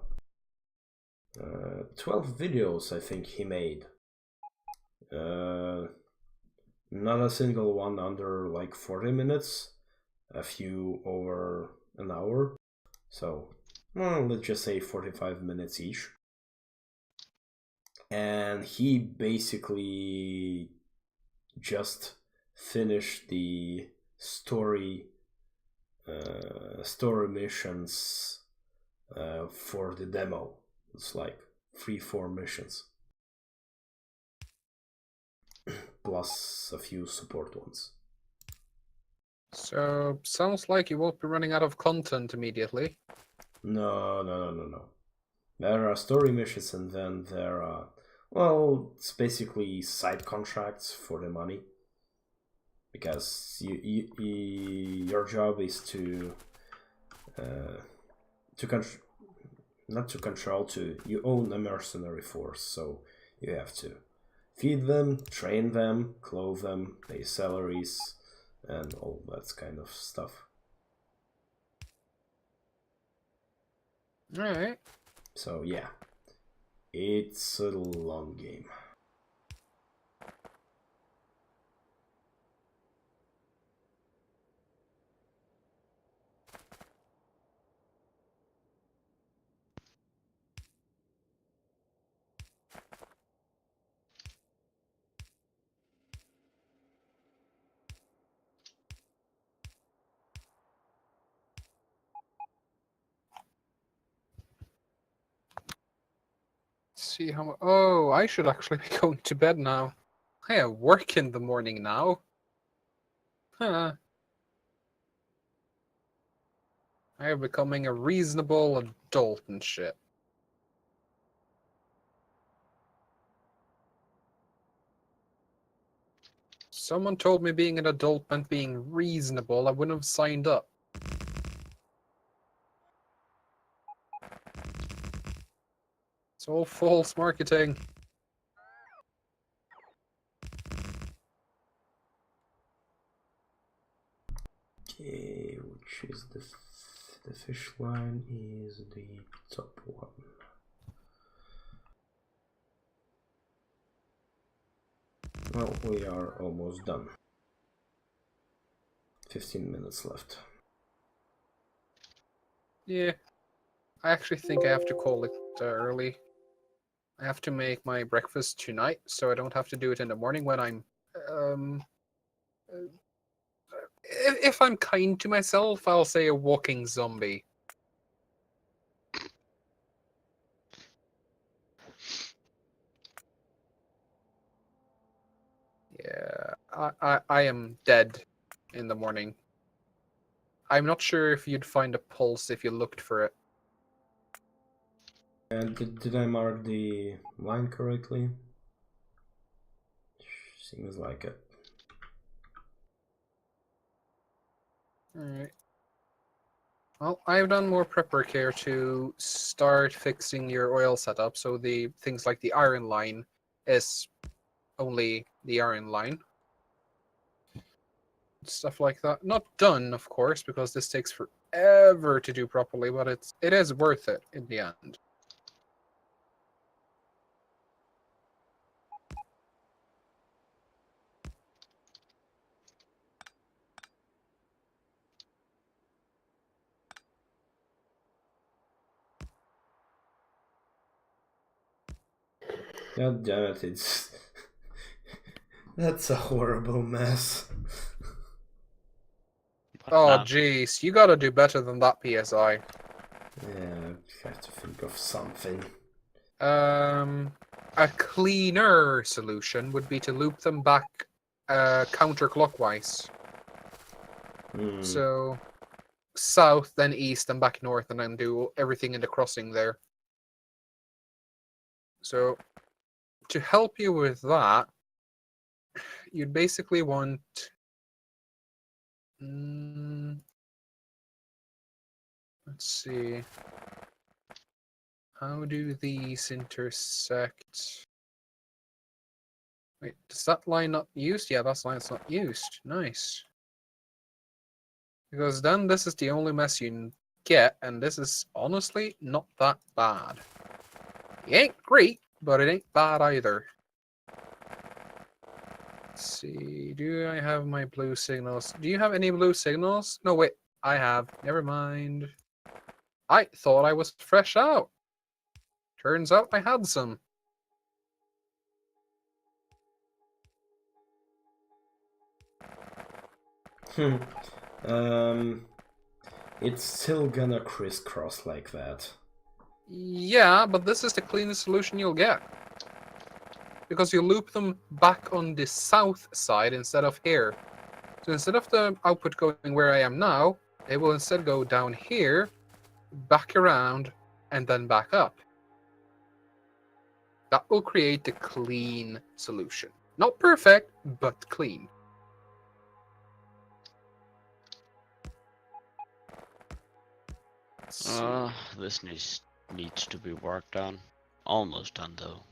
12 videos, I think he made. Not a single one under like 40 minutes. A few over an hour. So, well, let's just say 45 minutes each. And he basically just finished the story missions for the demo. It's like 3-4 missions plus a few support ones. So, sounds like you won't be running out of content immediately. No. There are story missions, and then there are, well, it's basically side contracts for the money. because your job is to not to control, to you own a mercenary force, so you have to feed them, train them, clothe them, pay salaries, and all that kind of stuff. Alright. So yeah, it's a long game. See how. Oh, I should actually be going to bed now. I have work in the morning now. Huh. I am becoming a reasonable adult and shit. Someone told me being an adult meant being reasonable. I wouldn't have signed up. It's all false marketing. Okay, which is the fish line is the top one. Well, we are almost done. 15 minutes left. Yeah. I actually think I have to call it early. I have to make my breakfast tonight, so I don't have to do it in the morning when I'm if I'm kind to myself, I'll say a walking zombie. Yeah, I am dead in the morning. I'm not sure if you'd find a pulse if you looked for it. And did I mark the line correctly? Seems like it. Alright. Well, I've done more prep work here to start fixing your oil setup, so the things like the iron line is only the iron line. Stuff like that. Not done, of course, because this takes forever to do properly, but it is worth it in the end. God damn it, it's... That's a horrible mess. But Oh, now, jeez, you gotta do better than that, PSI. Yeah, I have to think of something. A cleaner solution would be to loop them back counterclockwise. So south, then east, and back north, and then do everything in the crossing there. So to help you with that, you'd basically want... let's see. How do these intersect? Wait, is that line not used? Yeah, that line's not used. Nice. Because then this is the only mess you get, and this is honestly not that bad. It ain't great, but it ain't bad either. Let's see, do I have my blue signals? Do you have any blue signals? No, wait, I have. Never mind. I thought I was fresh out. Turns out I had some. It's still gonna crisscross like that. Yeah, but this is the cleanest solution you'll get. Because you loop them back on the south side instead of here. So instead of the output going where I am now, it will instead go down here, back around, and then back up. That will create the clean solution. Not perfect, but clean. Let's see. This needs to be worked on. Almost done though.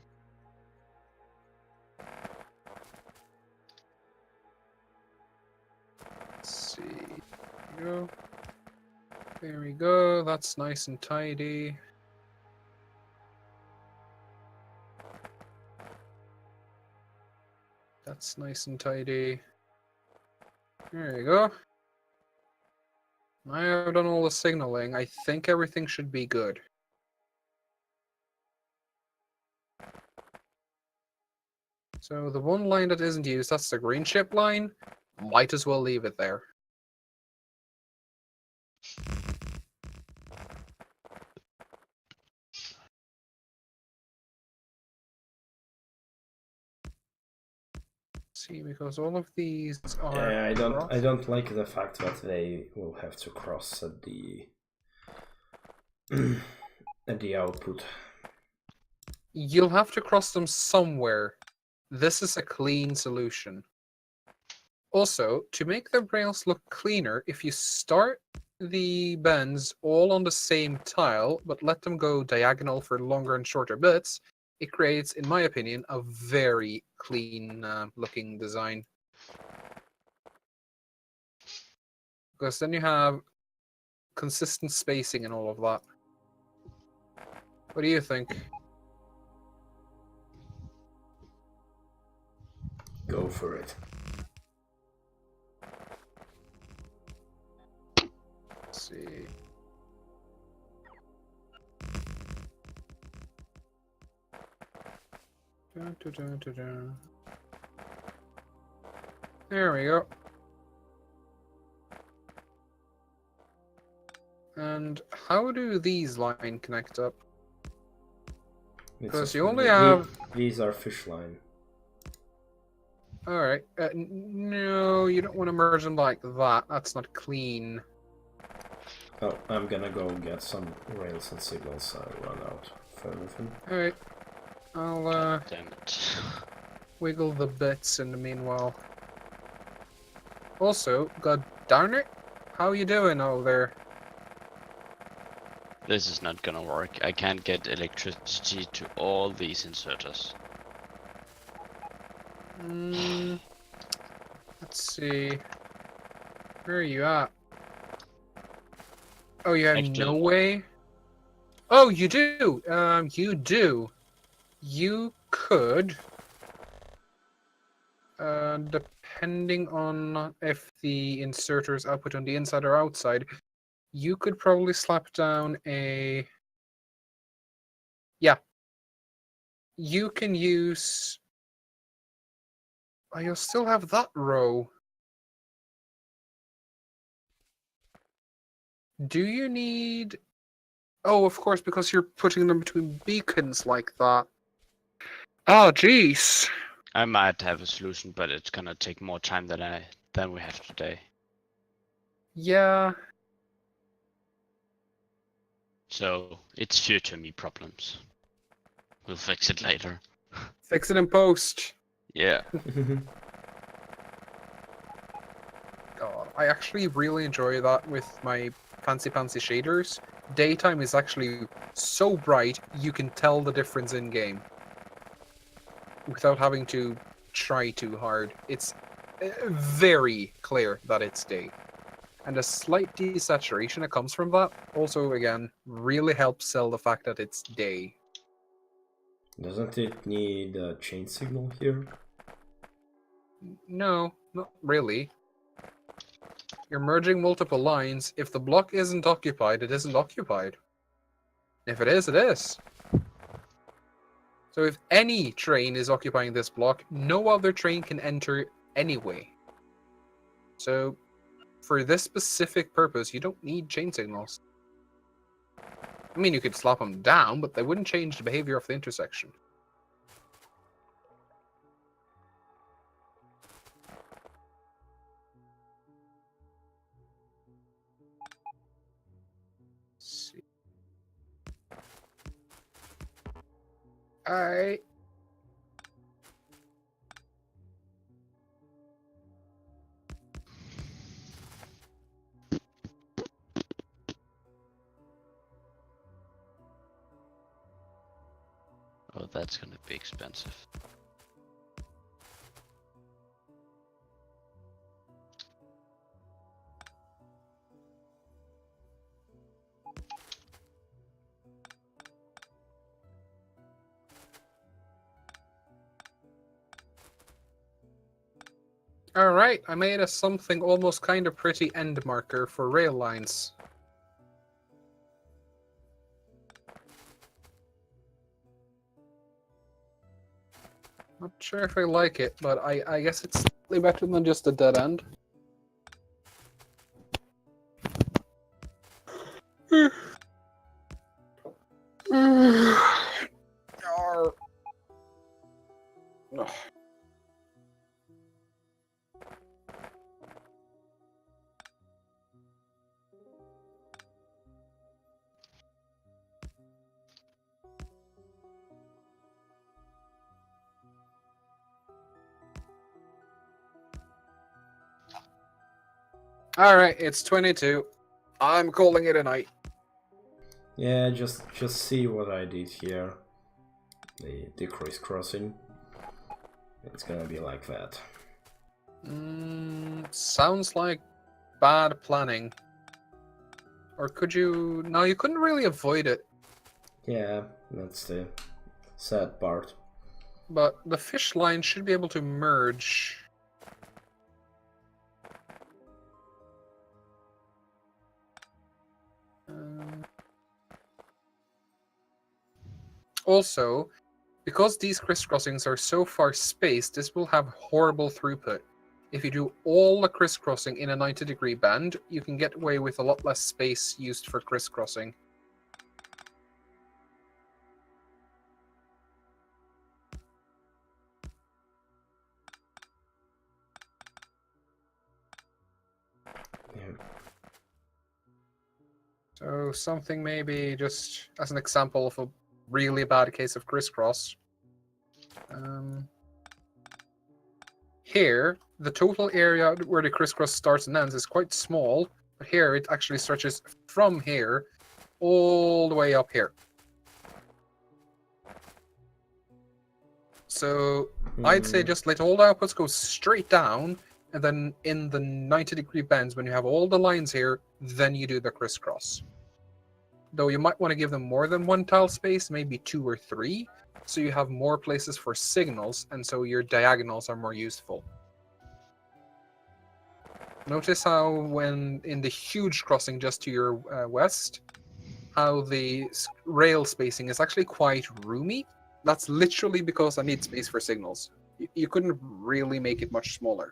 Let's see. There we go. There we go. That's nice and tidy. That's nice and tidy. There you go. I have done all the signaling. I think everything should be good. So the one line that isn't used, that's the green ship line. Might as well leave it there. See, because all of these are. Yeah, I crossed. don't like the fact that they will have to cross at the at the output. You'll have to cross them somewhere. This is a clean solution. Also, to make the rails look cleaner, if you start the bends all on the same tile, but let them go diagonal for longer and shorter bits, it creates, in my opinion, a very clean looking design. Because then you have consistent spacing and all of that. What do you think? Go for it. Let's see. Dun, dun, dun, dun, dun. There we go. And how do these line connect up? Because you only have... These are fish line. Alright. No, you don't want to merge them like that. That's not clean. Oh, I'm gonna go get some rails and signals. I run out of everything. Alright. I'll Damn it. wiggle the bits in the meanwhile. Also, god darn it, how you doing over there? This is not gonna work. I can't get electricity to all these inserters. Let's see. Where are you at? Oh, you have Next to no the wall. way? Oh, you do! You do. You could... depending on if the inserter is output on the inside or outside, you could probably slap down a... Yeah. You can use... Oh, you'll still have that row. Do you need... Oh, of course, because you're putting them between beacons like that. Oh, jeez. I might have a solution, but it's gonna take more time than we have today. Yeah. So it's future me problems. We'll fix it later. Fix it in post. Yeah. God, I actually really enjoy that with my fancy shaders. Daytime is actually so bright, you can tell the difference in game. Without having to try too hard. It's very clear that it's day. And a slight desaturation that comes from that also, again, really helps sell the fact that it's day. Doesn't it need a chain signal here? No, not really. You're merging multiple lines. If the block isn't occupied, it isn't occupied. If it is, it is. So if any train is occupying this block, no other train can enter anyway. So for this specific purpose, you don't need chain signals. I mean, you could slap them down, but they wouldn't change the behavior of the intersection. Let's see. Alright. so that's gonna be expensive. Alright, I made a something almost kind of pretty end marker for rail lines. Not sure if I like it, but I guess it's slightly better than just a dead end. Arr. Ugh. Alright, it's 22. I'm calling it a night. Yeah, just see what I did here. The crisscrossing. It's gonna be like that. Sounds like bad planning. Or could you... No, you couldn't really avoid it. Yeah, that's the sad part. But the fish line should be able to merge. Also, because these crisscrossings are so far spaced, this will have horrible throughput. If you do all the crisscrossing in a 90-degree band, you can get away with a lot less space used for crisscrossing. Yeah. So something maybe just as an example of a really bad case of crisscross. Here, the total area where the crisscross starts and ends is quite small, but here it actually stretches from here all the way up here. So I'd say just let all the outputs go straight down, and then in the 90-degree bends, when you have all the lines here, then you do the crisscross. Though you might want to give them more than one tile space, maybe 2 or 3, so you have more places for signals, and so your diagonals are more useful. Notice how when in the huge crossing just to your west, how the rail spacing is actually quite roomy. That's literally because I need space for signals. You couldn't really make it much smaller.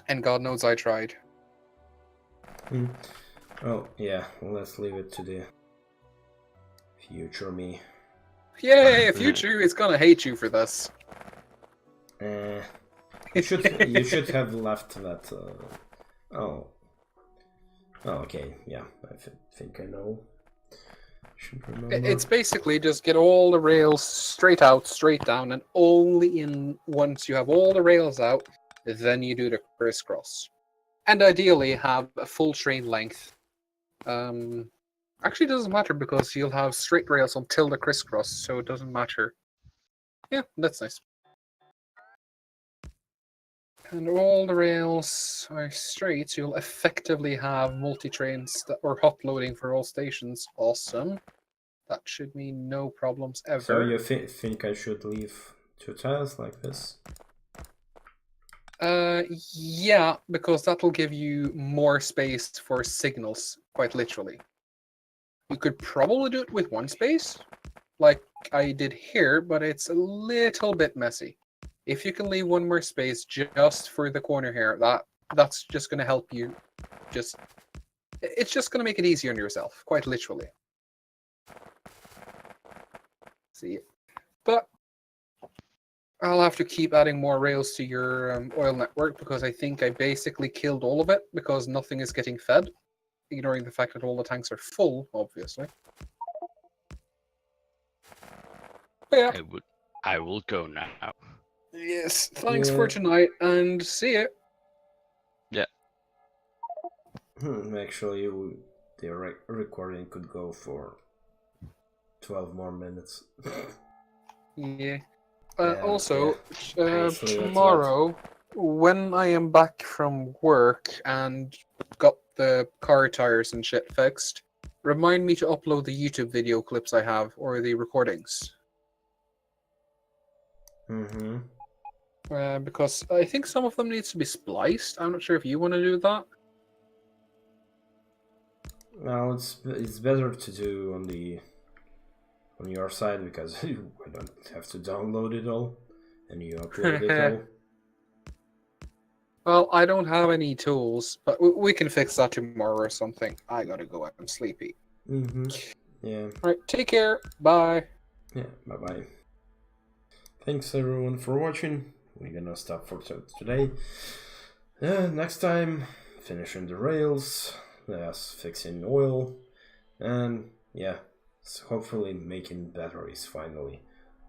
And God knows I tried. Oh, yeah, let's leave it to the future me. Yay, future is gonna hate you for this. You should have left that. Oh, okay, yeah, I think I know. Should remember. It's basically just get all the rails straight out, straight down, and only in once you have all the rails out, then you do the crisscross. And ideally have a full train length. Actually, it doesn't matter because you'll have straight rails until the crisscross, so it doesn't matter. Yeah, that's nice. And all the rails are straight, so you'll effectively have multi-trains or hot loading for all stations. Awesome. That should mean no problems ever. So you think I should leave 2 tiles like this? Yeah, because that'll give you more space for signals, quite literally. You could probably do it with 1 space, like I did here, but it's a little bit messy. If you can leave 1 more space just for the corner here, that's just going to help you. It's just going to make it easier on yourself, quite literally. See, but I'll have to keep adding more rails to your oil network because I think I basically killed all of it because nothing is getting fed, ignoring the fact that all the tanks are full, obviously. But yeah. I will go now. Yes, thanks for tonight, and see you. Yeah. Actually, the recording could go for 12 more minutes. Yeah. Yeah, Also, Hopefully that's tomorrow, when I am back from work and got the car tires and shit fixed, remind me to upload the YouTube video clips I have or the recordings. Mm-hmm. Because I think some of them needs to be spliced. I'm not sure if you want to do that. Well, it's better to do on your side because I don't have to download it all and you upload it all. Well, I don't have any tools, but we can fix that tomorrow or something. I gotta go. I'm sleepy. Mm-hmm. Yeah. Alright, take care. Bye. Yeah. Bye bye. Thanks everyone for watching. We're gonna stop for today. Next time, finishing the rails, yes, fixing oil, and yeah, hopefully making batteries finally,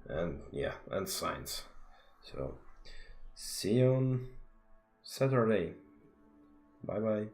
and yeah, and science. So, see you on Saturday. Bye bye.